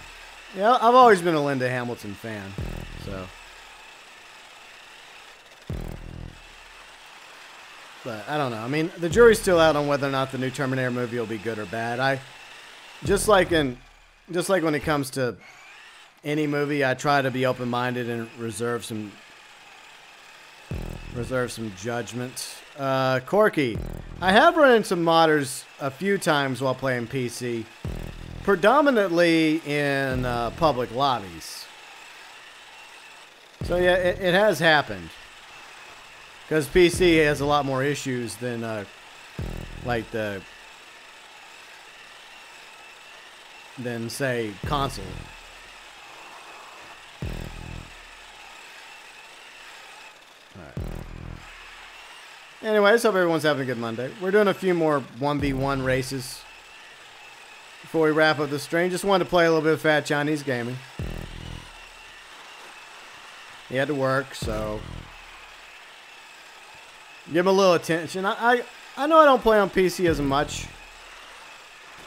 S1: Yeah, I've always been a Linda Hamilton fan, so. But I don't know. I mean, the jury's still out on whether or not the new Terminator movie will be good or bad. Just like when it comes to any movie, I try to be open-minded and reserve some judgment. Corky, I have run into modders a few times while playing PC, predominantly in public lobbies. So yeah, it has happened. Because PC has a lot more issues than than say console. Alright. Anyways, hope everyone's having a good Monday. We're doing a few more 1v1 races before we wrap up the stream. Just wanted to play a little bit of Fat Chinese Gaming. He had to work, so give him a little attention. I know I don't play on PC as much,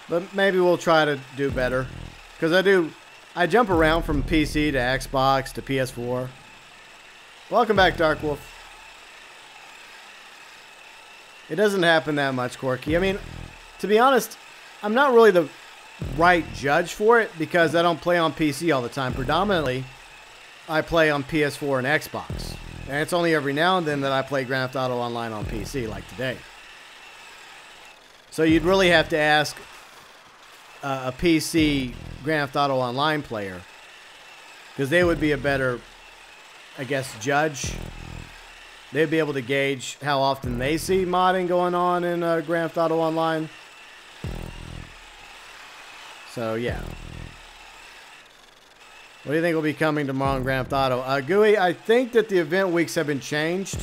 S1: but maybe we'll try to do better. Because I jump around from PC to Xbox to PS4. Welcome back, Dark Wolf. It doesn't happen that much, Corky. I mean, to be honest, I'm not really the right judge for it because I don't play on PC all the time. Predominantly, I play on PS4 and Xbox. And it's only every now and then that I play Grand Theft Auto Online on PC, like today. So you'd really have to ask a PC Grand Theft Auto Online player, because they would be a better, I guess, judge. They'd be able to gauge how often they see modding going on in Grand Theft Auto Online. So, yeah. What do you think will be coming tomorrow in Grand Theft Auto? Gooey, I think that the event weeks have been changed.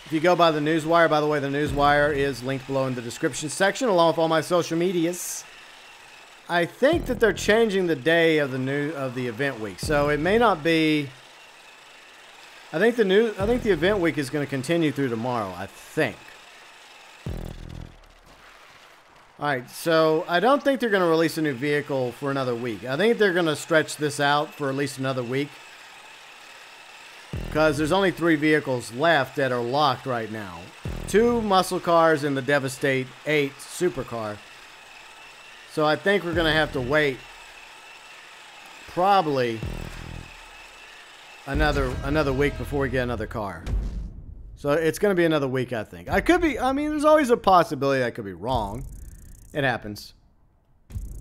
S1: If you go by the Newswire, by the way, the Newswire is linked below in the description section, along with all my social medias. I think that they're changing the day of the event week, so it may not be. I think the event week is going to continue through tomorrow. I think. All right, so I don't think they're going to release a new vehicle for another week. I think they're going to stretch this out for at least another week, because there's only 3 vehicles left that are locked right now. 2 muscle cars and the Devastate 8 supercar. So I think we're going to have to wait probably another week before we get another car. So it's going to be another week, I think. I mean, there's always a possibility I could be wrong. It happens.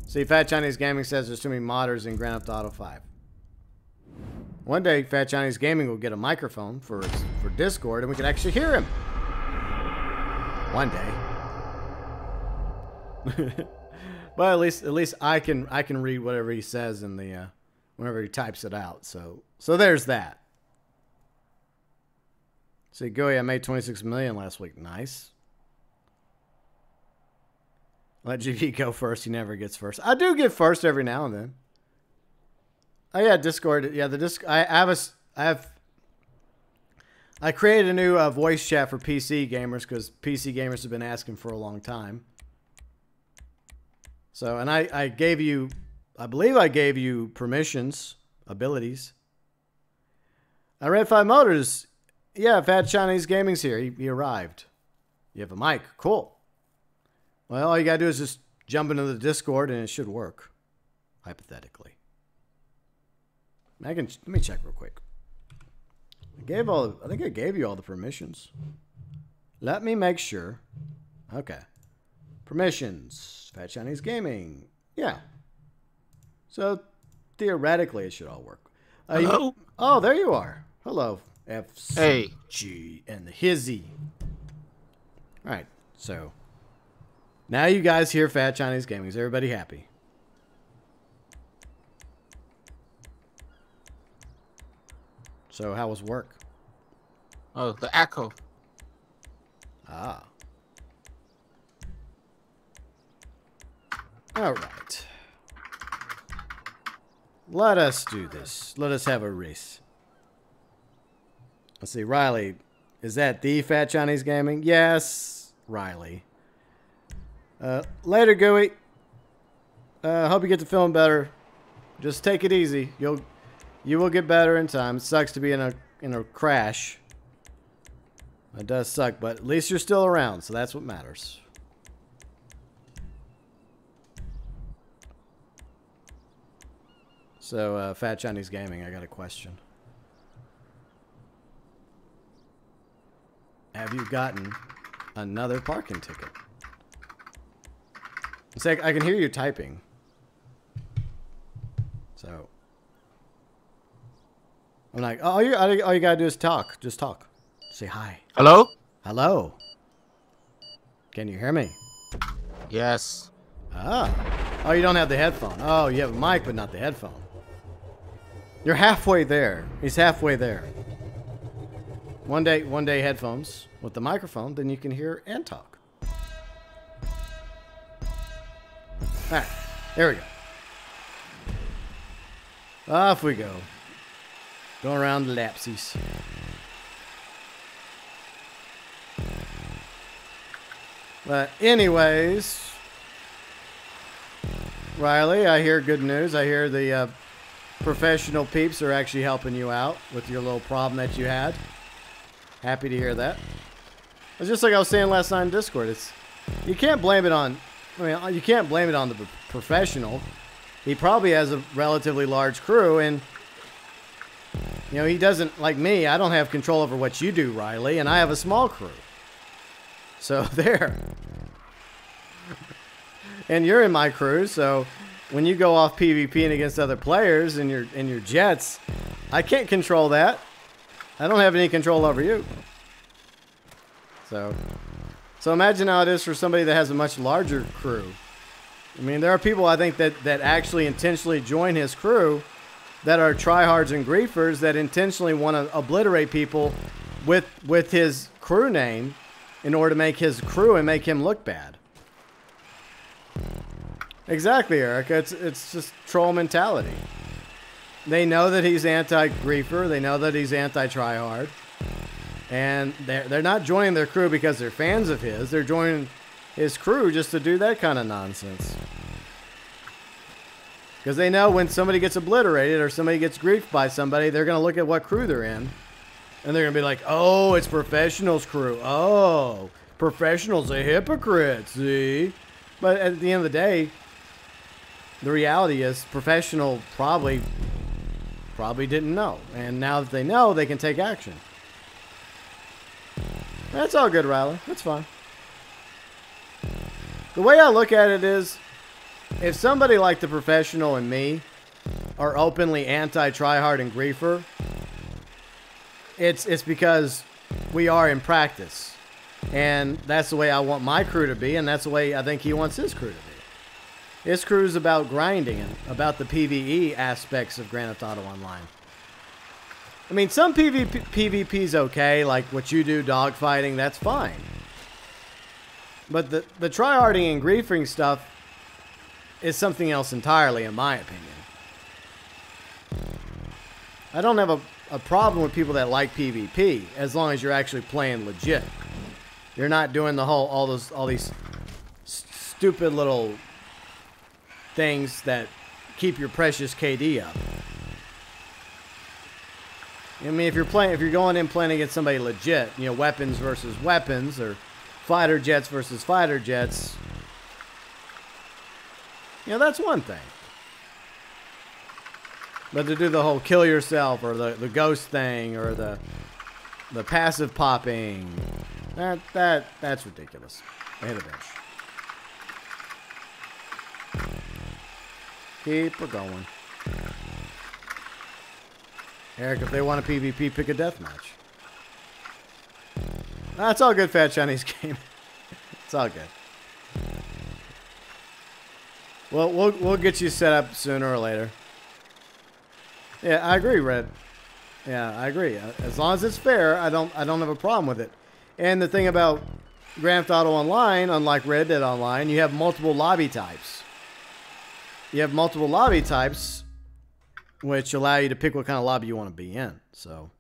S1: See, Fat Chinese Gaming says there's too many modders in Grand Theft Auto 5. One day, Fat Chinese Gaming will get a microphone for Discord, and we can actually hear him. One day. But at least I can read whatever he says in the whenever he types it out. So there's that. See, Goey, I made 26 million last week. Nice. Let GV go first. He never gets first. I do get first every now and then. Oh yeah, Discord. Yeah, I created a new voice chat for PC gamers because PC gamers have been asking for a long time. So, and I believe I gave you permissions, abilities. Red 5 Motors. Yeah, Fat Chinese Gaming's here. He arrived. You have a mic. Cool. Well, all you gotta do is just jump into the Discord and it should work. Hypothetically. Let me check real quick. I think I gave you all the permissions. Let me make sure. Okay. Permissions. Fat Chinese Gaming. Yeah. So, theoretically, it should all work.
S5: Hello?
S1: Oh, there you are. Hello, FCG
S5: Hey.
S1: and the Hizzy. All right. So, now you guys hear Fat Chinese Gaming. Is everybody happy? So, how was work?
S5: Oh, the echo.
S1: Ah. All right. Let us do this. Let us have a race. Let's see, Riley. Is that the Fat Chinese Gaming? Yes, Riley. Later, Gooey. Hope you get to feeling better. Just take it easy. You will get better in time. It sucks to be in a crash. It does suck, but at least you're still around, so that's what matters. So, Fat Chinese Gaming, I got a question. Have you gotten another parking ticket? It's like I can hear you typing. So, I'm like, all you gotta do is talk. Just talk. Say hi.
S5: Hello?
S1: Hello. Can you hear me?
S5: Yes.
S1: Ah. Oh, you don't have the headphone. Oh, you have a mic, but not the headphone. You're halfway there. He's halfway there. One day headphones with the microphone, then you can hear and talk. All right. There we go. Off we go. Going around the lapsies. But anyways, Riley, I hear good news. I hear the professional peeps are actually helping you out with your little problem that you had. Happy to hear that. It's just like I was saying last night in Discord. You can't blame it on. I mean, you can't blame it on the professional. He probably has a relatively large crew, and you know he doesn't like me. I don't have control over what you do, Riley, and I have a small crew. So there. And you're in my crew, so when you go off PvPing against other players in your jets, I can't control that. I don't have any control over you. So imagine how it is for somebody that has a much larger crew. I mean, there are people I think that actually intentionally join his crew that are tryhards and griefers that intentionally want to obliterate people with his crew name in order to make his crew and make him look bad. Exactly, Eric. It's just troll mentality. They know that he's anti-griefer. They know that he's anti-tryhard. And they're not joining their crew because they're fans of his. They're joining his crew just to do that kind of nonsense. Because they know when somebody gets obliterated or somebody gets griefed by somebody, they're going to look at what crew they're in. And they're going to be like, oh, it's Professional's crew. Oh, Professional's a hypocrite, see? But at the end of the day, the reality is Professional probably didn't know. And now that they know, they can take action. That's all good, Riley. That's fine. The way I look at it is, if somebody like the Professional and me are openly anti-tryhard and griefer, it's because we are in practice. And that's the way I want my crew to be, and that's the way I think he wants his crew to be. His crew is about grinding and about the PvE aspects of Grand Theft Auto Online. I mean, some PvP's okay, like what you do, dogfighting, that's fine. But the tryharding and griefing stuff is something else entirely, in my opinion. I don't have a problem with people that like PvP, as long as you're actually playing legit. You're not doing all these stupid little things that keep your precious KD up. I mean, if you're going in playing against somebody legit, you know, weapons versus weapons, or fighter jets versus fighter jets, you know, that's one thing. But to do the whole kill yourself or the ghost thing or the passive popping, that's ridiculous. I hit a bench. Keep her going. Eric, if they want a PvP, pick a deathmatch. That's all good, Fat Chinese game. It's all good. Well, we'll get you set up sooner or later. Yeah, I agree, Red. Yeah, I agree. As long as it's fair, I don't have a problem with it. And the thing about Grand Theft Auto Online, unlike Red Dead Online, you have multiple lobby types. You have multiple lobby types, which allow you to pick what kind of lobby you want to be in. So,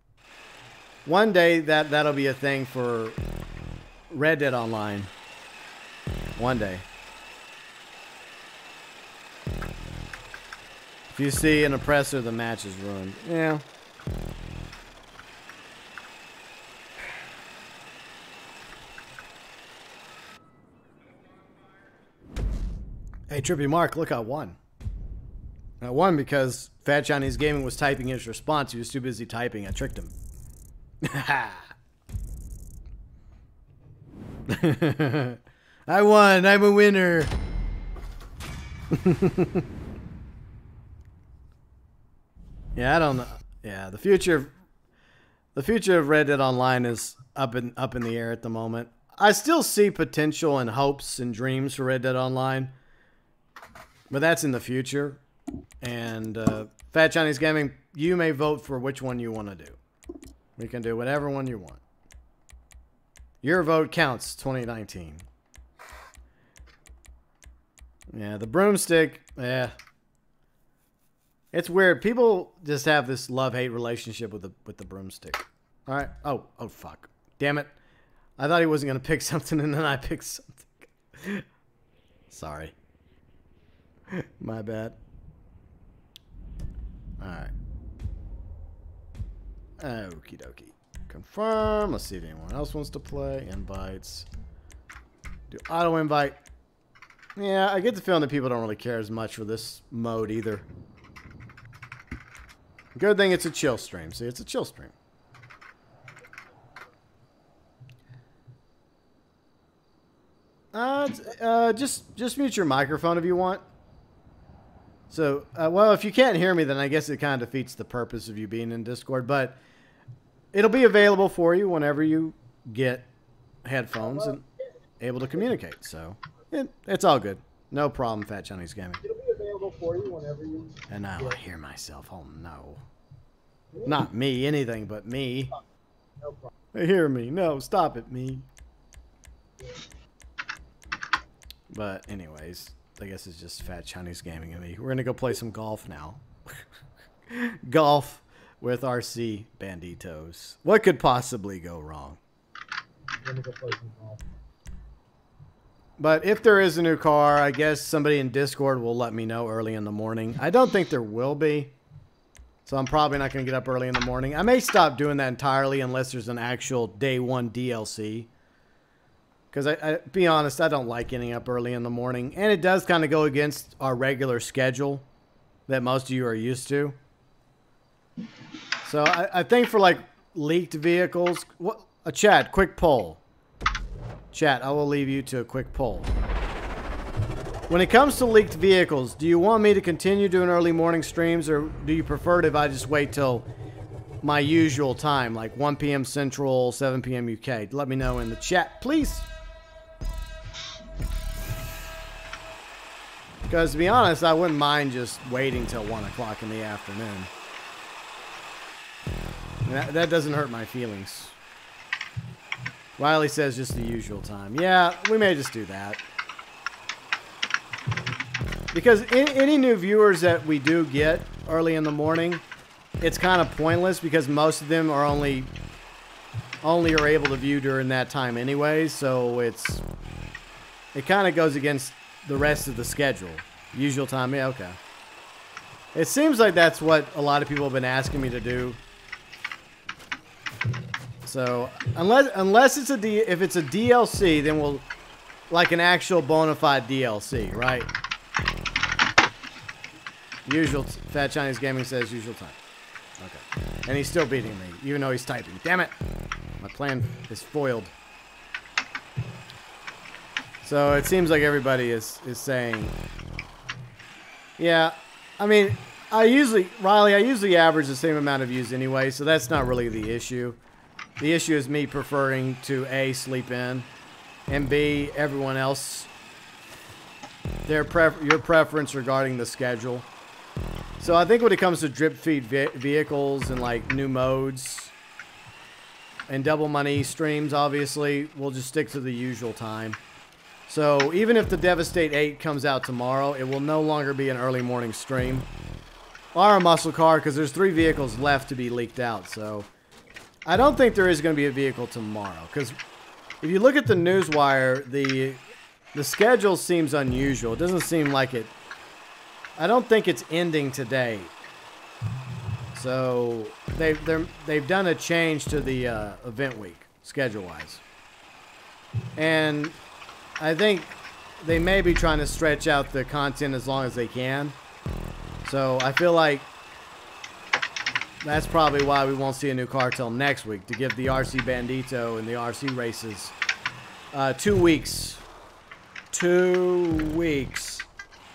S1: one day that'll be a thing for Red Dead Online. One day. If you see an oppressor, the match is ruined. Yeah. Hey, Trippy Mark, look, I won. I won because Fat Chinese Gaming was typing his response. He was too busy typing. I tricked him. I won. I'm a winner. Yeah, I don't know. Yeah, the future of Red Dead Online is up in the air at the moment. I still see potential and hopes and dreams for Red Dead Online, but that's in the future. And Fat Chinese Gaming, you may vote for which one you want to do. We can do whatever one you want. Your vote counts. 2019. Yeah, the broomstick. Yeah. It's weird. People just have this love-hate relationship with the broomstick. All right. Oh, fuck. Damn it. I thought he wasn't going to pick something, and then I picked something. Sorry. My bad. All right. Okie dokie. Confirm. Let's see if anyone else wants to play. Invites. Do auto invite. Yeah, I get the feeling that people don't really care as much for this mode either. Good thing it's a chill stream. See, it's a chill stream. Just mute your microphone if you want. So, well, if you can't hear me, then I guess it kind of defeats the purpose of you being in Discord. But it'll be available for you whenever you get headphones and able to communicate. So, it's all good. No problem, Fat Chinese Gaming.
S6: It'll be available for you whenever you...
S1: And now I hear myself. Oh, no. Not me. Anything but me.
S6: No problem.
S1: Hear me. No, stop it, me. But anyways, I guess it's just Fat Chinese Gaming and me. We're going to go play some golf now. Golf with RC Banditos. What could possibly go wrong?
S6: We're gonna go play some golf.
S1: But if there is a new car, I guess somebody in Discord will let me know early in the morning. I don't think there will be. So I'm probably not going to get up early in the morning. I may stop doing that entirely unless there's an actual day one DLC. Because I be honest, I don't like getting up early in the morning. And it does kind of go against our regular schedule that most of you are used to. So I think for like leaked vehicles, chat, quick poll. Chat, I will leave you to a quick poll. When it comes to leaked vehicles, do you want me to continue doing early morning streams, or do you prefer it if I just wait till my usual time, like 1 p.m. Central, 7 p.m. UK? Let me know in the chat, please. Because to be honest, I wouldn't mind just waiting till 1 o'clock in the afternoon. That doesn't hurt my feelings. Riley says just the usual time. Yeah, we may just do that. Because any new viewers that we do get early in the morning, it's kind of pointless because most of them are only are able to view during that time anyway. So it kind of goes against the rest of the schedule. Usual time, yeah, okay. It seems like that's what a lot of people have been asking me to do. So unless it's if it's a DLC, then we'll like an actual bona fide DLC, right? Usual. Fat Chinese Gaming says usual time. Okay. And he's still beating me, even though he's typing. Damn it! My plan is foiled. So it seems like everybody is saying, yeah. I mean, Riley, I usually average the same amount of views anyway, so that's not really the issue. The issue is me preferring to A, sleep in, and B, everyone else, your preference regarding the schedule. So I think when it comes to drip feed vehicles and like new modes and double money streams, obviously, we'll just stick to the usual time. So even if the Devastate 8 comes out tomorrow, it will no longer be an early morning stream. Or a muscle car, because there's 3 vehicles left to be leaked out. So I don't think there is going to be a vehicle tomorrow. Because if you look at the newswire, the schedule seems unusual. It doesn't seem like it. I don't think it's ending today. So they've done a change to the event week, schedule-wise. And I think they may be trying to stretch out the content as long as they can. So I feel like that's probably why we won't see a new car till next week, to give the RC Bandito and the RC races 2 weeks. 2 weeks.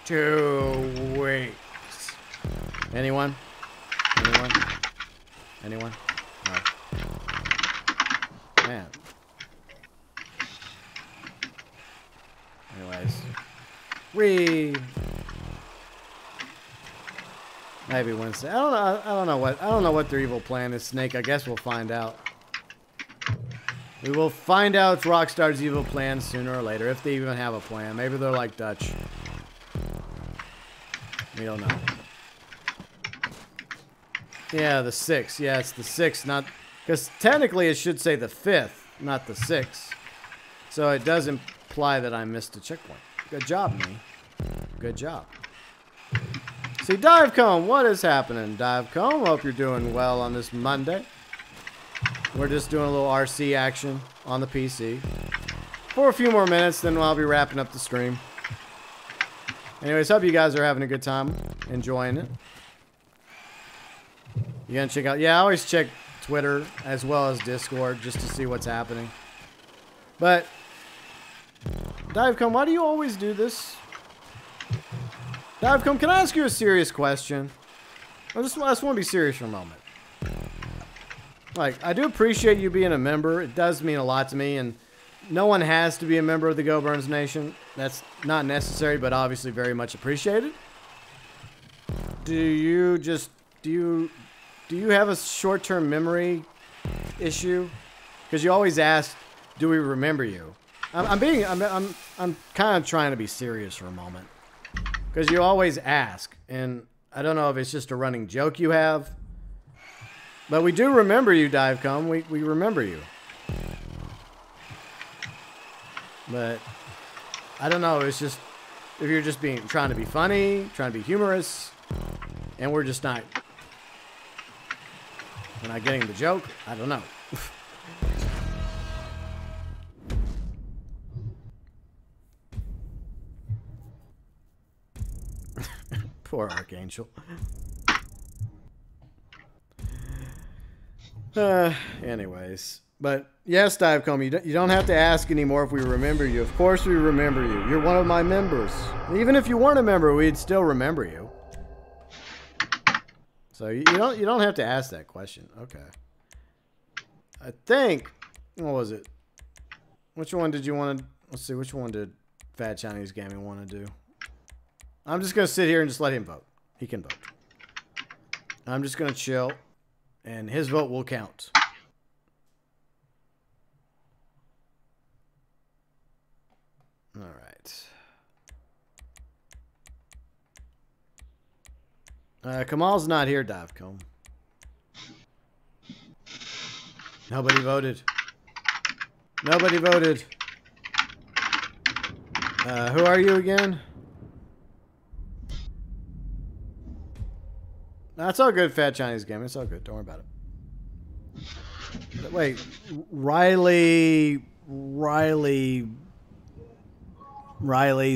S1: 2 weeks. Anyone? Anyone? Anyone? No. Man. Anyways. Maybe Wednesday. I don't know what their evil plan is, Snake. I guess we'll find out. We will find out Rockstar's evil plan sooner or later, if they even have a plan. Maybe they're like Dutch. We don't know. Yeah, the 6th. Yeah, it's the 6th, not... Because technically it should say the 5th, not the 6th. So it does imply that I missed a checkpoint. Good job, me. Good job. See, Divecomb, what is happening, Divecomb? Hope you're doing well on this Monday. We're just doing a little RC action on the PC. For a few more minutes, then I'll be wrapping up the stream. Anyways, hope you guys are having a good time, enjoying it. You gonna check out? Yeah, I always check Twitter as well as Discord just to see what's happening. But, Divecomb, why do you always do this? Divecomb, can I ask you a serious question? I just want to be serious for a moment. Like, I do appreciate you being a member. It does mean a lot to me, and no one has to be a member of the GeauxBurns Nation. That's not necessary, but obviously very much appreciated. Do you have a short-term memory issue? Because you always ask, do we remember you? I'm kind of trying to be serious for a moment. Because you always ask, and I don't know if it's just a running joke you have, but we do remember you, Divecomb. We remember you. But I don't know. It's just if you're just trying to be funny, trying to be humorous, and we're just not. We're not getting the joke. I don't know. Poor Archangel. Anyways. But, yes, Divecomb, you don't have to ask anymore if we remember you. Of course we remember you. You're one of my members. Even if you weren't a member, we'd still remember you. So, you don't have to ask that question. Okay. I think... What was it? Which one did you want to... Let's see, which one did Fat Chinese Gaming want to do? I'm just going to sit here and just let him vote. He can vote. I'm just going to chill, and his vote will count. All right. Kamal's not here, Divecomb. Nobody voted. Nobody voted. Who are you again? That's all good, Fat Chinese Game. It's all good. Don't worry about it. Wait, Riley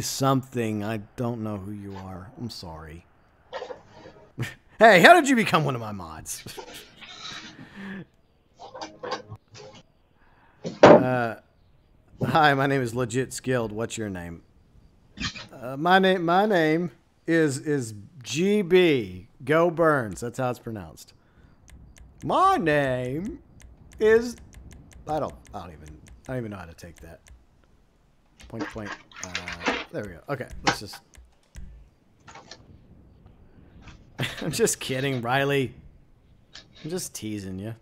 S1: something. I don't know who you are. I'm sorry. Hey, how did you become one of my mods? Hi, my name is Legit Skilled. What's your name? My name is GB GeauxBurns. That's how it's pronounced. My name is I don't even know how to take that. Point. There we go. Okay, let's just. I'm just kidding, Riley. I'm just teasing you.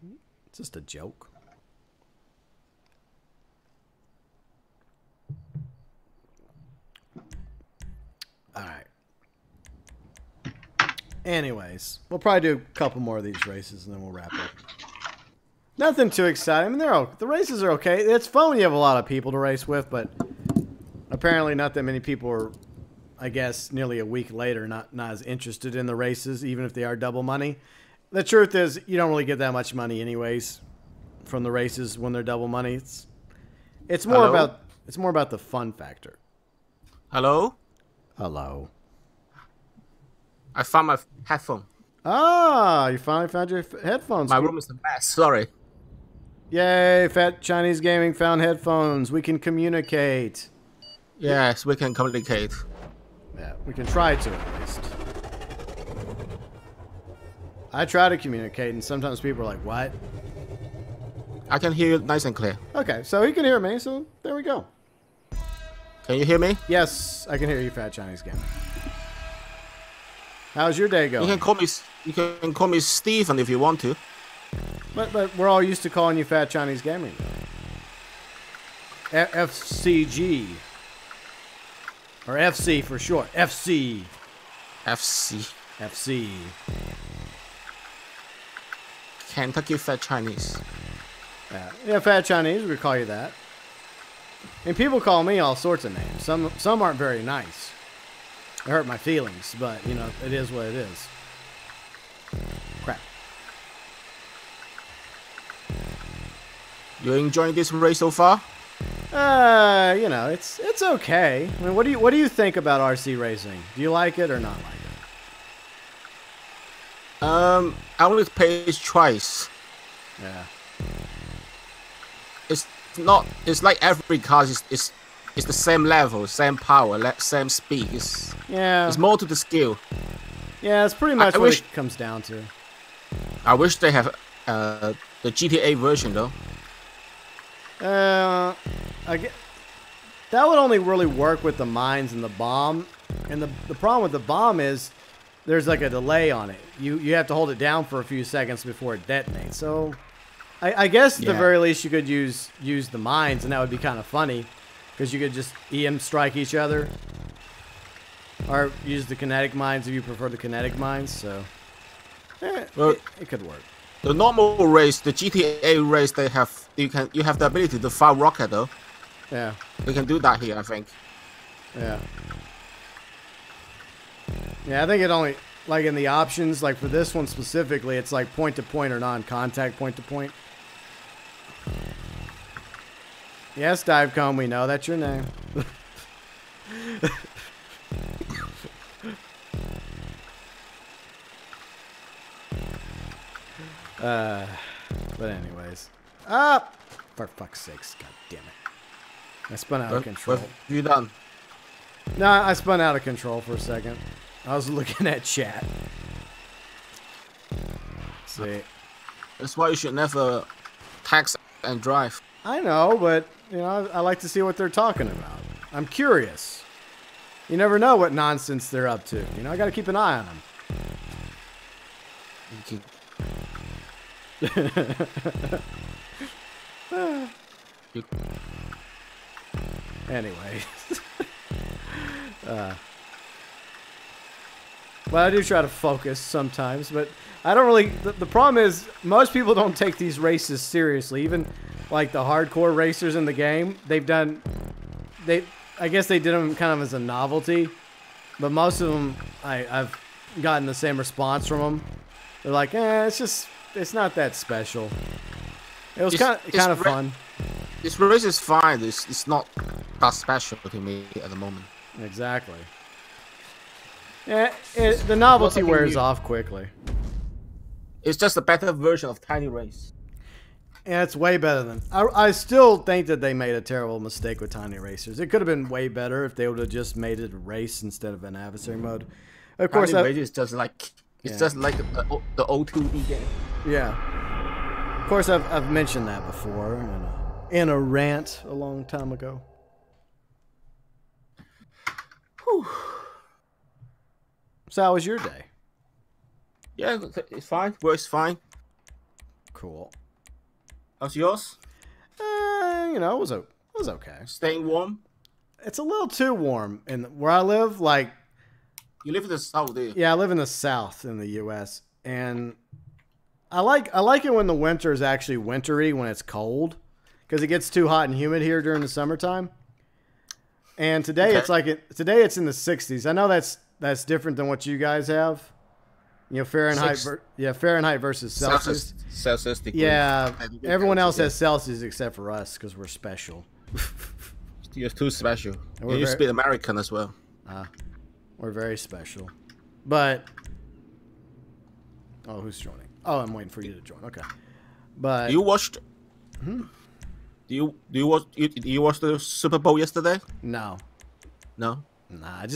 S1: It's just a joke. Alright. Anyways, we'll probably do a couple more of these races and then we'll wrap up. Nothing too exciting. I mean, the races are okay. It's fun when you have a lot of people to race with, but apparently not that many people are, I guess, nearly a week later, not as interested in the races, even if they are double money. The truth is, you don't really get that much money anyways from the races when they're double money. It's more about the fun factor.
S5: Hello?
S1: Hello.
S5: I found my headphone.
S1: Ah, you finally found your headphones.
S5: My room is a mess. Sorry.
S1: Yay, Fat Chinese Gaming found headphones. We can communicate.
S5: Yes, we can communicate.
S1: Yeah, we can try to at least. I try to communicate, and sometimes people are like, what?
S5: I can hear you nice and clear.
S1: Okay, so he can hear me, so there we go.
S5: Can you hear me?
S1: Yes, I can hear you, Fat Chinese Gaming. How's your day going?
S5: You can call me Stephen if you want to.
S1: But we're all used to calling you Fat Chinese Gaming. FCG. Or FC for short. FC. FC.
S5: Kentucky Fat Chinese.
S1: Yeah, Fat Chinese, we call you that. And people call me all sorts of names. Some aren't very nice. It hurt my feelings, but, you know, it is what it is. Crap.
S5: You enjoying this race so far?
S1: You know, it's okay. I mean, what do you think about RC racing? Do you like it or not like it?
S5: I only played twice.
S1: Yeah.
S5: It's like every car is the same level, same power, same speed. It's more to the skill.
S1: Yeah, it's pretty much what it comes down to.
S5: I wish they have the GTA version though.
S1: That would only really work with the mines and the bomb. And the problem with the bomb is there's like a delay on it. You have to hold it down for a few seconds before it detonates. So I guess at the very least you could use the mines, and that would be kind of funny because you could just EM strike each other, or use the kinetic mines if you prefer the kinetic mines. So it could work.
S5: The normal race, the GTA race, you have the ability to fire rocket though.
S1: Yeah.
S5: We can do that here, I think.
S1: Yeah. Yeah, I think it only, like in the options, like for this one specifically, it's like point to point or non-contact point to point. Yes, Divecomb, we know that's your name. But anyways. For fuck's sakes, god damn it. I spun out of control.
S5: What have you done?
S1: No, I spun out of control for a second. I was looking at chat. Let's see.
S5: That's why you should never text and drive.
S1: I know, but you know, I like to see what they're talking about. I'm curious. You never know what nonsense they're up to. You know, I got to keep an eye on them. Anyway. Well, I do try to focus sometimes, but I don't really... The problem is, most people don't take these races seriously. Even, like, the hardcore racers in the game, I guess they did them kind of as a novelty, but most of them, I've gotten the same response from them. They're like, it's not that special. It was kind of fun.
S5: This race is fine. It's not that special to me at the moment.
S1: Exactly. Yeah, the novelty wears off quickly.
S5: It's just a better version of Tiny Race.
S1: Yeah, it's way better than... I still think that they made a terrible mistake with Tiny Racers. It could have been way better if they would have just made it a race instead of an adversary mode. Of course,
S5: Tiny Race is just like just like the O2D game.
S1: Yeah. Of course, I've mentioned that before in a rant a long time ago. Whew. So how was your day?
S5: Yeah, it's fine. Works fine.
S1: Cool.
S5: How's yours?
S1: You know, it was okay.
S5: Staying warm?
S1: It's a little too warm. And where I live, like...
S5: You live in the south, do you?
S1: Yeah, I live in the south in the U.S. And I like it when the winter is actually wintry, when it's cold. Because it gets too hot and humid here during the summertime. And today today it's in the 60s. I know that's different than what you guys have. You know, Fahrenheit versus Celsius.
S5: Celsius degrees.
S1: Yeah, everyone else has Celsius except for us because we're special.
S5: You're too special. You used to be American as well.
S1: We're very special. But who's joining? Oh, I'm waiting for you to join. Okay, but
S5: you watched. Do you watch the Super Bowl yesterday?
S1: No.
S5: No.
S1: Nah,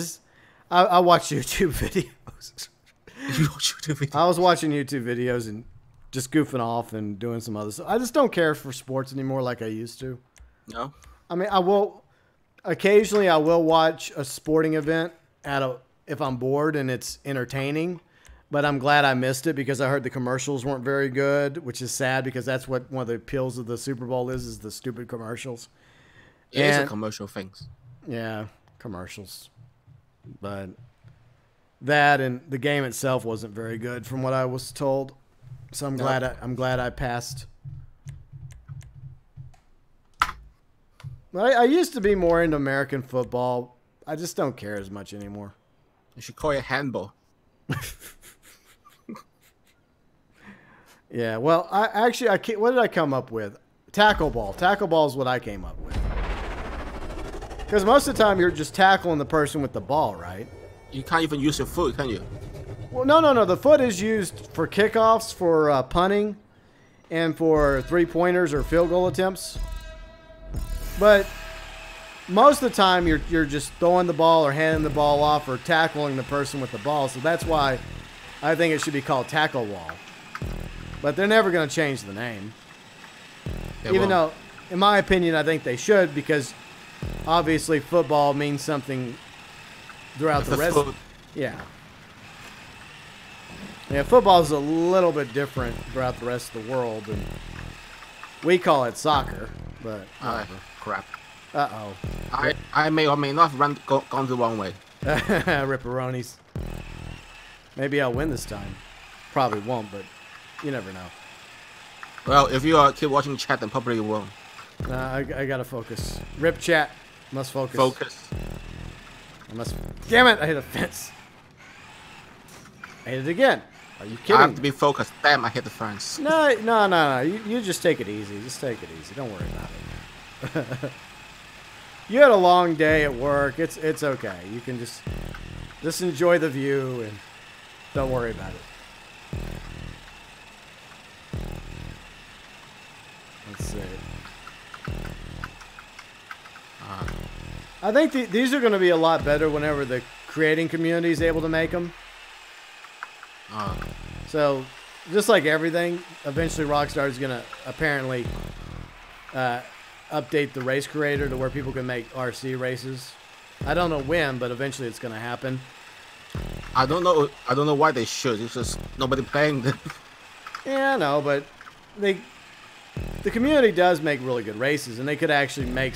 S1: I watch YouTube videos.
S5: You watch YouTube videos? I
S1: was watching YouTube videos and just goofing off and doing some other stuff. I just don't care for sports anymore like I used to.
S5: No.
S1: I mean, I will occasionally watch a sporting event if I'm bored and it's entertaining. But I'm glad I missed it because I heard the commercials weren't very good, which is sad because that's what one of the appeals of the Super Bowl is the stupid commercials.
S5: It is a commercial things.
S1: Yeah, commercials. But that and the game itself wasn't very good from what I was told. So I'm glad I passed. I used to be more into American football. I just don't care as much anymore.
S5: You should call it handball.
S1: Yeah, well, what did I come up with? Tackle ball. Tackle ball is what I came up with. Because most of the time you're just tackling the person with the ball, right?
S5: You can't even use your foot, can you?
S1: Well, no. The foot is used for kickoffs, for punting, and for three-pointers or field goal attempts. But most of the time you're just throwing the ball or handing the ball off or tackling the person with the ball. So that's why I think it should be called tackle ball. But they're never going to change the name. Even though, in my opinion, I think they should because obviously football means something throughout the rest. Yeah. Yeah, football is a little bit different throughout the rest of the world. And we call it soccer, but
S5: crap.
S1: Uh-oh.
S5: I may or may not gone the wrong way.
S1: Ripperonis. Maybe I'll win this time. Probably won't, but you never know.
S5: Well, if you keep watching chat, then probably you won't.
S1: I gotta focus. Rip chat. Must focus.
S5: Focus.
S1: Damn it! I hit a fence. I hit it again. Are you kidding?
S5: I have to be focused. Damn, I hit the fence.
S1: No. You just take it easy. Just take it easy. Don't worry about it. You had a long day at work. It's okay. You can just enjoy the view and don't worry about it. Let's see. I think these are going to be a lot better whenever the creating community is able to make them. So, just like everything, eventually Rockstar is going to apparently update the race creator to where people can make RC races. I don't know when, but eventually it's going to happen.
S5: I don't know why they should. It's just nobody playing them.
S1: Yeah, I know, but the community does make really good races, and they could actually make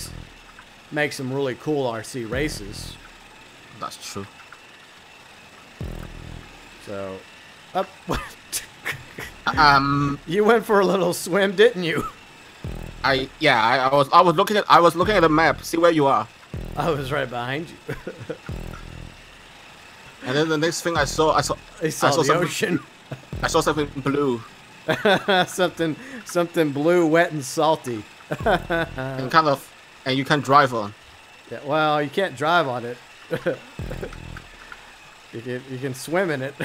S1: some really cool RC races.
S5: That's true.
S1: So, you went for a little swim, didn't you?
S5: I was looking at the map, see where you are.
S1: I was right behind you.
S5: And then the next thing I saw
S1: the ocean.
S5: I saw something blue.
S1: something blue, wet, and salty.
S5: And you can drive on.
S1: Yeah, well, you can't drive on it. you can swim in it.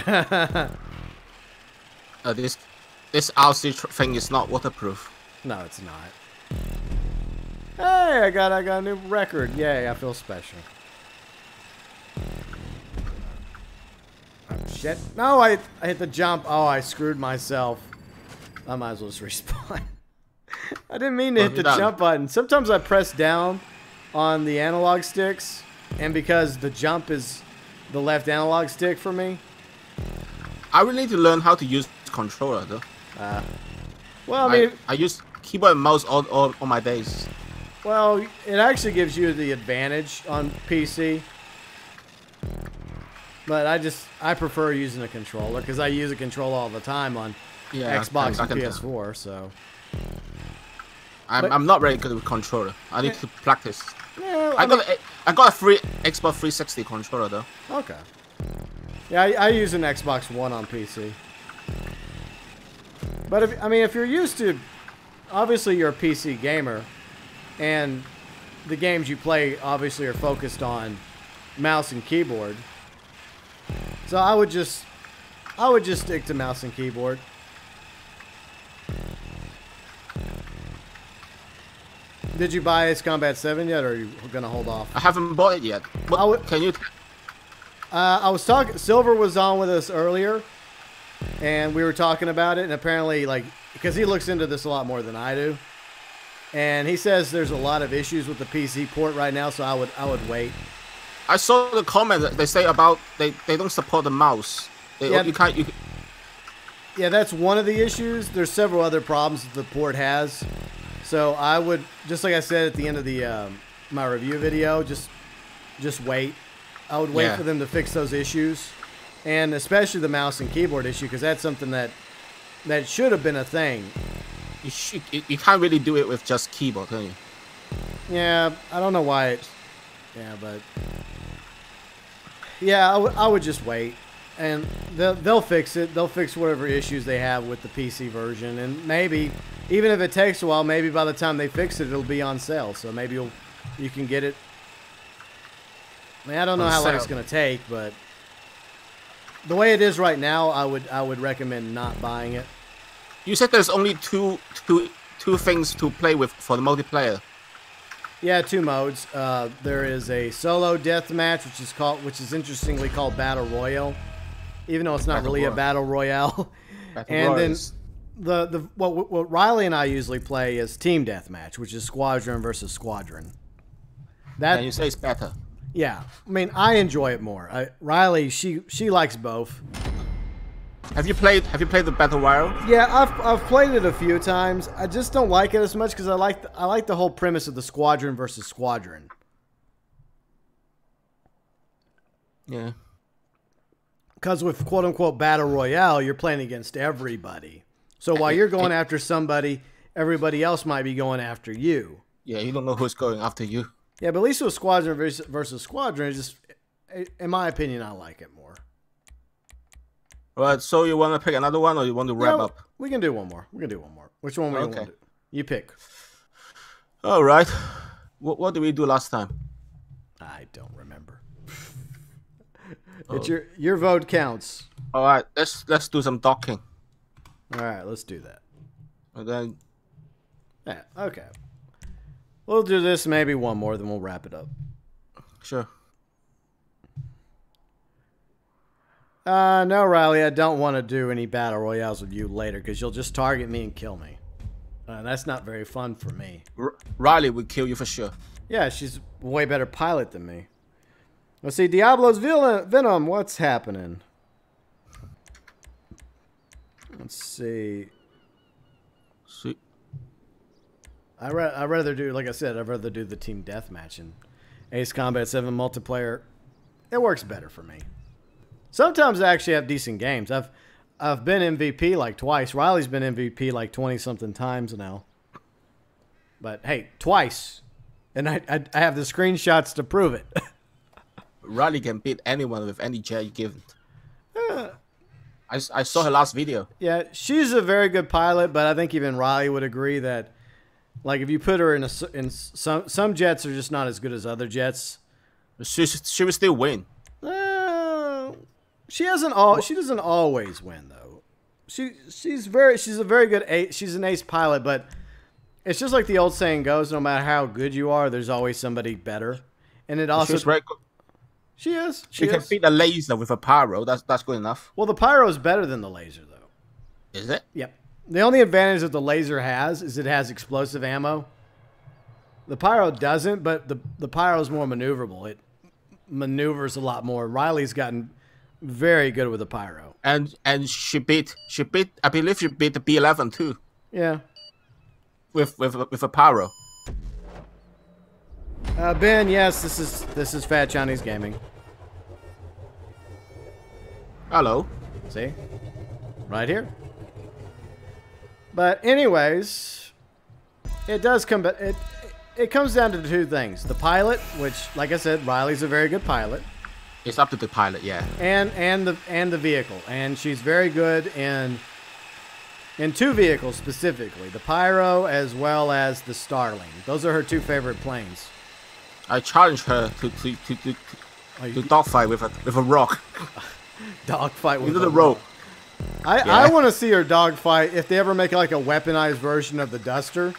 S5: This RC thing is not waterproof.
S1: No, it's not. Hey, I got a new record. Yay, I feel special. Oh shit! No, I hit the jump. Oh, I screwed myself. I might as well just respawn. I didn't mean to hit the jump button. Sometimes I press down on the analog sticks, and because the jump is the left analog stick for me.
S5: I really need to learn how to use controller though.
S1: Well, I mean,
S5: I use keyboard and mouse all my days.
S1: Well, it actually gives you the advantage on PC. But I prefer using a controller because I use a controller all the time on Xbox and PS4. So
S5: I'm not very good with controller. I need to practice.
S1: Yeah,
S5: I got a free Xbox 360 controller though.
S1: Okay. Yeah, I use an Xbox One on PC. But if you're used to, obviously you're a PC gamer, and the games you play obviously are focused on mouse and keyboard. So I would just stick to mouse and keyboard. Did you buy Ace Combat 7 yet, or are you gonna hold off?
S5: I haven't bought it yet. Can you?
S1: I was talking. Silver was on with us earlier, and we were talking about it. And apparently, because he looks into this a lot more than I do, and he says there's a lot of issues with the PC port right now. So I would wait.
S5: I saw the comment that they say about they don't support the mouse. Yeah,
S1: that's one of the issues. There's several other problems that the port has. So I would, just like I said at the end of the my review video, just wait. I would wait for them to fix those issues, and especially the mouse and keyboard issue, because that's something that should have been a thing.
S5: You can't really do it with just keyboard, can you?
S1: Yeah, I don't know why it. Yeah, but yeah, I would just wait, and they'll fix it. They'll fix whatever issues they have with the PC version, and maybe even if it takes a while, maybe by the time they fix it, it'll be on sale. So maybe you can get it. I mean, I don't know how long it's gonna take, but the way it is right now, I would recommend not buying it.
S5: You said there's only two things to play with for the multiplayer.
S1: Yeah, 2 modes. There is a solo deathmatch, which is interestingly called Battle Royale, even though it's not really a Battle Royale. And then what Riley and I usually play is Team Deathmatch, which is Squadron versus Squadron.
S5: And you say it's better.
S1: Yeah, I mean, I enjoy it more. Riley, she likes both.
S5: Have you played the Battle Royale?
S1: Yeah, I've played it a few times. I just don't like it as much because I like the whole premise of the Squadron versus Squadron.
S5: Yeah.
S1: Because with quote unquote Battle Royale, you're playing against everybody. So while you're going after somebody, everybody else might be going after you.
S5: Yeah, you don't know who's going after you.
S1: Yeah, but at least with Squadron versus Squadron, in my opinion, I like it more.
S5: Right, so you want to pick another one, or you want to wrap up?
S1: We can do one more. Which one we want to do? You pick.
S5: All right. What did we do last time?
S1: I don't remember. It's your vote counts.
S5: All right, let's do some docking.
S1: All right, let's do that.
S5: And then.
S1: Yeah. Okay. We'll do this, maybe one more, then we'll wrap it up.
S5: Sure.
S1: No, Riley, I don't want to do any battle royales with you later because you'll just target me and kill me. That's not very fun for me.
S5: Riley would kill you for sure.
S1: Yeah, she's a way better pilot than me. Let's see, Diablo's Venom, what's happening? Let's see. I'd rather do, like I said, I'd rather do the team deathmatch, and Ace Combat 7 multiplayer. It works better for me. Sometimes I actually have decent games. I've been MVP like twice. Riley's been MVP like 20-something times now. But hey, twice. And I have the screenshots to prove it.
S5: Riley can beat anyone with any jet you give him. I saw her last video.
S1: Yeah, she's a very good pilot, but I think even Riley would agree that, like, if you put her in some jets are just not as good as other jets.
S5: She will still win.
S1: She doesn't always win though. She's a very good ace. She's an ace pilot, but it's just like the old saying goes: no matter how good you are, there's always somebody better. And it also
S5: she's very good.
S1: She is.
S5: She can beat the laser with a pyro. That's good enough.
S1: Well, the pyro is better than the laser though.
S5: Is it?
S1: Yep. The only advantage that the laser has is it has explosive ammo. The pyro doesn't, but the pyro is more maneuverable. It maneuvers a lot more. Riley's gotten very good with the pyro.
S5: And she beat I believe she beat the B11 too.
S1: Yeah.
S5: With a pyro.
S1: Ben, yes, this is Fat Chinese Gaming.
S5: Hello.
S1: See? Right here. But anyways, it does come it comes down to two things. The pilot, which like I said, Riley's a very good pilot.
S5: It's up to the pilot, yeah.
S1: And the vehicle. And she's very good in two vehicles specifically. The Pyro as well as the Starling. Those are her two favorite planes.
S5: I challenge her to dogfight with a rock.
S1: Dogfight with
S5: a rope.
S1: I want to see her dogfight if they ever make like a weaponized version of the Duster.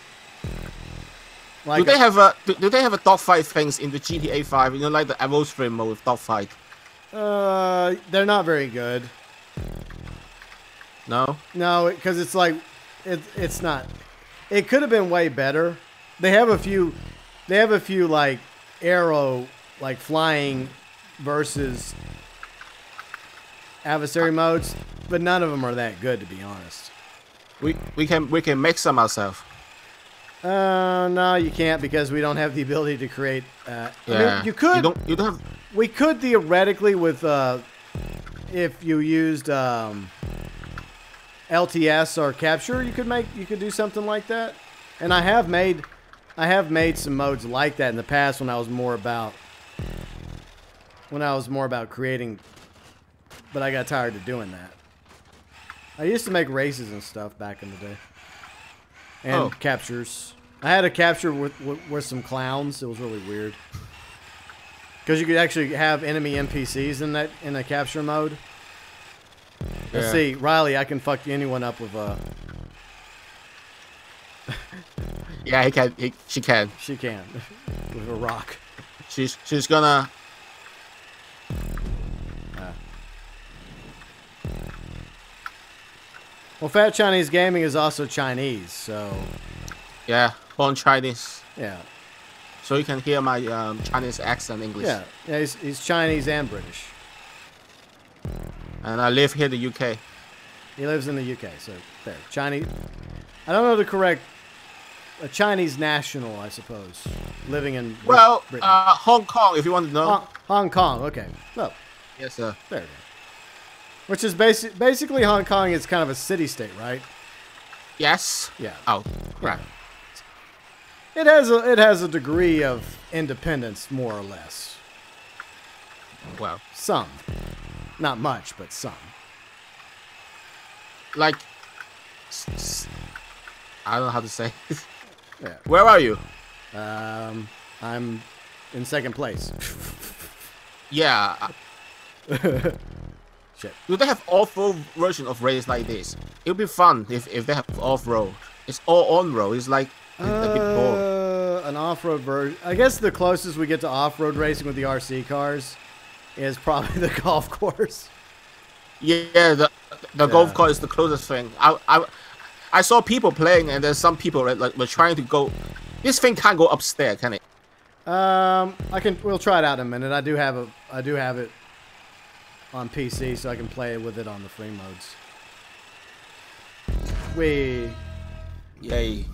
S1: Like
S5: do they have a dogfight things in the GTA 5? You know, like the atmosphere mode with dogfight.
S1: They're not very good.
S5: No.
S1: No, because it's like it's not. It could have been way better. They have a few like arrow like flying versus adversary modes, but none of them are that good to be honest.
S5: We can make some ourselves.
S1: No, you can't because we don't have the ability to create.
S5: Yeah.
S1: I mean, you could.
S5: You don't have.
S1: We could theoretically with if you used LTS or capture, you could do something like that. And I have made some modes like that in the past when I was more about creating, but I got tired of doing that. I used to make races and stuff back in the day. And captures. I had a capture with some clowns. It was really weird. Because you could actually have enemy NPCs in the capture mode. Let's see, Riley, I can fuck anyone up with a...
S5: Yeah, he can. She can.
S1: She can. With a rock.
S5: She's gonna...
S1: Well, Fat Chinese Gaming is also Chinese, so...
S5: Yeah, born Chinese.
S1: Yeah.
S5: So you can hear my Chinese accent English.
S1: Yeah, he's Chinese and British.
S5: And I live here in the UK.
S1: He lives in the UK, so there. Chinese... I don't know the correct... A Chinese national, I suppose. Living in
S5: Britain.
S1: Well,
S5: Hong Kong, if you want to know.
S1: Hong Kong, okay. Well,
S5: yes, sir.
S1: There you go. Which is basically Hong Kong is kind of a city-state, right?
S5: Yes.
S1: Yeah.
S5: Oh, right.
S1: It has a degree of independence, more or less.
S5: Well,
S1: some, not much, but some.
S5: Like, I don't know how to say.
S1: Yeah.
S5: Where are you?
S1: I'm in second place.
S5: Yeah.
S1: Shit.
S5: Do they have off-road version of race like this? It would be fun if they have off-road. It's all on-road. It's like a bit boring.
S1: An off-road version. I guess the closest we get to off-road racing with the RC cars is probably the golf course.
S5: Yeah, the golf course is the closest thing. I saw people playing, and there's some people like were trying to go. This thing can't go upstairs, can it?
S1: We'll try it out in a minute. I do have it on PC, so I can play with it on the free modes.
S5: Yay.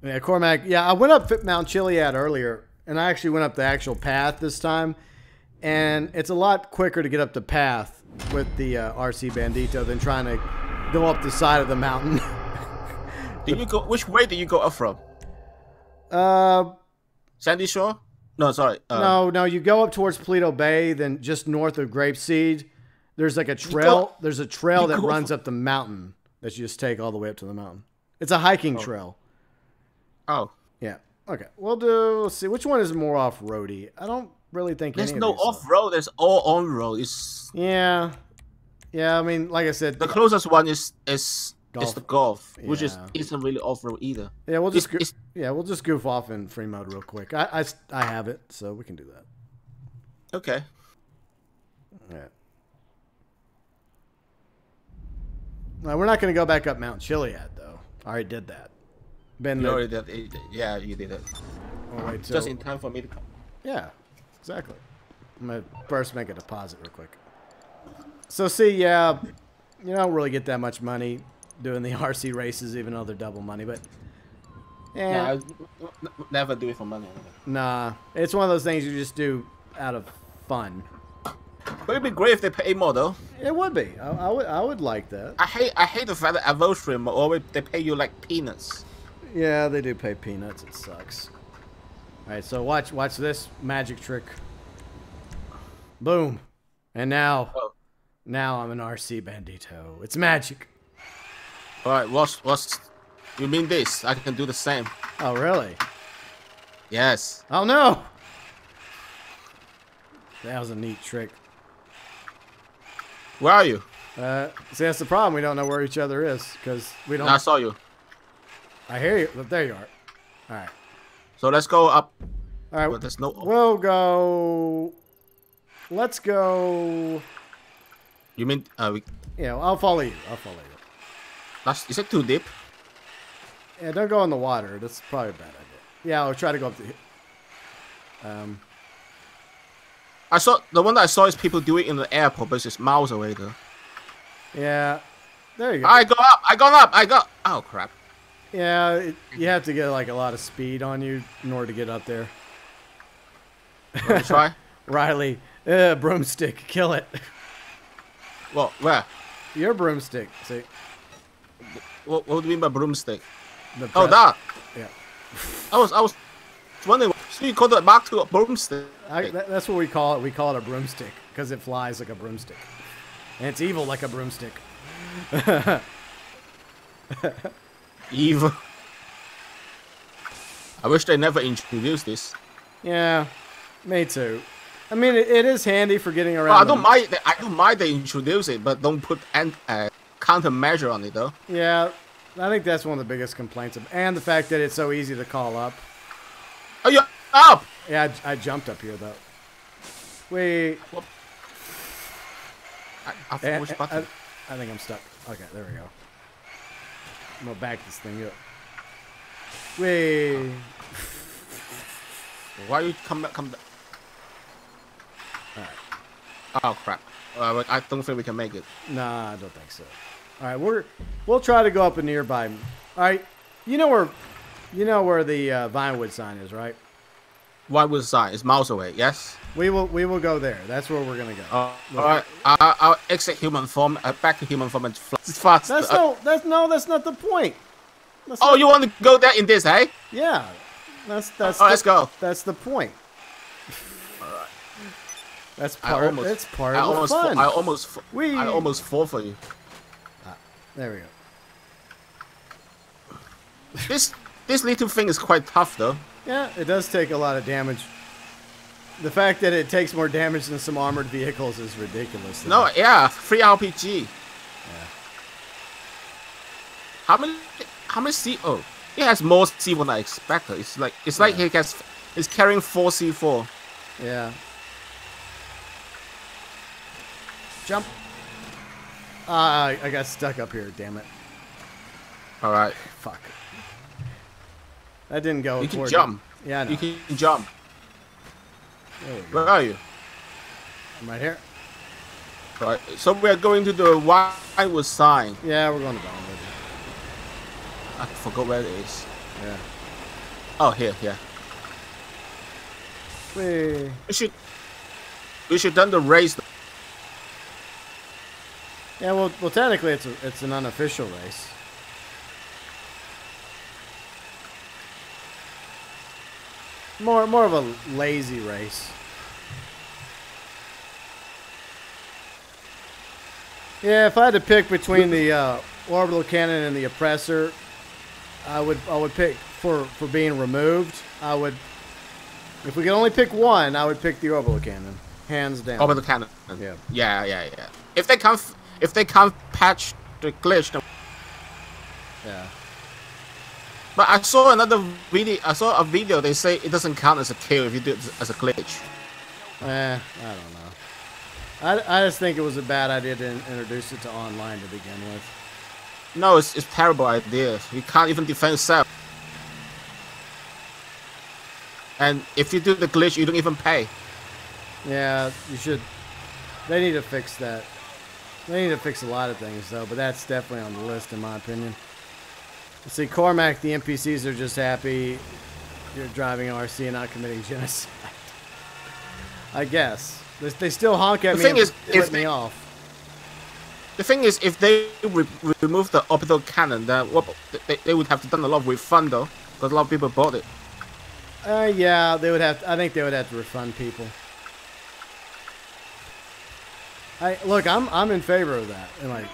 S1: Yeah, Cormac. Yeah, I went up Mount Chiliad earlier, and I actually went up the actual path this time, and it's a lot quicker to get up the path with the RC Bandito than trying to go up the side of the mountain.
S5: Which way did you go up from?
S1: Uh,
S5: Sandy Shore? No, sorry.
S1: No, you go up towards Paleto Bay, then just north of Grapeseed, there's like a trail. There's a trail that runs up the mountain that you just take all the way up to the mountain. It's a hiking trail.
S5: Oh.
S1: Yeah. Okay. Let's see. Which one is more off-roady? I don't really think
S5: there's
S1: any
S5: no
S1: of these
S5: off-road. There's all on-road. It's...
S1: Yeah. Yeah, I mean, like I said...
S5: The closest one is the golf, which isn't really off-road either.
S1: Yeah, we'll just goof off in free mode real quick. I have it, so we can do that.
S5: Okay.
S1: Yeah. No, we're not going to go back up Mount Chiliad, though. I already did that.
S5: You already did it. Yeah, you did it.
S1: Oh, wait, so,
S5: just in time for me to come.
S1: Yeah, exactly. I'm going to first make a deposit real quick. So, see, yeah, you don't really get that much money doing the RC races, even though they're double money, but...
S5: Yeah, I never do it for money.
S1: Nah, it's one of those things you just do out of fun.
S5: But it'd be great if they pay more, though.
S1: It would be. I would like that.
S5: I hate the fact that Avostream always they pay you like peanuts.
S1: Yeah, they do pay peanuts. It sucks. All right, so watch this magic trick. Boom, and now I'm an RC Bandito. It's magic.
S5: All right, what's you mean this? I can do the same.
S1: Oh really?
S5: Yes.
S1: Oh no. That was a neat trick.
S5: Where are you?
S1: See, that's the problem. We don't know where each other is because we don't.
S5: No, I saw you.
S1: I hear you. There you are. All right.
S5: So let's go up.
S1: All right.
S5: But there's no.
S1: We'll go. Let's go.
S5: You mean
S1: Yeah, I'll follow you.
S5: Is it too deep?
S1: Yeah, don't go in the water. That's probably a bad idea. Yeah, I'll try to go up the.
S5: I saw the one that I saw is people do it in the airport, but it's just miles away though.
S1: Yeah, there you go.
S5: I got. Oh crap.
S1: Yeah, you have to get like a lot of speed on you in order to get up there.
S5: Want to try?
S1: Riley, broomstick, kill it.
S5: Well, where?
S1: Your broomstick. See.
S5: What do you mean by broomstick?
S1: Oh,
S5: that.
S1: Yeah.
S5: I was wondering. So you call the Mark II a broomstick?
S1: That's what we call it. We call it a broomstick because it flies like a broomstick, and it's evil like a broomstick.
S5: Evil. I wish they never introduced this.
S1: Yeah, me too. I mean, it is handy for getting around.
S5: Well, I don't mind they introduce it, but don't put countermeasure on it though.
S1: Yeah, I think that's one of the biggest complaints and the fact that it's so easy to call up.
S5: Oh, you're up!
S1: Yeah, I jumped up here though. Wait.
S5: I
S1: think I'm stuck. Okay, there we go. I'm gonna back this thing up. Wait.
S5: Why you come back? Alright. Oh crap! I don't think we can make it.
S1: Nah, I don't think so. All right, we'll try to go up a nearby. All right, you know where the Vinewood sign is, right?
S5: Vinewood sign is miles away. Yes. We
S1: will go there. That's where we're gonna go.
S5: All right. I'll exit human form. Back to human form and fast.
S1: That's not the point.
S5: You want to go there in this, hey?
S1: Yeah. Let's
S5: go.
S1: That's the point.
S5: All right.
S1: That's part of the fun.
S5: I almost fall for you.
S1: There we go.
S5: This little thing is quite tough, though.
S1: Yeah, it does take a lot of damage. The fact that it takes more damage than some armored vehicles is ridiculous. Though.
S5: No, yeah, free RPG.
S1: Yeah.
S5: How many C? Oh, it has more C than I expected. It's like it's carrying 4 C4.
S1: Yeah. Jump. I got stuck up here. Damn it.
S5: All right.
S1: Fuck. That didn't go.
S5: You can jump.
S1: Yeah, I know.
S5: You can jump. Where are you?
S1: I'm right here.
S5: All right. So we're going to the Vinewood sign.
S1: Yeah, we're going to Vinewood.
S5: I forgot where it is.
S1: Yeah.
S5: Oh, here. We should done the race.
S1: Yeah, well, technically it's an unofficial race. More of a lazy race. Yeah, if I had to pick between the orbital cannon and the oppressor, I would pick for being removed. If we could only pick one, I would pick the orbital cannon, hands down.
S5: Orbital cannon.
S1: Yeah.
S5: Yeah. If they can't patch the glitch, then...
S1: Yeah.
S5: But I saw another video. I saw a video. They say it doesn't count as a kill if you do it as a glitch.
S1: I don't know. I just think it was a bad idea to introduce it to online to begin with.
S5: No, it's a terrible idea. You can't even defend self. And if you do the glitch, you don't even pay.
S1: Yeah, you should. They need to fix that. They need to fix a lot of things, though, but that's definitely on the list, in my opinion. Let's see, Cormac, the NPCs are just happy you're driving RC and not committing genocide. I guess. They still honk at me and flip me off.
S5: The thing is, if they remove the orbital cannon, then they would have to done a lot of refund, though, because a lot of people bought it.
S1: Yeah, they would have. I think they would have to refund people. Look, I'm in favor of that. And like,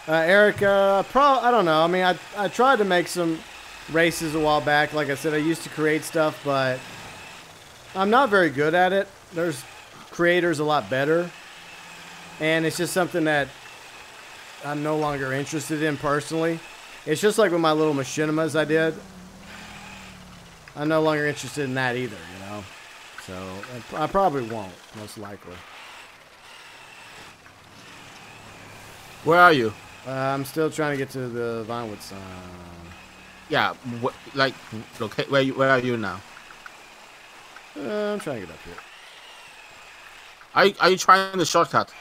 S1: Eric, I don't know. I mean, I tried to make some races a while back. Like I said, I used to create stuff, but I'm not very good at it. There's creators a lot better, and it's just something that I'm no longer interested in personally. It's just like with my little machinimas I did. I'm no longer interested in that either, you know. So I probably won't, most likely.
S5: Where are you?
S1: I'm still trying to get to the Vinewood sign.
S5: Yeah, like, okay, where are you now?
S1: I'm trying to get up here.
S5: Are you trying the shortcut?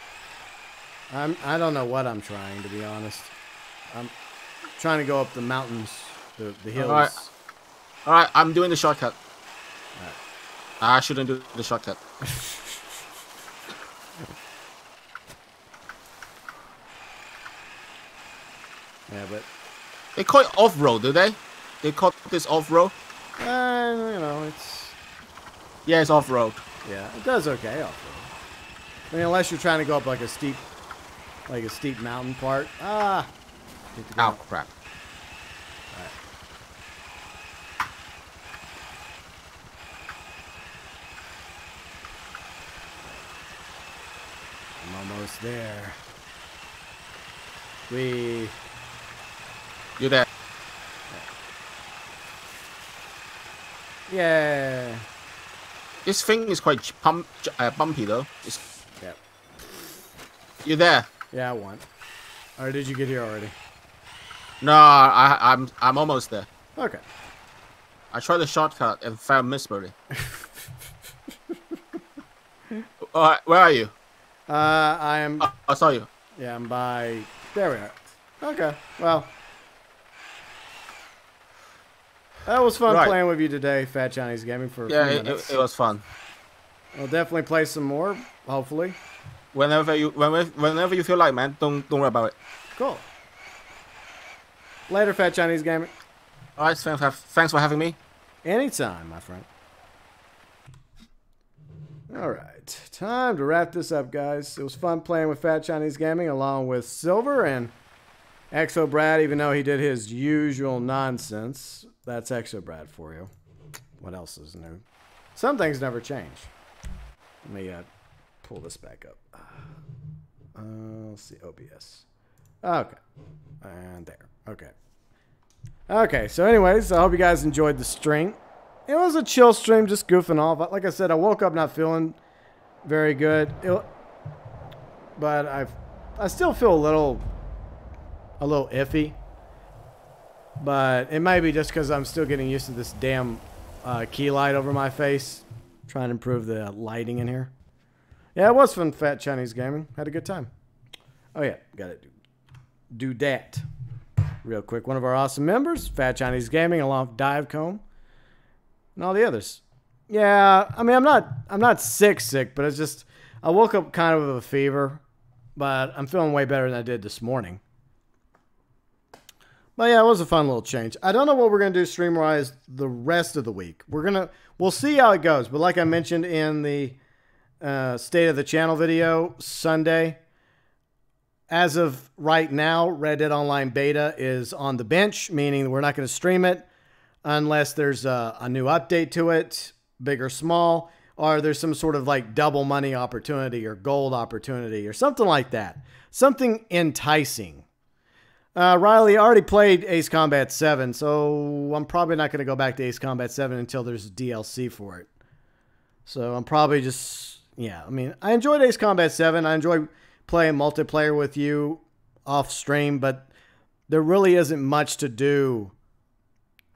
S1: I don't know what I'm trying, to be honest. I'm trying to go up the mountains, the hills.
S5: All right, I'm doing the shortcut.
S1: All right.
S5: I shouldn't do the shortcut.
S1: Yeah, but
S5: they call it off-road, do they? They call this off-road?
S1: you know, it's...
S5: Yeah, it's off-road.
S1: Yeah, it does okay off-road. I mean, unless you're trying to go up like a steep mountain part. Ah!
S5: Oh, crap.
S1: Alright. I'm almost there.
S5: You there?
S1: Yeah.
S5: This thing is quite bumpy though.
S1: Yeah.
S5: You there?
S1: Yeah, I won. Or did you get here already?
S5: No, I'm almost there.
S1: Okay.
S5: I tried the shortcut and found miserably. Alright, where are you?
S1: I am...
S5: Oh, I saw you.
S1: Yeah, I'm by... There we are. Okay, well... That was fun playing with you today, Fat Chinese Gaming, for a few minutes.
S5: It was fun.
S1: We'll definitely play some more, hopefully.
S5: Whenever you feel like, man, don't worry about it.
S1: Cool. Later, Fat Chinese Gaming.
S5: Alright, thanks for having me.
S1: Anytime, my friend. Alright, time to wrap this up, guys. It was fun playing with Fat Chinese Gaming along with Silver and Exo Brad, even though he did his usual nonsense. That's Exo Brad for you. What else is new? Some things never change. Let me pull this back up. Let's see, OBS. Okay. And there. Okay. Okay, so anyways, I hope you guys enjoyed the stream. It was a chill stream, just goofing off. Like I said, I woke up not feeling very good. But I still feel a little iffy. But it might be just because I'm still getting used to this damn key light over my face. Trying to improve the lighting in here. Yeah, it was fun, Fat Chinese Gaming. Had a good time. Oh yeah, gotta do that. Real quick, one of our awesome members, Fat Chinese Gaming, along with Divecomb. And all the others. Yeah, I mean, I'm not sick, but it's just, I woke up kind of with a fever. But I'm feeling way better than I did this morning. But yeah, it was a fun little change. I don't know what we're going to do stream-wise the rest of the week. We'll see how it goes. But like I mentioned in the State of the Channel video Sunday, as of right now, Red Dead Online Beta is on the bench, meaning we're not going to stream it unless there's a new update to it, big or small, or there's some sort of like double money opportunity or gold opportunity or something like that. Something enticing. Riley already played Ace Combat 7, so I'm probably not going to go back to Ace Combat 7 until there's DLC for it. So I'm probably just, yeah, I mean, I enjoyed Ace Combat 7. I enjoy playing multiplayer with you off stream, but there really isn't much to do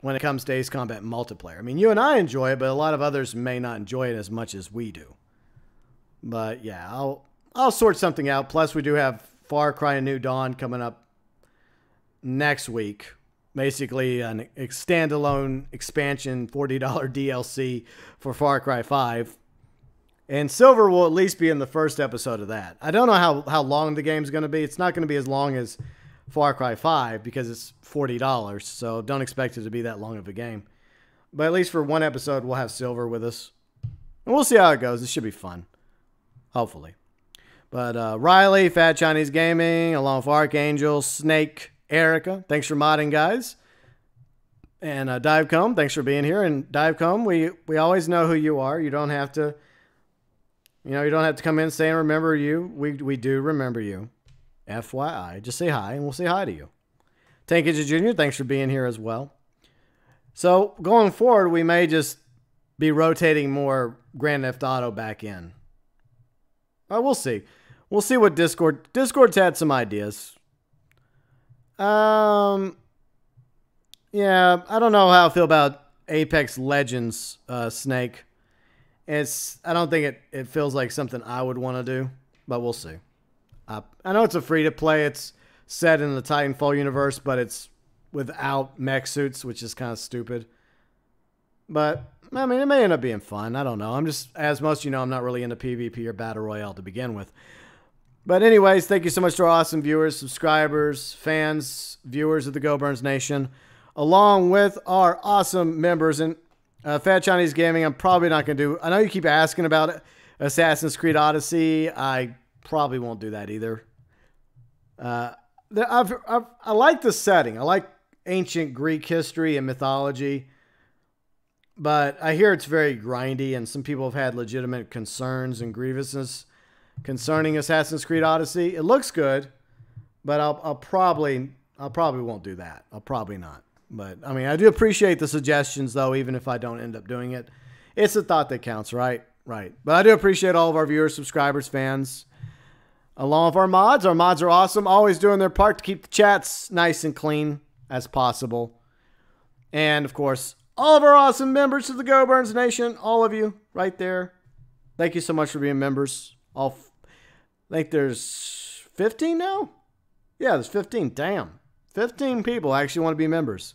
S1: when it comes to Ace Combat multiplayer. I mean, you and I enjoy it, but a lot of others may not enjoy it as much as we do. But yeah, I'll sort something out. Plus, we do have Far Cry New Dawn coming up next week. Basically, a standalone expansion, $40 DLC for Far Cry 5. And Silver will at least be in the first episode of that. I don't know how long the game's going to be. It's not going to be as long as Far Cry 5 because it's $40, so don't expect it to be that long of a game. But at least for one episode, we'll have Silver with us. And we'll see how it goes. It should be fun. Hopefully. But Riley, Fat Chinese Gaming, along with Archangel, Snake, Erica, thanks for modding, guys. And Divecomb, thanks for being here. And Divecomb, we always know who you are. You don't have to, you don't have to come in saying remember you. We do remember you. FYI, just say hi and we'll say hi to you. Tankage Jr., thanks for being here as well. So going forward, we may just be rotating more Grand Theft Auto back in. We'll see. We'll see what Discord's had some ideas. Yeah, I don't know how I feel about Apex Legends, Snake. I don't think it feels like something I would want to do, but we'll see. I know it's a free-to-play. It's set in the Titanfall universe, but it's without mech suits, which is kind of stupid. But, I mean, it may end up being fun. I don't know. I'm just, as most of you know, I'm not really into PvP or Battle Royale to begin with. But anyways, thank you so much to our awesome viewers, subscribers, fans, viewers of the GeauxBurns Nation, along with our awesome members. And Fat Chinese Gaming, I'm probably not going to do. I know you keep asking about Assassin's Creed Odyssey. I probably won't do that either. I like the setting. I like ancient Greek history and mythology. But I hear it's very grindy, and some people have had legitimate concerns and grievances concerning Assassin's Creed Odyssey. It looks good, but I'll probably won't do that. I'll probably not. But I mean, I do appreciate the suggestions, though, even if I don't end up doing it. It's a thought that counts, right? Right. But I do appreciate all of our viewers, subscribers, fans, along with our mods. Our mods are awesome, always doing their part to keep the chats nice and clean as possible. And of course, all of our awesome members of the GeauxBurns Nation, all of you right there. Thank you so much for being members. I think there's 15 now? Yeah, there's 15. Damn. 15 people actually want to be members.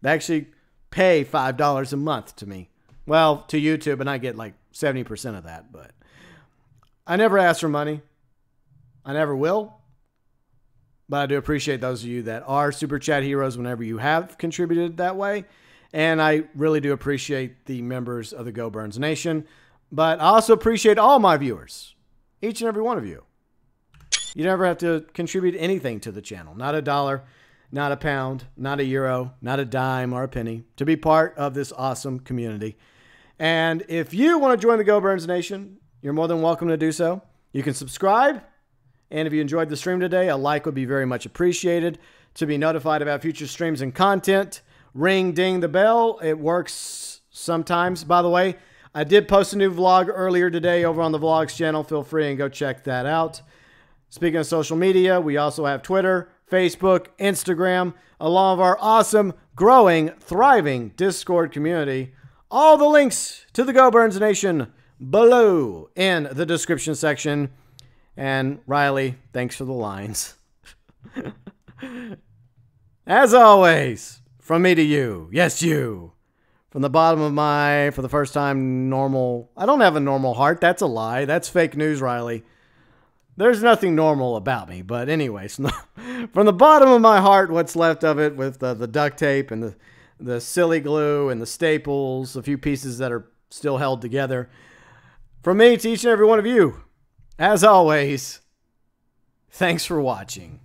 S1: They actually pay $5 a month to me. Well, to YouTube, and I get like 70% of that. But I never ask for money. I never will. But I do appreciate those of you that are Super Chat heroes whenever you have contributed that way. And I really do appreciate the members of the GeauxBurns Nation. But I also appreciate all my viewers. Each and every one of you. You never have to contribute anything to the channel. Not $1, not a pound, not a euro, not a dime or a penny. To be part of this awesome community. And if you want to join the GeauxBurns Nation, you're more than welcome to do so. You can subscribe. And if you enjoyed the stream today, a like would be very much appreciated. To be notified about future streams and content, ring, ding the bell. It works sometimes. By the way, I did post a new vlog earlier today over on the Vlogs channel. Feel free and go check that out. Speaking of social media, we also have Twitter, Facebook, Instagram, along with our awesome, growing, thriving Discord community. All the links to the GeauxBurns Nation below in the description section. And Riley, thanks for the lines. As always, from me to you. Yes, you. From the bottom of my, for the first time, normal. I don't have a normal heart. That's a lie. That's fake news, Riley. There's nothing normal about me, but anyways, from the bottom of my heart, what's left of it with the duct tape and the silly glue and the staples, a few pieces that are still held together. From me to each and every one of you, as always, thanks for watching.